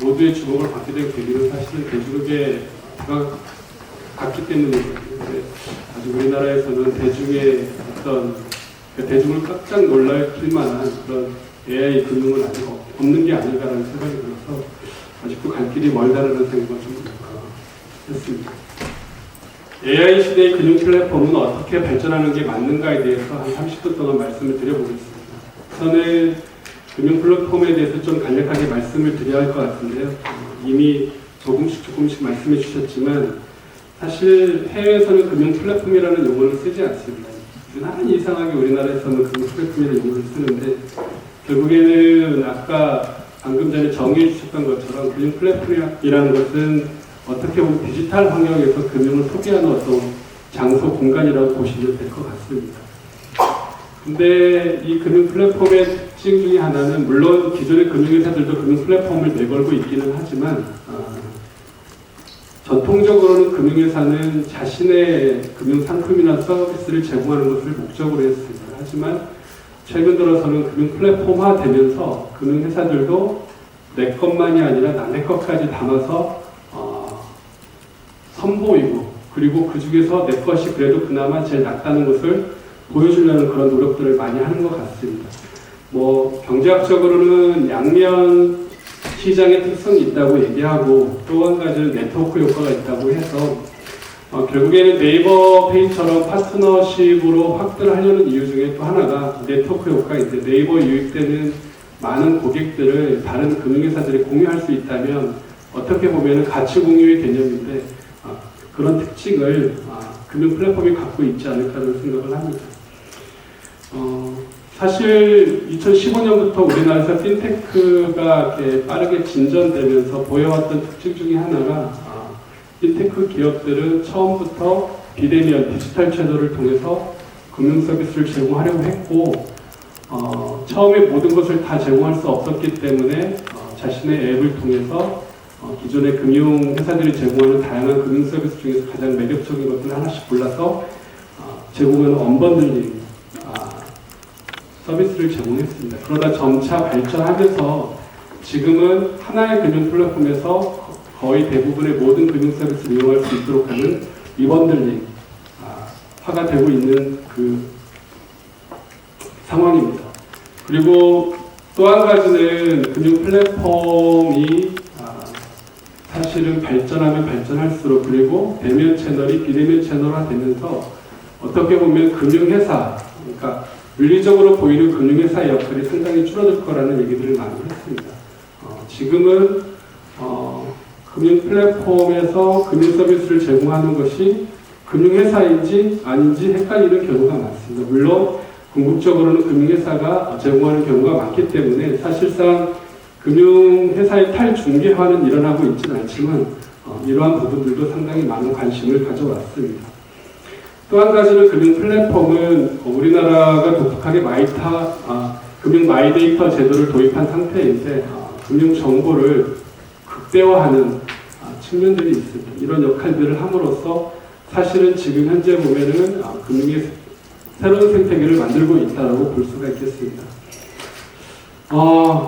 모두의 주목을 받게 된 계기는 사실은 대중에게 갔기 때문이거든요. 아직 우리나라에서는 대중의 대중을 깜짝 놀랄 만한 그런 AI 금융은 아직 없는 게 아닌가라는 생각이 들어서 아직도 갈 길이 멀다라는 생각을 좀 했습니다. AI 시대의 금융 플랫폼은 어떻게 발전하는 게 맞는가에 대해서 한 30분 동안 말씀을 드려보겠습니다. 우선은 금융 플랫폼에 대해서 좀 간략하게 말씀을 드려야 할 것 같은데요. 이미 조금씩 말씀해 주셨지만 사실 해외에서는 금융 플랫폼이라는 용어를 쓰지 않습니다. 유난히 이상하게 우리나라에서는 금융 플랫폼이라는 용어를 쓰는데 결국에는 아까 방금 전에 정의해 주셨던 것처럼 금융 플랫폼이라는 것은 어떻게 보면 디지털 환경에서 금융을 소개하는 어떤 장소, 공간이라고 보시면 될 것 같습니다. 근데 이 금융 플랫폼의 특징 중에 하나는 물론 기존의 금융회사들도 금융 플랫폼을 내걸고 있기는 하지만 전통적으로는 금융회사는 자신의 금융상품이나 서비스를 제공하는 것을 목적으로 했습니다. 하지만 최근 들어서는 금융 플랫폼화 되면서 금융회사들도 내 것만이 아니라 남의 것까지 담아서 선보이고 그리고 그 중에서 내 것이 그래도 그나마 제일 낫다는 것을 보여주려는 그런 노력들을 많이 하는 것 같습니다. 경제학적으로는 양면 시장의 특성이 있다고 얘기하고 또 한 가지는 네트워크 효과가 있다고 해서 결국에는 네이버 페이처럼 파트너십으로 확대를 하려는 이유 중에 또 하나가 네트워크 효과인데 네이버 유입되는 많은 고객들을 다른 금융회사들이 공유할 수 있다면 어떻게 보면 가치 공유의 개념인데 그런 특징을 금융 플랫폼이 갖고 있지 않을까라는 생각을 합니다. 사실 2015년부터 우리나라에서 핀테크가 이렇게 빠르게 진전되면서 보여왔던 특징 중에 하나가 핀테크 기업들은 처음부터 비대면 디지털 채널을 통해서 금융 서비스를 제공하려고 했고 처음에 모든 것을 다 제공할 수 없었기 때문에 자신의 앱을 통해서 기존의 금융회사들이 제공하는 다양한 금융 서비스 중에서 가장 매력적인 것들을 하나씩 골라서 제공하는 언번들링 서비스를 제공했습니다. 그러다 점차 발전하면서 지금은 하나의 금융 플랫폼에서 거의 대부분의 모든 금융 서비스를 이용할 수 있도록 하는 리번들링 화가 되고 있는 그 상황입니다. 그리고 또 한 가지는 금융 플랫폼이 사실은 발전하면 발전할수록 그리고 대면 채널이 비대면 채널화 되면서 어떻게 보면 금융회사, 그러니까 물리적으로 보이는 금융회사의 역할이 상당히 줄어들 거라는 얘기들을 많이 했습니다. 지금은 금융 플랫폼에서 금융 서비스를 제공하는 것이 금융회사인지 아닌지 헷갈리는 경우가 많습니다. 물론 궁극적으로는 금융회사가 제공하는 경우가 많기 때문에 사실상 금융회사의 탈중개화는 일어나고 있지는 않지만 이러한 부분들도 상당히 많은 관심을 가져왔습니다. 또 한 가지는 금융 플랫폼은 우리나라가 독특하게 금융 마이데이터 제도를 도입한 상태인데 금융 정보를 극대화하는 측면들이 있습니다. 이런 역할들을 함으로써 사실은 지금 현재 보면은 금융의 새로운 생태계를 만들고 있다고 볼 수가 있겠습니다.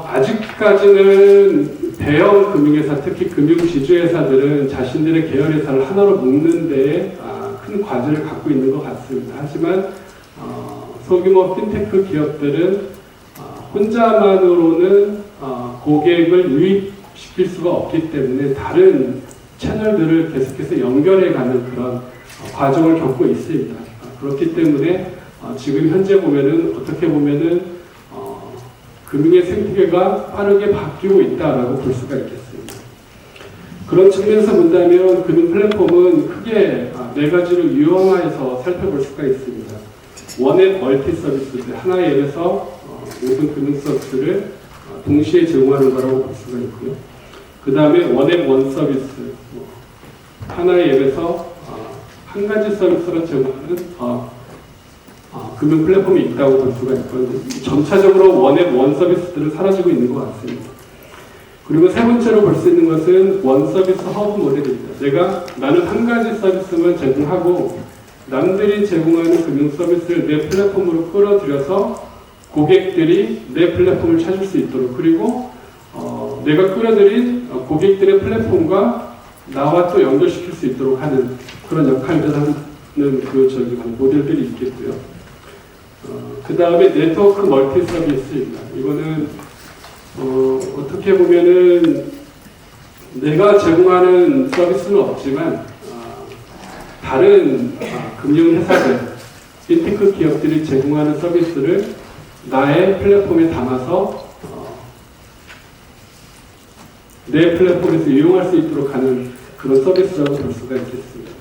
아직까지는 대형 금융회사, 특히 금융지주회사들은 자신들의 계열회사를 하나로 묶는 데에 큰 과제를 갖고 있는 것 같습니다. 하지만 소규모 핀테크 기업들은 혼자만으로는 고객을 유입시킬 수가 없기 때문에 다른 채널들을 계속해서 연결해가는 그런 과정을 겪고 있습니다. 그렇기 때문에 지금 현재 보면은 어떻게 보면은 금융의 생태계가 빠르게 바뀌고 있다라고 볼 수가 있겠습니다. 그런 측면에서 본다면 금융 플랫폼은 크게 네 가지로 유형화해서 살펴볼 수가 있습니다. 원앱 멀티 서비스, 하나의 앱에서 모든 금융 서비스를 동시에 제공하는 거라고 볼 수가 있고요. 그 다음에 원앱 원 서비스, 하나의 앱에서 한 가지 서비스를 제공하는 금융 플랫폼이 있다고 볼 수가 있고, 점차적으로 원앱 원 서비스들은 사라지고 있는 것 같습니다. 그리고 세 번째로 볼 수 있는 것은 원 서비스 허브 모델입니다. 나는 한 가지 서비스만 제공하고 남들이 제공하는 금융 서비스를 내 플랫폼으로 끌어들여서 고객들이 내 플랫폼을 찾을 수 있도록, 그리고 내가 끌어들인 고객들의 플랫폼과 나와 또 연결시킬 수 있도록 하는 그런 역할들을 하는 모델들이 있겠고요. 그 다음에 네트워크 멀티 서비스입니다. 이거는 어떻게 보면은 내가 제공하는 서비스는 없지만 다른 금융회사들, 핀테크 기업들이 제공하는 서비스를 나의 플랫폼에 담아서 내 플랫폼에서 이용할 수 있도록 하는 그런 서비스라고 볼 수가 있겠습니다.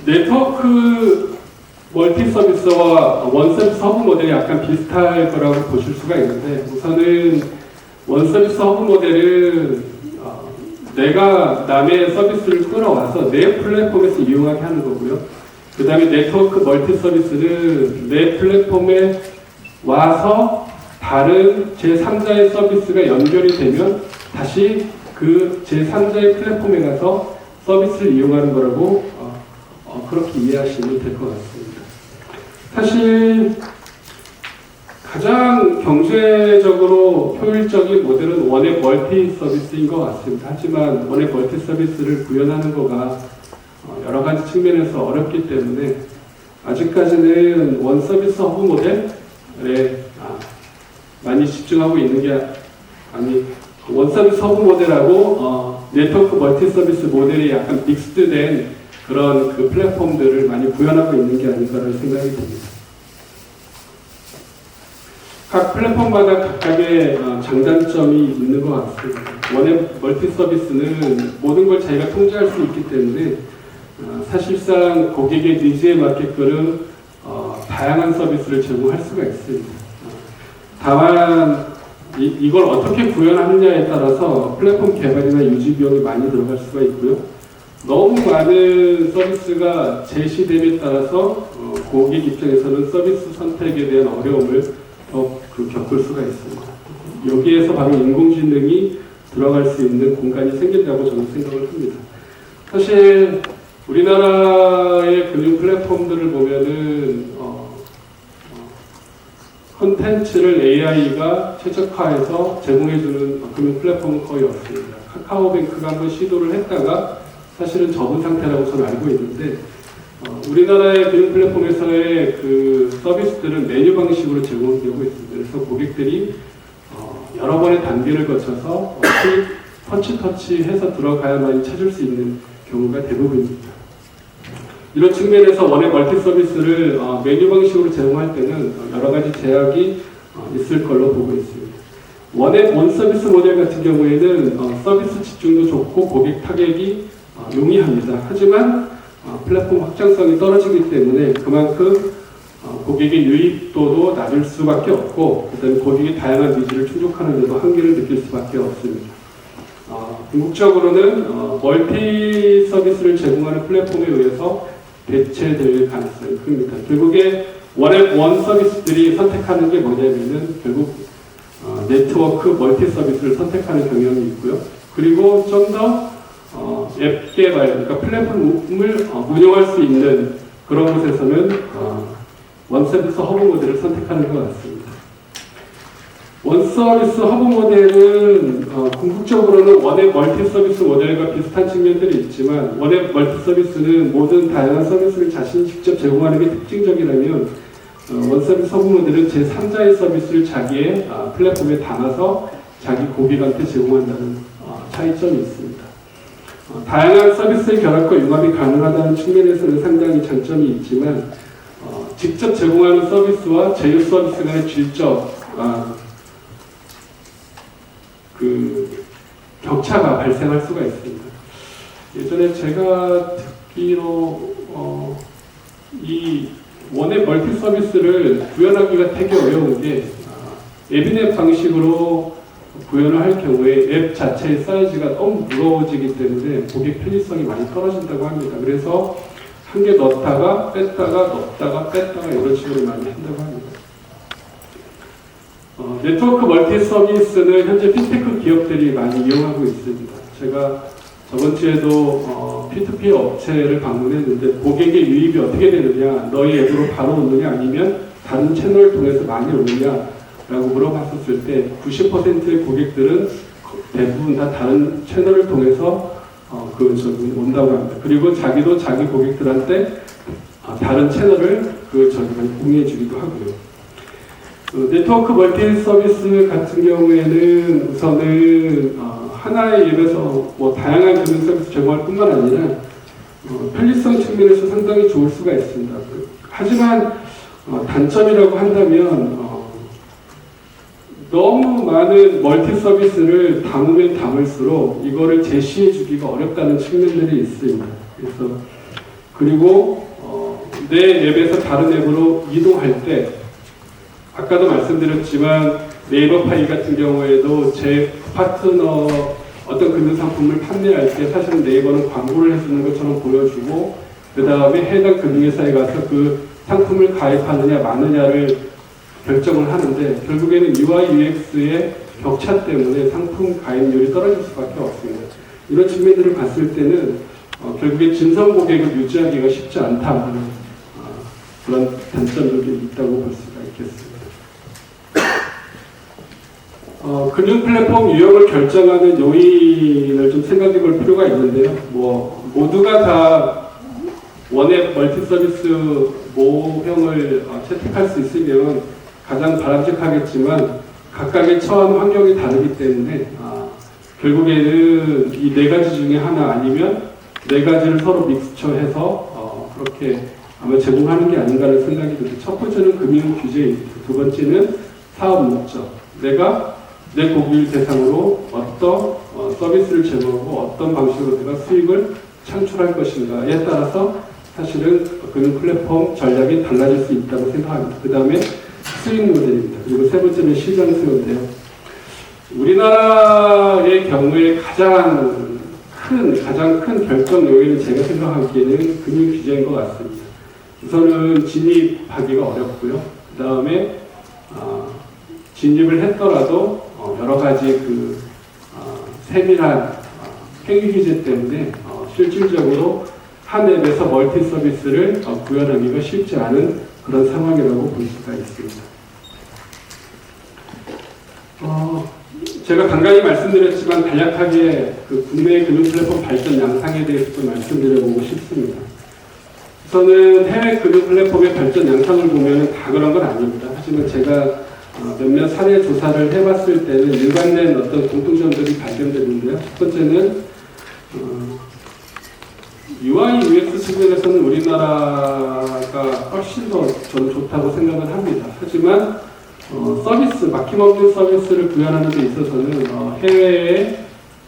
네트워크 멀티 서비스와 원 서비스 허브 모델이 약간 비슷할 거라고 보실 수가 있는데, 우선은 원 서비스 허브 모델은 내가 남의 서비스를 끌어와서 내 플랫폼에서 이용하게 하는 거고요. 그 다음에 네트워크 멀티 서비스는 내 플랫폼에 와서 다른 제3자의 서비스가 연결이 되면 다시 그 제3자의 플랫폼에 가서 서비스를 이용하는 거라고 그렇게 이해하시면 될 것 같습니다. 사실 가장 경제적으로 효율적인 모델은 원앱 멀티 서비스인 것 같습니다. 하지만 원앱 멀티 서비스를 구현하는 거가 여러 가지 측면에서 어렵기 때문에 아직까지는 원 서비스 허브 모델에 많이 집중하고 있는 게 원 서비스 허브 모델하고 네트워크 멀티 서비스 모델이 약간 믹스드된 그런 그 플랫폼들을 많이 구현하고 있는 게 아닐까라는 생각이 듭니다. 각 플랫폼마다 각각의 장단점이 있는 것 같습니다. 원앱 멀티 서비스는 모든 걸 자기가 통제할 수 있기 때문에 사실상 고객의 니즈에 맞게끔 다양한 서비스를 제공할 수가 있습니다. 다만 이걸 어떻게 구현하느냐에 따라서 플랫폼 개발이나 유지 비용이 많이 들어갈 수가 있고요. 너무 많은 서비스가 제시됨에 따라서 고객 입장에서는 서비스 선택에 대한 어려움을 더 겪을 수가 있습니다. 여기에서 바로 인공지능이 들어갈 수 있는 공간이 생긴다고 저는 생각을 합니다. 사실 우리나라의 금융 플랫폼들을 보면은 콘텐츠를 AI가 최적화해서 제공해주는 금융 플랫폼은 거의 없습니다. 카카오뱅크가 한번 시도를 했다가 사실은 접은 상태라고 저는 알고 있는데, 우리나라의 금융 플랫폼에서의 그 서비스들은 메뉴 방식으로 제공되고 있습니다. 그래서 고객들이 여러 번의 단계를 거쳐서 터치해서 들어가야만 찾을 수 있는 경우가 대부분입니다. 이런 측면에서 원앱 멀티 서비스를 메뉴 방식으로 제공할 때는 여러 가지 제약이 있을 걸로 보고 있습니다. 원앱 원 서비스 모델 같은 경우에는 서비스 집중도 좋고 고객 타격이 용이합니다. 하지만 플랫폼 확장성이 떨어지기 때문에 그만큼 고객의 유입도도 낮을 수밖에 없고, 그다음에 고객의 다양한 니즈를 충족하는 데도 한계를 느낄 수밖에 없습니다. 궁극적으로는 멀티 서비스를 제공하는 플랫폼에 의해서 대체될 가능성이 큽니다. 결국에 원앱 원 서비스들이 선택하는 게 뭐냐면은 결국 네트워크 멀티 서비스를 선택하는 경향이 있고요. 그리고 좀 더 앱 개발, 그러니까 플랫폼을 운영할 수 있는 그런 곳에서는 원 서비스 허브 모델을 선택하는 것 같습니다. 원서비스 허브 모델은 궁극적으로는 원앱 멀티 서비스 모델과 비슷한 측면들이 있지만 원앱 멀티 서비스는 모든 다양한 서비스를 자신이 직접 제공하는 게 특징적이라면 원서비스 허브 모델은 제3자의 서비스를 자기의 플랫폼에 담아서 자기 고객한테 제공한다는 차이점이 있습니다. 다양한 서비스의 결합과 융합이 가능하다는 측면에서는 상당히 장점이 있지만 직접 제공하는 서비스와 제휴 서비스 간의 질적 그 격차가 발생할 수가 있습니다. 예전에 제가 듣기로 이 원앱 멀티 서비스를 구현하기가 되게 어려운 게 앱인앱 방식으로 구현을 할 경우에 앱 자체의 사이즈가 너무 무거워지기 때문에 고객 편의성이 많이 떨어진다고 합니다. 그래서 한 개 넣었다가 뺐다가 넣었다가 뺐다가 이런 식으로 많이 한다고 합니다. 네트워크 멀티 서비스는 현재 핀테크 기업들이 많이 이용하고 있습니다. 제가 저번 주에도 P2P 업체를 방문했는데 고객의 유입이 어떻게 되느냐, 너희 앱으로 바로 오느냐 아니면 다른 채널을 통해서 많이 오느냐 라고 물어봤었을 때 90%의 고객들은 대부분 다 다른 채널을 통해서 온다고 합니다. 그리고 자기도 자기 고객들한테 다른 채널을 공유해 주기도 하고요. 네트워크 멀티 서비스 같은 경우에는 우선은 하나의 앱에서 다양한 금융 서비스 제공할 뿐만 아니라 편리성 측면에서 상당히 좋을 수가 있습니다. 하지만 단점이라고 한다면 너무 많은 멀티 서비스를 담으면 담을수록 이거를 제시해 주기가 어렵다는 측면들이 있습니다. 그리고 내 앱에서 다른 앱으로 이동할 때 아까도 말씀드렸지만 네이버파이 같은 경우에도 제 파트너 어떤 금융 상품을 판매할 때 사실은 네이버는 광고를 해주는 것처럼 보여주고 그 다음에 해당 금융회사에 가서 그 상품을 가입하느냐 마느냐를 결정을 하는데 결국에는 UI, UX의 격차 때문에 상품 가입률이 떨어질 수밖에 없습니다. 이런 측면들을 봤을 때는 결국에 진성 고객을 유지하기가 쉽지 않다는 그런 단점들이 있다고 볼 수가 있겠습니다. 금융 플랫폼 유형을 결정하는 요인을 좀 생각해 볼 필요가 있는데요. 모두가 다 원앱 멀티 서비스 모형을 채택할 수 있으면 가장 바람직하겠지만 각각의 처한 환경이 다르기 때문에 결국에는 이 네 가지 중에 하나 아니면 네 가지를 서로 믹스처해서 그렇게 아마 제공하는 게 아닌가라는 생각이 듭니다. 첫 번째는 금융 규제입니다. 두 번째는 사업 목적. 내가 내 고객을 대상으로 어떤 서비스를 제공하고 어떤 방식으로 내가 수익을 창출할 것인가에 따라서 사실은 금융 플랫폼 전략이 달라질 수 있다고 생각합니다. 그 다음에 수익 모델입니다. 그리고 세 번째는 시장 수요인데요. 우리나라의 경우에 가장 큰 결정 요인은 제가 생각하기에는 금융 규제인 것 같습니다. 우선은 진입하기가 어렵고요. 그 다음에 진입을 했더라도 여러 가지 세밀한 행위 규제 때문에 실질적으로 한 앱에서 멀티 서비스를 구현하기가 쉽지 않은 그런 상황이라고 볼 수가 있습니다. 제가 간간히 말씀드렸지만 간략하게 국내의 금융 플랫폼 발전 양상에 대해서 좀 말씀드려보고 싶습니다. 우선은 해외 금융 플랫폼의 발전 양상을 보면 다 그런 건 아닙니다. 하지만 제가 몇몇 사례 조사를 해봤을 때는 일관된 어떤 공통점들이 발견되는데요. 첫 번째는 UI, UX 측면에서는 우리나라가 훨씬 더 저는 좋다고 생각을 합니다. 하지만 서비스, 막힘없는 서비스를 구현하는 데 있어서는 해외의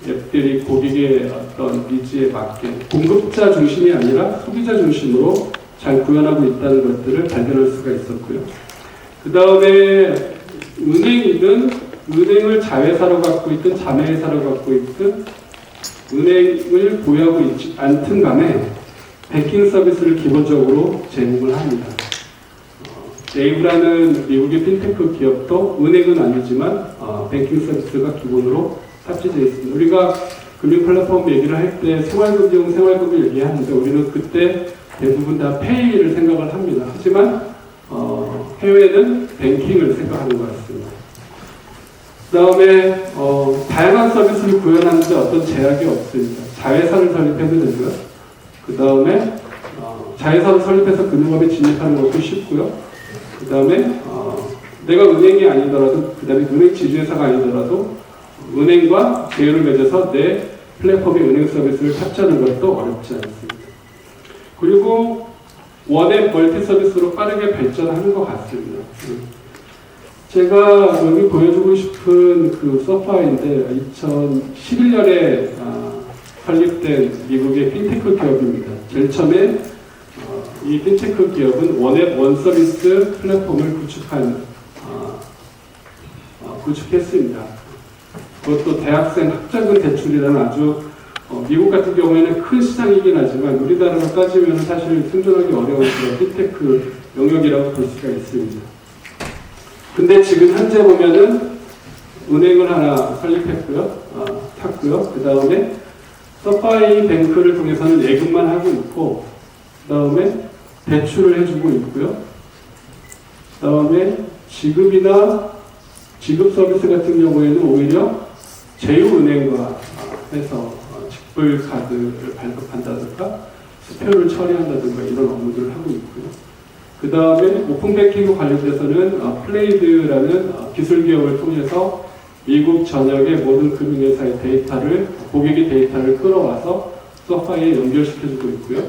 앱들이 고객의 어떤 니즈에 맞게 공급자 중심이 아니라 소비자 중심으로 잘 구현하고 있다는 것들을 발견할 수가 있었고요. 그 다음에 은행을 자회사로 갖고 있든 자매회사로 갖고 있든 은행을 보유하고 있지 않든 간에 뱅킹 서비스를 기본적으로 제공을 합니다. 네이브라는 미국의 핀테크 기업도 은행은 아니지만 뱅킹 서비스가 기본으로 탑재되어 있습니다. 우리가 금융 플랫폼 얘기를 할 때 생활금융, 생활금을 얘기하는데 우리는 그때 대부분 다 페이를 생각을 합니다. 하지만 해외는 뱅킹을 생각하는 것 같습니다. 그다음에 다양한 서비스를 구현하는데 어떤 제약이 없습니다. 자회사를 설립해도 되고요. 그다음에 자회사를 설립해서 금융업에 진입하는 것도 쉽고요. 그다음에 내가 은행이 아니더라도, 그다음에 은행 지주회사가 아니더라도 은행과 제휴를 맺어서 내 플랫폼에 은행 서비스를 탑재하는 것도 어렵지 않습니다. 그리고 원앱 멀티 서비스로 빠르게 발전하는 것 같습니다. 제가 여기 보여주고 싶은 그 서파인데 2011년에 설립된 미국의 핀테크 기업입니다. 제일 처음에 이 핀테크 기업은 원앱 원서비스 플랫폼을 구축했습니다. 그것도 대학생 학자금 대출이라는 아주 미국 같은 경우에는 큰 시장이긴 하지만 우리나라로 따지면 사실 생존하기 어려운 그런 핀테크 영역이라고 볼 수가 있습니다. 근데 지금 현재 보면은 은행을 하나 설립했고요, 탔고요. 그 다음에 서파이 뱅크를 통해서는 예금만 하고 있고, 그 다음에 대출을 해주고 있고요. 그 다음에 지급이나 지급 서비스 같은 경우에는 오히려 제휴은행과 해서 직불 카드를 발급한다든가 수표를 처리한다든가 이런 업무들을 하고 있고요. 그 다음에 오픈뱅킹과 관련돼서는 플레이드라는 기술 기업을 통해서 미국 전역의 모든 금융회사의 데이터를, 고객의 데이터를 끌어와서 서파이에 연결시켜주고 있고요.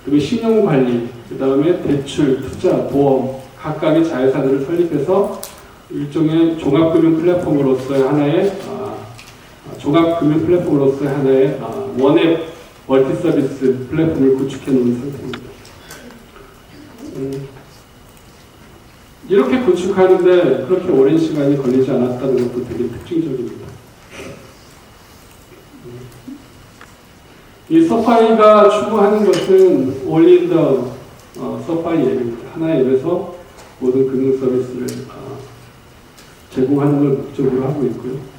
그리고 신용관리, 그 다음에 대출, 투자, 보험, 각각의 자회사들을 설립해서 일종의 종합금융 플랫폼으로서의 하나의 원앱 멀티 서비스 플랫폼을 구축해 놓은 상태입니다. 이렇게 구축하는데 그렇게 오랜 시간이 걸리지 않았다는 것도 되게 특징적입니다. 이 서파이가 추구하는 것은 올린 더 서파이 앱입니다. 하나의 앱에서 모든 금융 서비스를 제공하는 걸 목적으로 하고 있고요.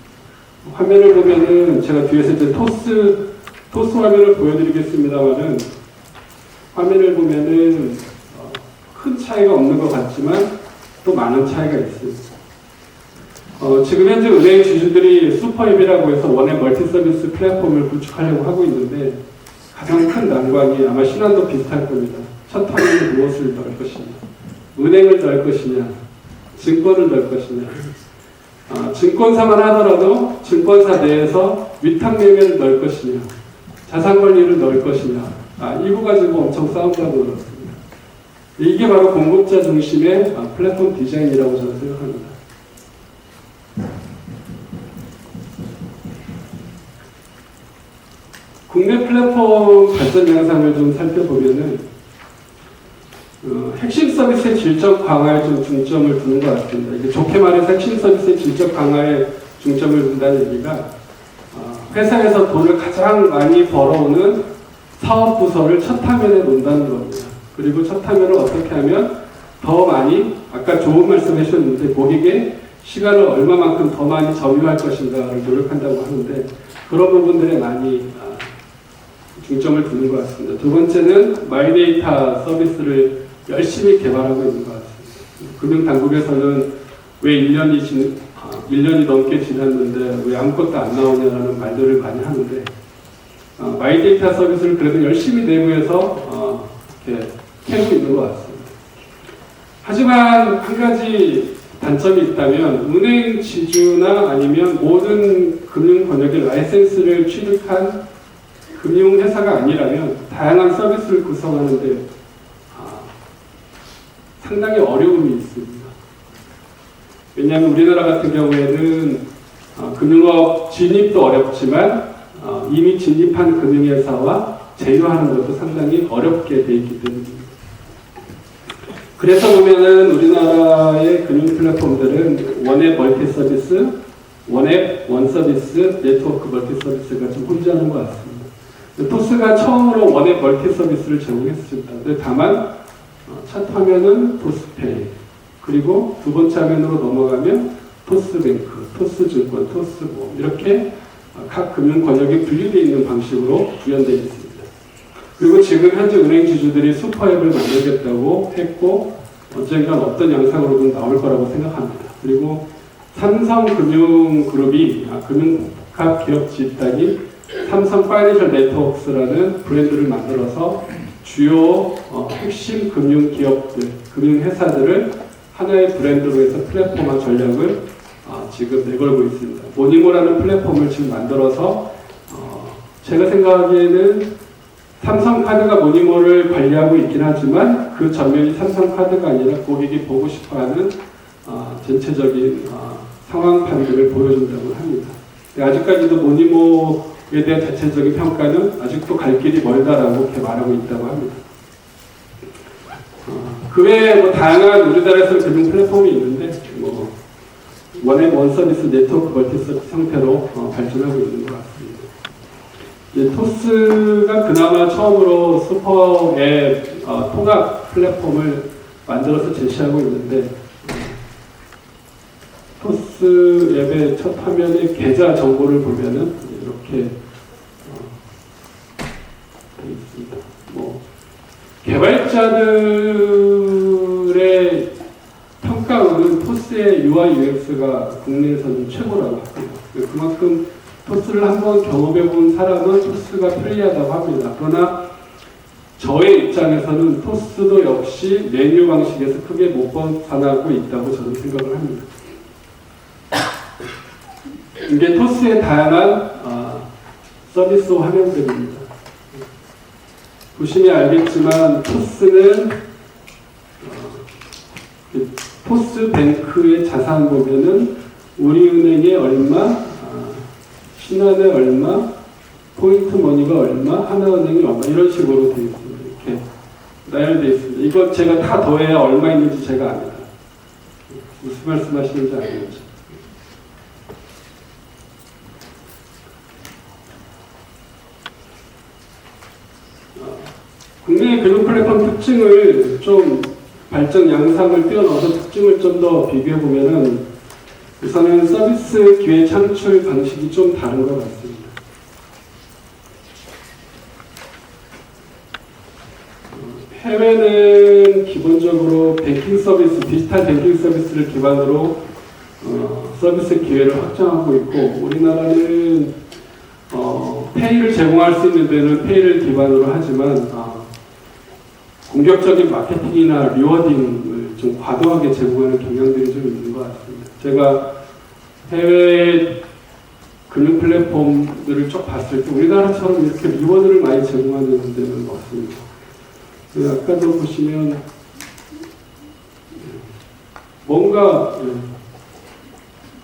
화면을 보면은 제가 뒤에서 이제 토스 화면을 보여드리겠습니다만은 화면을 보면은 큰 차이가 없는 것 같지만 또 많은 차이가 있습니다. 지금 현재 은행 지주들이 슈퍼앱이라고 해서 원앱 멀티 서비스 플랫폼을 구축하려고 하고 있는데 가장 큰 난관이 아마 신한도 비슷할 겁니다. 첫 화면에 무엇을 넣을 것이냐, 은행을 넣을 것이냐, 증권을 넣을 것이냐. 증권사만 하더라도 증권사 내에서 위탁 매매를 넣을 것이냐, 자산 관리를 넣을 것이냐, 이거 가지고 엄청 싸움하고 그렇습니다. 이게 바로 공급자 중심의 플랫폼 디자인이라고 저는 생각합니다. 국내 플랫폼 발전 양상을 좀 살펴보면은 핵심 서비스의 질적 강화에 좀 중점을 두는 것 같습니다. 이게 좋게 말해서 핵심 서비스의 질적 강화에 중점을 둔다는 얘기가 회사에서 돈을 가장 많이 벌어오는 사업 부서를 첫 화면에 놓는다는 겁니다. 그리고 첫 화면을 어떻게 하면 더 많이, 아까 좋은 말씀 해주셨는데 고객의 시간을 얼마만큼 더 많이 점유할 것인가를 노력한다고 하는데 그런 부분들에 많이 중점을 두는 것 같습니다. 두 번째는 마이데이터 서비스를 열심히 개발하고 있는 것 같습니다. 금융당국에서는 왜 1년이 넘게 지났는데 왜 아무것도 안 나오냐라는 말들을 많이 하는데 마이데이터 서비스를 그래도 열심히 내부에서 이렇게 캐고 있는 것 같습니다. 하지만 한 가지 단점이 있다면 은행 지주나 아니면 모든 금융 권역의 라이센스를 취득한 금융회사가 아니라면 다양한 서비스를 구성하는데 상당히 어려움이 있습니다. 왜냐하면 우리나라 같은 경우에는 금융업 진입도 어렵지만 이미 진입한 금융회사와 제휴하는 것도 상당히 어렵게 돼 있기 때문입니다. 그래서 보면은 우리나라의 금융 플랫폼들은 원앱 멀티 서비스, 원앱 원 서비스, 네트워크 멀티 서비스가 좀 혼재하는 것 같습니다. 토스가 처음으로 원앱 멀티 서비스를 제공했습니다. 근데 다만 첫 화면은 토스페이, 그리고 두 번째 화면으로 넘어가면 토스뱅크, 토스증권, 토스보험 이렇게 각 금융 권역이 분리되어 있는 방식으로 구현되어 있습니다. 그리고 지금 현재 은행 지주들이 슈퍼앱을 만들겠다고 했고 언젠간 어떤 양상으로든 나올 거라고 생각합니다. 그리고 삼성금융그룹이 금융복합 기업 집단인 삼성 파이낸셜 네트워크스라는 브랜드를 만들어서 주요 핵심 금융 기업들, 금융 회사들을 하나의 브랜드로 해서 플랫폼화 전략을 지금 내걸고 있습니다. 모니모라는 플랫폼을 지금 만들어서 제가 생각하기에는 삼성카드가 모니모를 관리하고 있긴 하지만 그 전면이 삼성카드가 아니라 고객이 보고 싶어하는 전체적인 상황판들을 보여준다고 합니다. 아직까지도 모니모에 대한 자체적인 평가는 아직도 갈 길이 멀다라고 이렇게 말하고 있다고 합니다. 그 외에 뭐 다양한 우리나라에서 금융 플랫폼이 있는데 원 서비스 네트워크 멀티 서비스 형태로 발전하고 있는 것 같습니다. 토스가 그나마 처음으로 슈퍼앱 통합 플랫폼을 만들어서 제시하고 있는데 토스 앱의 첫 화면의 계좌 정보를 보면은 이렇게 되어 있습니다. 개발자들의 평가로는 토스의 UI UX가 국내에서는 최고라고 합니다. 그만큼 토스를 한번 경험해 본 사람은 토스가 편리하다고 합니다. 그러나 저의 입장에서는 토스도 역시 메뉴 방식에서 크게 못 벗어나고 있다고 저는 생각을 합니다. 이게 토스의 다양한 서비스 화면들입니다. 보시면 알겠지만 토스는 토스뱅크의 자산 보면은 우리은행에 얼마, 신한에 얼마, 포인트머니가 얼마, 하나은행이 얼마 이런 식으로 되어 있습니다. 이렇게 나열되어 있습니다. 이거 제가 다 더해야 얼마 있는지 제가 압니다. 무슨 말씀하시는지 알겠죠. 국내 금융 플랫폼 특징을 좀 발전 양상을 뛰어넘어서 특징을 좀 더 비교해 보면은 우선은 서비스 기회 창출 방식이 좀 다른 것 같습니다. 해외는 기본적으로 뱅킹 서비스, 디지털 뱅킹 서비스를 기반으로 서비스 기회를 확장하고 있고 우리나라는 페이를 제공할 수 있는 데는 페이를 기반으로 하지만 공격적인 마케팅이나 리워딩을 좀 과도하게 제공하는 경향들이 좀 있는 것 같습니다. 제가 해외 금융 플랫폼들을 쭉 봤을 때 우리나라처럼 이렇게 리워드를 많이 제공하는 데는 없습니다. 아까도 보시면 뭔가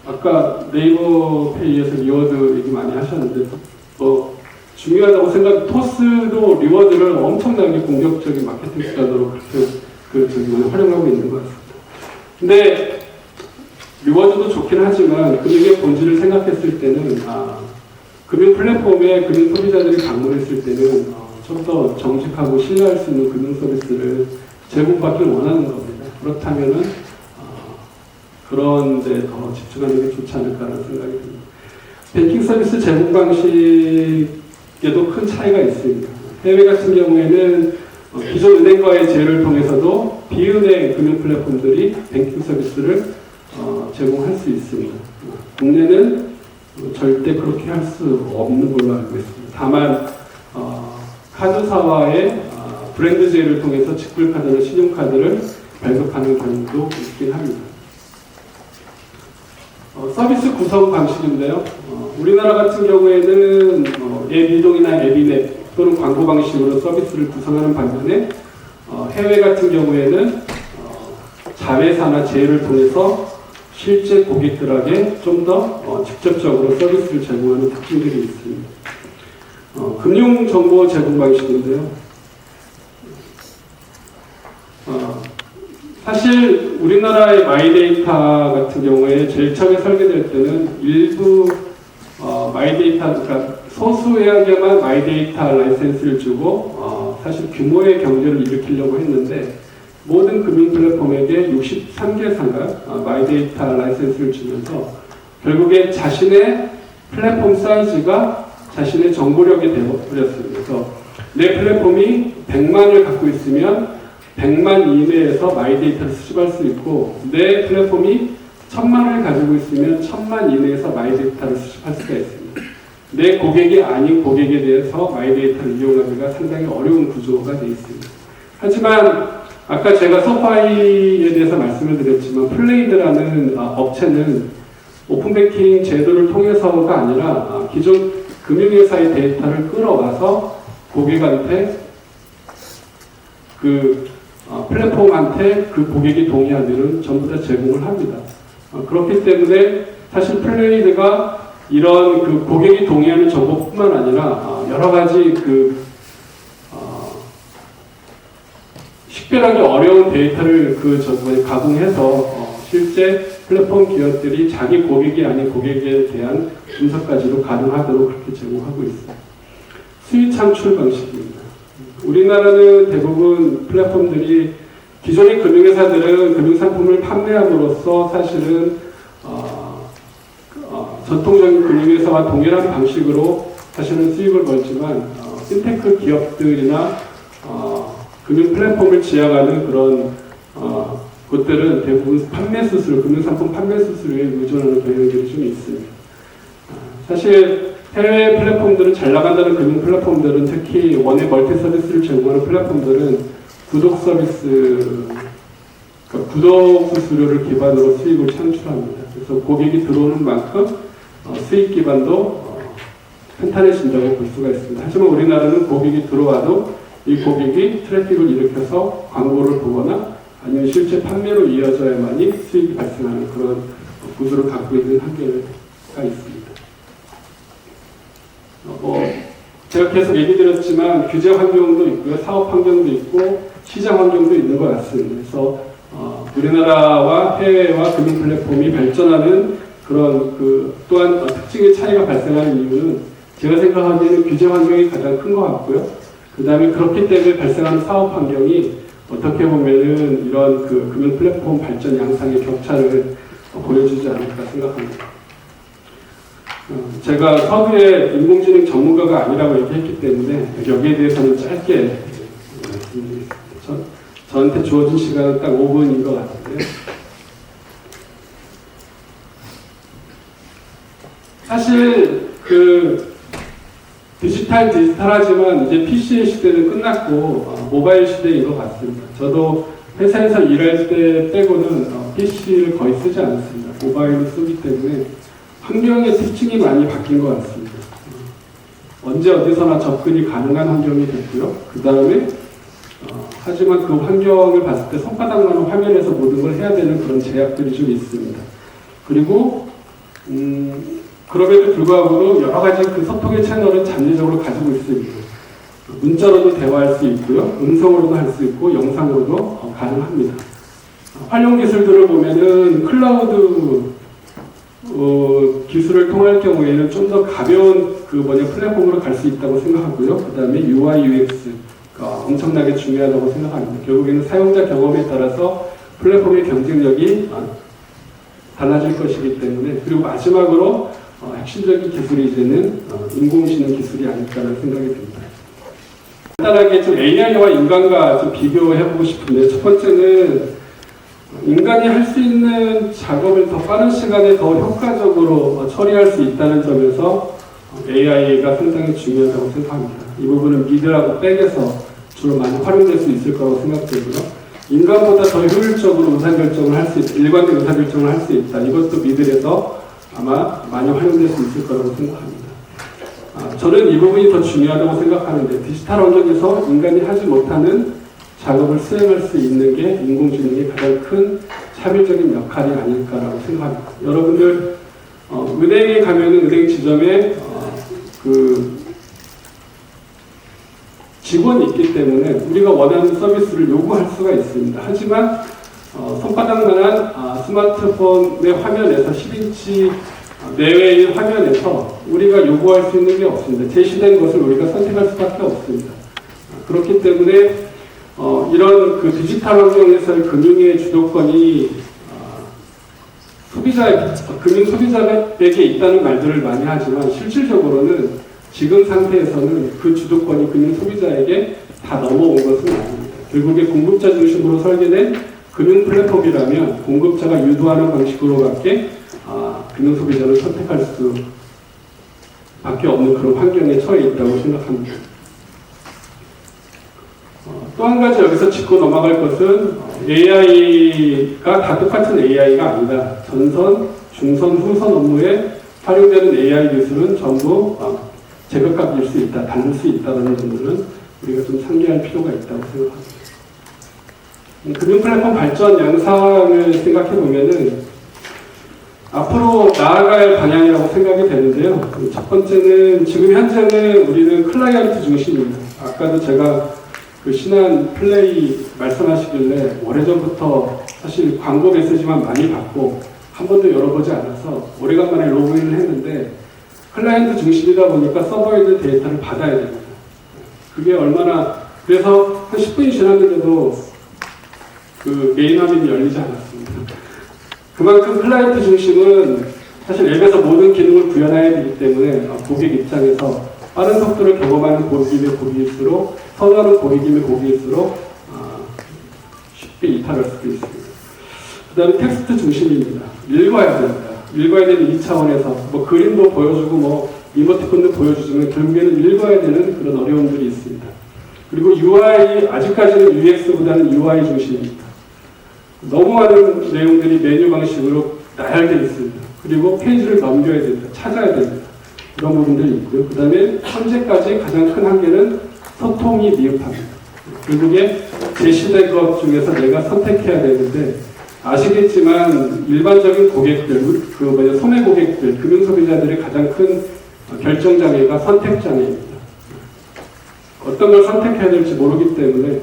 아까 네이버 페이에서 리워드 얘기 많이 하셨는데 중요하다고 생각. 토스도 리워드를 엄청나게 공격적인 마케팅 수단으로 그렇게 활용하고 있는 것 같습니다. 근데 리워드도 좋긴 하지만 금융의 본질을 생각했을 때는 금융 플랫폼에 금융 소비자들이 방문했을 때는 좀 더 정직하고 신뢰할 수 있는 금융 서비스를 제공받길 원하는 겁니다. 그렇다면은 그런 데 더 집중하는 게 좋지 않을까라는 생각이 듭니다. 뱅킹 서비스 제공 방식에도 큰 차이가 있습니다. 해외 같은 경우에는 기존 은행과의 제휴를 통해서도 비은행 금융 플랫폼들이 뱅킹 서비스를 제공할 수 있습니다. 국내는 절대 그렇게 할 수 없는 걸로 알고 있습니다. 다만 카드사와의 브랜드 제휴를 통해서 직불카드나 신용카드를 발급하는 경우도 있긴 합니다. 서비스 구성 방식인데요. 우리나라 같은 경우에는 앱 이동이나 앱인앱 또는 광고 방식으로 서비스를 구성하는 반면에 해외 같은 경우에는 자회사나 제휴를 통해서 실제 고객들에게 좀 더 직접적으로 서비스를 제공하는 특징들이 있습니다. 금융정보 제공 방식인데요. 사실 우리나라의 마이데이터 같은 경우에 제일 처음에 설계될 때는 일부 마이데이터, 그러니까 소수에게만 마이데이터 라이센스를 주고 사실 규모의 경제를 일으키려고 했는데 모든 금융 플랫폼에게 63개사가 마이데이터 라이센스를 주면서 결국에 자신의 플랫폼 사이즈가 자신의 정보력이 되어버렸습니다. 그래서 내 플랫폼이 100만을 갖고 있으면 100만 이내에서 마이데이터를 수집할 수 있고 내 플랫폼이 1000만 원을 가지고 있으면 1000만 이내에서 마이데이터를 수집할 수가 있습니다. 내 고객이 아닌 고객에 대해서 마이데이터를 이용하기가 상당히 어려운 구조가 되어 있습니다. 하지만 아까 제가 서파이에 대해서 말씀을 드렸지만 플레이드라는 업체는 오픈뱅킹 제도를 통해서가 아니라 기존 금융회사의 데이터를 끌어와서 고객한테 그 플랫폼한테 그 고객이 동의하면 전부 다 제공을 합니다. 그렇기 때문에 사실 플레이드가 이런 그 고객이 동의하는 정보뿐만 아니라 여러 가지 식별하기 어려운 데이터를 가공해서 실제 플랫폼 기업들이 자기 고객이 아닌 고객에 대한 분석까지도 가능하도록 그렇게 제공하고 있습니다. 수익 창출 방식입니다. 우리나라는 대부분 플랫폼들이 기존의 금융회사들은 금융상품을 판매함으로써 사실은 전통적인 금융회사와 동일한 방식으로 사실은 수익을 벌지만 핀테크 기업들이나 금융 플랫폼을 지향하는 그런 곳들은 대부분 판매 수수료, 금융상품 판매 수수료에 의존하는 경향들이 좀 있습니다. 사실 해외 플랫폼들은 잘 나간다는 금융 플랫폼들은 특히 원의 멀티 서비스를 제공하는 플랫폼들은 구독 서비스, 그러니까 구독 수수료를 기반으로 수익을 창출합니다. 그래서 고객이 들어오는 만큼 수익 기반도 탄탄해진다고 볼 수가 있습니다. 하지만 우리나라는 고객이 들어와도 이 고객이 트래픽을 일으켜서 광고를 보거나 아니면 실제 판매로 이어져야만이 수익이 발생하는 그런 구조를 갖고 있는 한계가 있습니다. 제가 계속 얘기 드렸지만 규제 환경도 있고요, 사업 환경도 있고 시장 환경도 있는 것 같습니다. 그래서 우리나라와 해외와 금융 플랫폼이 발전하는 그런 또한 특징의 차이가 발생하는 이유는 제가 생각하기에는 규제 환경이 가장 큰 것 같고요. 그 다음에 그렇기 때문에 발생하는 사업 환경이 어떻게 보면은 이런 금융 플랫폼 발전 양상의 격차를 보여주지 않을까 생각합니다. 제가 서두에 인공지능 전문가가 아니라고 얘기했기 때문에 여기에 대해서는 짧게 말씀드리겠습니다. 저한테 주어진 시간은 딱 5분인 것 같은데요. 사실 디지털하지만 이제 PC의 시대는 끝났고 모바일 시대인 것 같습니다. 저도 회사에서 일할 때 빼고는 PC를 거의 쓰지 않습니다. 모바일을 쓰기 때문에 환경의 특징이 많이 바뀐 것 같습니다. 언제 어디서나 접근이 가능한 환경이 됐고요. 그 다음에 하지만 그 환경을 봤을 때 손바닥만한 화면에서 모든 걸 해야 되는 그런 제약들이 좀 있습니다. 그리고 그럼에도 불구하고 여러 가지 소통의 채널은 잠재적으로 가지고 있습니다. 문자로도 대화할 수 있고요, 음성으로도 할 수 있고 영상으로도 가능합니다. 활용 기술들을 보면은 클라우드 기술을 통할 경우에는 좀 더 가벼운 플랫폼으로 갈 수 있다고 생각하고요. 그 다음에 UI, UX가 엄청나게 중요하다고 생각합니다. 결국에는 사용자 경험에 따라서 플랫폼의 경쟁력이 달라질 것이기 때문에, 그리고 마지막으로 핵심적인 기술이 이제는 인공지능 기술이 아닐까라는 생각이 듭니다. 간단하게 좀 AI와 인간과 좀 비교해보고 싶은데, 첫 번째는 인간이 할 수 있는 작업을 더 빠른 시간에 더 효과적으로 처리할 수 있다는 점에서 AI가 상당히 중요하다고 생각합니다. 이 부분은 미드하고 백에서 주로 많이 활용될 수 있을 거라고 생각되고요. 인간보다 더 효율적으로 의사결정을 할 수 있다, 일관된 의사결정을 할 수 있다. 이것도 미드에서 아마 많이 활용될 수 있을 거라고 생각합니다. 저는 이 부분이 더 중요하다고 생각하는데, 디지털 환경에서 인간이 하지 못하는 작업을 수행할 수 있는 게 인공지능의 가장 큰 차별적인 역할이 아닐까라고 생각합니다. 여러분들 은행에 가면은 은행 지점에 직원이 있기 때문에 우리가 원하는 서비스를 요구할 수가 있습니다. 하지만 손바닥만한 스마트폰의 화면에서 10인치 내외의 화면에서 우리가 요구할 수 있는 게 없습니다. 제시된 것을 우리가 선택할 수밖에 없습니다. 그렇기 때문에 이런 디지털 환경에서의 금융의 주도권이 금융 소비자에게 있다는 말들을 많이 하지만 실질적으로는 지금 상태에서는 그 주도권이 금융 소비자에게 다 넘어온 것은 아닙니다. 결국에 공급자 중심으로 설계된 금융 플랫폼이라면 공급자가 유도하는 방식으로밖에 금융 소비자를 선택할 수밖에 없는 그런 환경에 처해 있다고 생각합니다. 또 한 가지 여기서 짚고 넘어갈 것은 AI가 다 똑같은 AI가 아니다. 전선, 중선, 후선 업무에 활용되는 AI 기술은 전부 제각각일 수 있다, 다를 수 있다는 점들은 우리가 좀 상기할 필요가 있다고 생각합니다. 금융 플랫폼 발전 양상을 생각해 보면은 앞으로 나아갈 방향이라고 생각이 되는데요. 첫 번째는 지금 현재는 우리는 클라이언트 중심입니다. 아까도 제가 그 신한 플레이 말씀하시길래 오래전부터 사실 광고 메시지만 많이 받고 한 번도 열어보지 않아서 오래간만에 로그인을 했는데 클라이언트 중심이다 보니까 서버에 있는 데이터를 받아야 됩니다. 그게 얼마나 그래서 한 10분이 지났는데도 그 메인 화면이 열리지 않았습니다. 그만큼 클라이언트 중심은 사실 앱에서 모든 기능을 구현해야 되기 때문에 고객 입장에서 빠른 속도를 경험하는 고객임의 고객일수록 선호하는 고객임의 고객일수록 쉽게 이탈할 수도 있습니다. 그 다음에 텍스트 중심입니다. 읽어야 됩니다. 읽어야 되는 2차원에서 뭐 그림도 보여주고 뭐 이모티콘도 보여주지만 결국에는 읽어야 되는 그런 어려움들이 있습니다. 그리고 UI 아직까지는 UX보다는 UI 중심입니다. 너무 많은 내용들이 메뉴 방식으로 나열되어 있습니다. 그리고 페이지를 넘겨야 됩니다. 찾아야 됩니다. 이런 부분들이 있고요. 그 다음에 현재까지 가장 큰 한계는 소통이 미흡합니다. 결국에 제시된 것 중에서 내가 선택해야 되는데 아시겠지만 일반적인 고객들, 소매 고객들, 금융소비자들의 가장 큰 결정장애가 선택장애입니다. 어떤 걸 선택해야 될지 모르기 때문에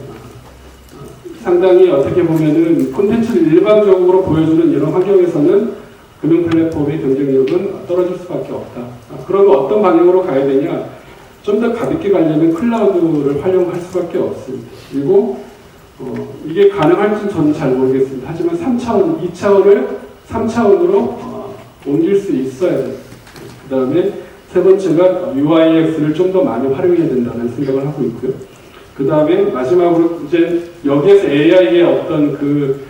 상당히 어떻게 보면은 콘텐츠를 일반적으로 보여주는 이런 환경에서는 금융 플랫폼의 경쟁력은 떨어질 수밖에 없다. 그러면 어떤 방향으로 가야 되냐? 좀 더 가볍게 가려면 클라우드를 활용할 수밖에 없습니다. 그리고 이게 가능할지 저는 잘 모르겠습니다. 하지만 3차원, 2차원을 3차원으로 옮길 수 있어야 돼요. 그 다음에 세 번째가 UIX를 좀 더 많이 활용해야 된다는 생각을 하고 있고요. 그 다음에 마지막으로 이제 여기에서 AI의 어떤 그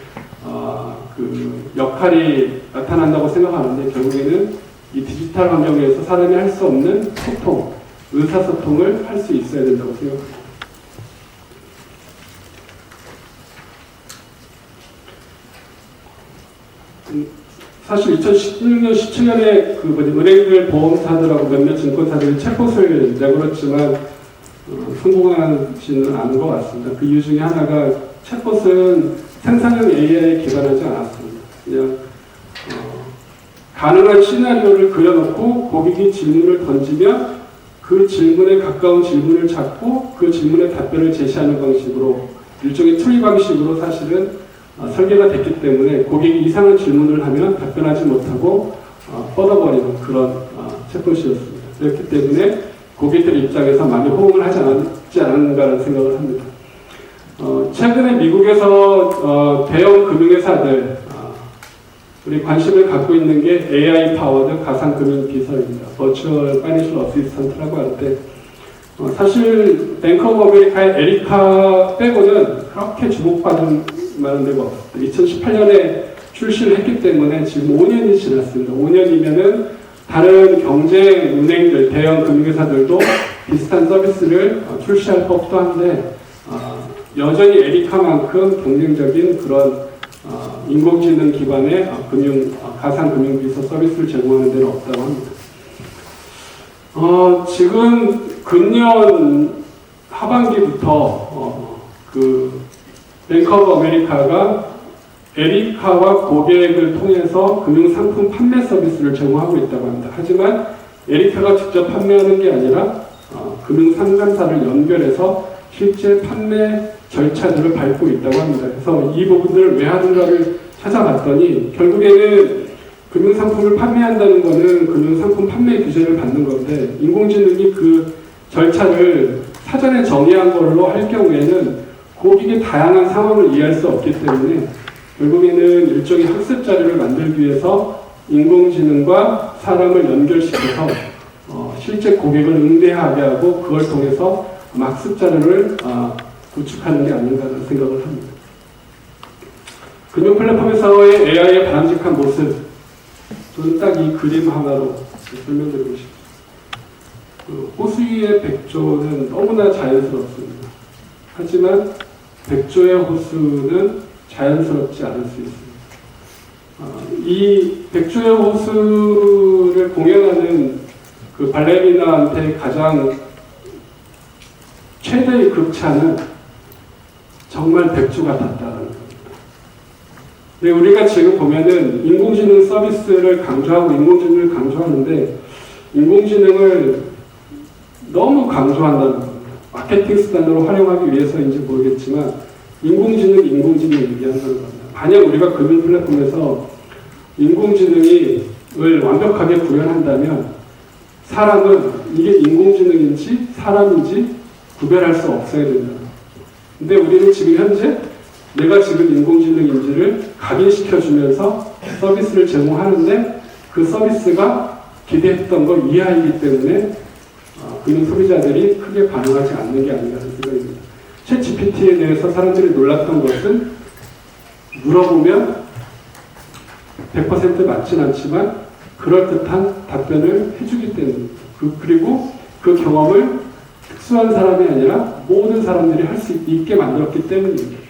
역할이 나타난다고 생각하는데 결국에는 이 디지털 환경에서 사람이 할 수 없는 소통, 의사소통을 할 수 있어야 된다고 생각합니다. 사실 2016년, 17년에 은행들, 보험사들하고 몇몇 증권사들이 챗봇을 내걸었지만 성공하지는 않은 것 같습니다. 그 이유 중에 하나가 챗봇은 생산형 AI에 기반하지 않았습니다. 그냥 가능한 시나리오를 그려놓고 고객이 질문을 던지면 그 질문에 가까운 질문을 찾고 그 질문에 답변을 제시하는 방식으로 일종의 트리 방식으로 사실은 설계가 됐기 때문에 고객이 이상한 질문을 하면 답변하지 못하고 뻗어버리는 그런 챗봇이었습니다. 그렇기 때문에 고객들 입장에서 많이 호응을 하지 않았는가라는 생각을 합니다. 최근에 미국에서 대형 금융회사들 우리 관심을 갖고 있는 게 AI 파워드 가상금융비서입니다. 버추얼 파이낸셜 어시스턴트라고 하는데 사실 뱅크 오브 아메리카의 에리카 빼고는 그렇게 주목받은 만한 데가 없습니다. 2018년에 출시를 했기 때문에 지금 5년이 지났습니다. 5년이면은 다른 경제 은행들, 대형 금융회사들도 비슷한 서비스를 출시할 법도 한데 여전히 에리카만큼 경쟁적인 그런 인공지능 기반의 가상금융비서 서비스를 제공하는 데는 없다고 합니다. 지금 금년 하반기부터 뱅크 오브 아메리카가 에리카와 고객을 통해서 금융상품 판매 서비스를 제공하고 있다고 합니다. 하지만 에리카가 직접 판매하는 게 아니라 금융상담사를 연결해서 실제 판매 절차들을 밟고 있다고 합니다. 그래서 이 부분들을 왜 하는가를 찾아봤더니 결국에는 금융상품을 판매한다는 것은 금융상품 판매 규제를 받는 건데 인공지능이 그 절차를 사전에 정의한 걸로 할 경우에는 고객의 다양한 상황을 이해할 수 없기 때문에 결국에는 일종의 학습 자료를 만들기 위해서 인공지능과 사람을 연결시켜서 실제 고객을 응대하게 하고 그걸 통해서 학습 자료를 구축하는 게 아닌가라는 생각을 합니다. 금융 플랫폼에서의 AI의 바람직한 모습, 저는 딱 이 그림 하나로 설명드리고 싶습니다. 호수의 백조는 너무나 자연스럽습니다. 하지만 백조의 호수는 자연스럽지 않을 수 있습니다. 이 백조의 호수를 공연하는 그 발레리나한테 가장 최대의 극찬은 정말 백조가 닿다는 겁니다. 근데 우리가 지금 보면은 인공지능 서비스를 강조하고 인공지능을 강조하는데 인공지능을 너무 강조한다는 겁니다. 마케팅 수단으로 활용하기 위해서인지 모르겠지만 인공지능을 얘기한다는 겁니다. 만약 우리가 금융 플랫폼에서 인공지능을 완벽하게 구현한다면 사람은 이게 인공지능인지 사람인지 구별할 수 없어야 된다. 근데 우리는 지금 현재 내가 지금 인공지능인지를 각인시켜주면서 서비스를 제공하는데 그 서비스가 기대했던 거 이하이기 때문에 금융 소비자들이 크게 반응하지 않는 게 아닌가 하는 생각입니다. 챗 GPT에 대해서 사람들이 놀랐던 것은 물어보면 100% 맞진 않지만 그럴듯한 답변을 해주기 때문입니다. 그리고 그 경험을 특수한 사람이 아니라 모든 사람들이 할 수 있게 만들었기 때문입니다.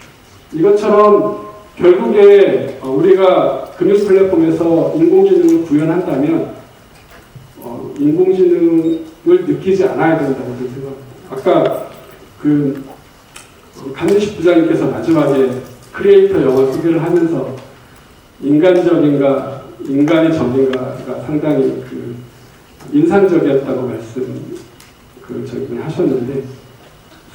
이것처럼 결국에 우리가 금융 플랫폼에서 인공지능을 구현한다면 인공지능을 느끼지 않아야 된다고 생각합니다. 아까 그 강민식 부장님께서 마지막에 크리에이터 영화 소개를 하면서 인간적인가 인간의 적인가가 상당히 그 인상적이었다고 하셨는데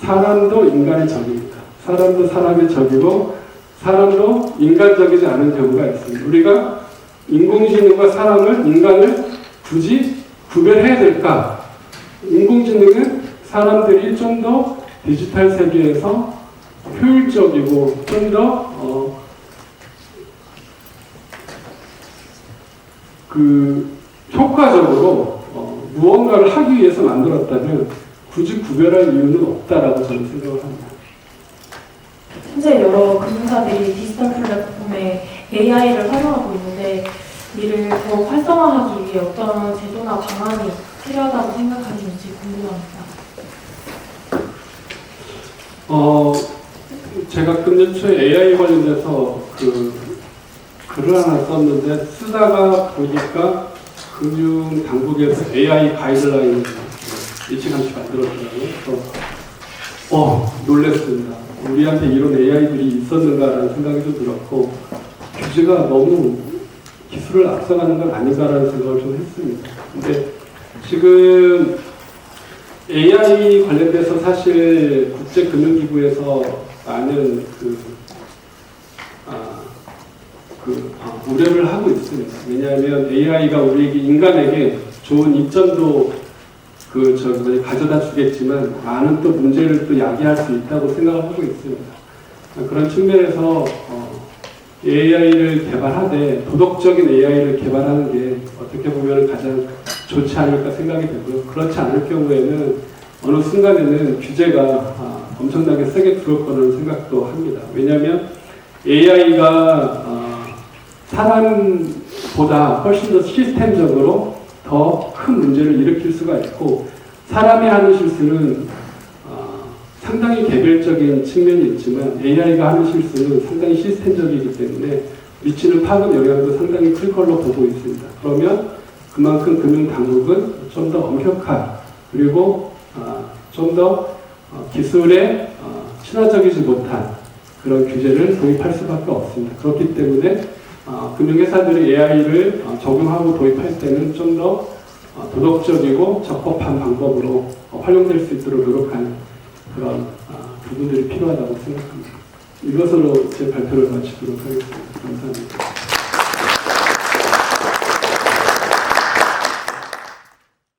사람도 인간의 적입니다. 사람도 사람의 적이고 사람도 인간적이지 않은 경우가 있습니다. 우리가 인공지능과 인간을 굳이 구별해야 될까? 인공지능은 사람들이 좀 더 디지털 세계에서 효율적이고 좀 더 효과적으로 무언가를 하기 위해서 만들었다면 굳이 구별할 이유는 없다라고 저는 생각을 합니다. 현재 여러 금융사들이 디지털 플랫폼에 AI를 활용하고 있는데 이를 더욱 활성화하기 위해 어떤 제도나 방안이 필요하다고 생각하시는지 궁금합니다. 제가 금년 초에 AI 관련돼서 글을 하나 썼는데 쓰다가 보니까 금융 당국에서 AI 가이드라인을 일찌감치 만들었더라고요. 그래서 놀랐습니다. 우리한테 이런 AI들이 있었는가라는 생각이 좀 들었고 규제가 너무 기술을 앞서가는 건 아닌가라는 생각을 좀 했습니다. 근데 지금 AI 관련돼서 사실 국제금융기구에서 많은 우려를 하고 있습니다. 왜냐하면 AI가 우리에게 인간에게 좋은 이점도 가져다 주겠지만 많은 또 문제를 또 야기할 수 있다고 생각을 하고 있습니다. 그런 측면에서 AI를 개발하되 도덕적인 AI를 개발하는 게 어떻게 보면 가장 좋지 않을까 생각이 되고요. 그렇지 않을 경우에는 어느 순간에는 규제가 엄청나게 세게 들어올 거라는 생각도 합니다. 왜냐하면 AI가 사람보다 훨씬 더 시스템적으로 더 큰 문제를 일으킬 수가 있고 사람이 하는 실수는 상당히 개별적인 측면이 있지만 AI가 하는 실수는 상당히 시스템적이기 때문에 미치는 파급 영향도 상당히 클 걸로 보고 있습니다. 그러면 그만큼 금융당국은 좀 더 엄격한 그리고 좀 더 기술에 친화적이지 못한 그런 규제를 도입할 수밖에 없습니다. 그렇기 때문에 금융회사들이 AI를 적용하고 도입할 때는 좀 더 도덕적이고 적법한 방법으로 활용될 수 있도록 노력하는 그런 부분들이 필요하다고 생각합니다. 이것으로 제 발표를 마치도록 하겠습니다. 감사합니다.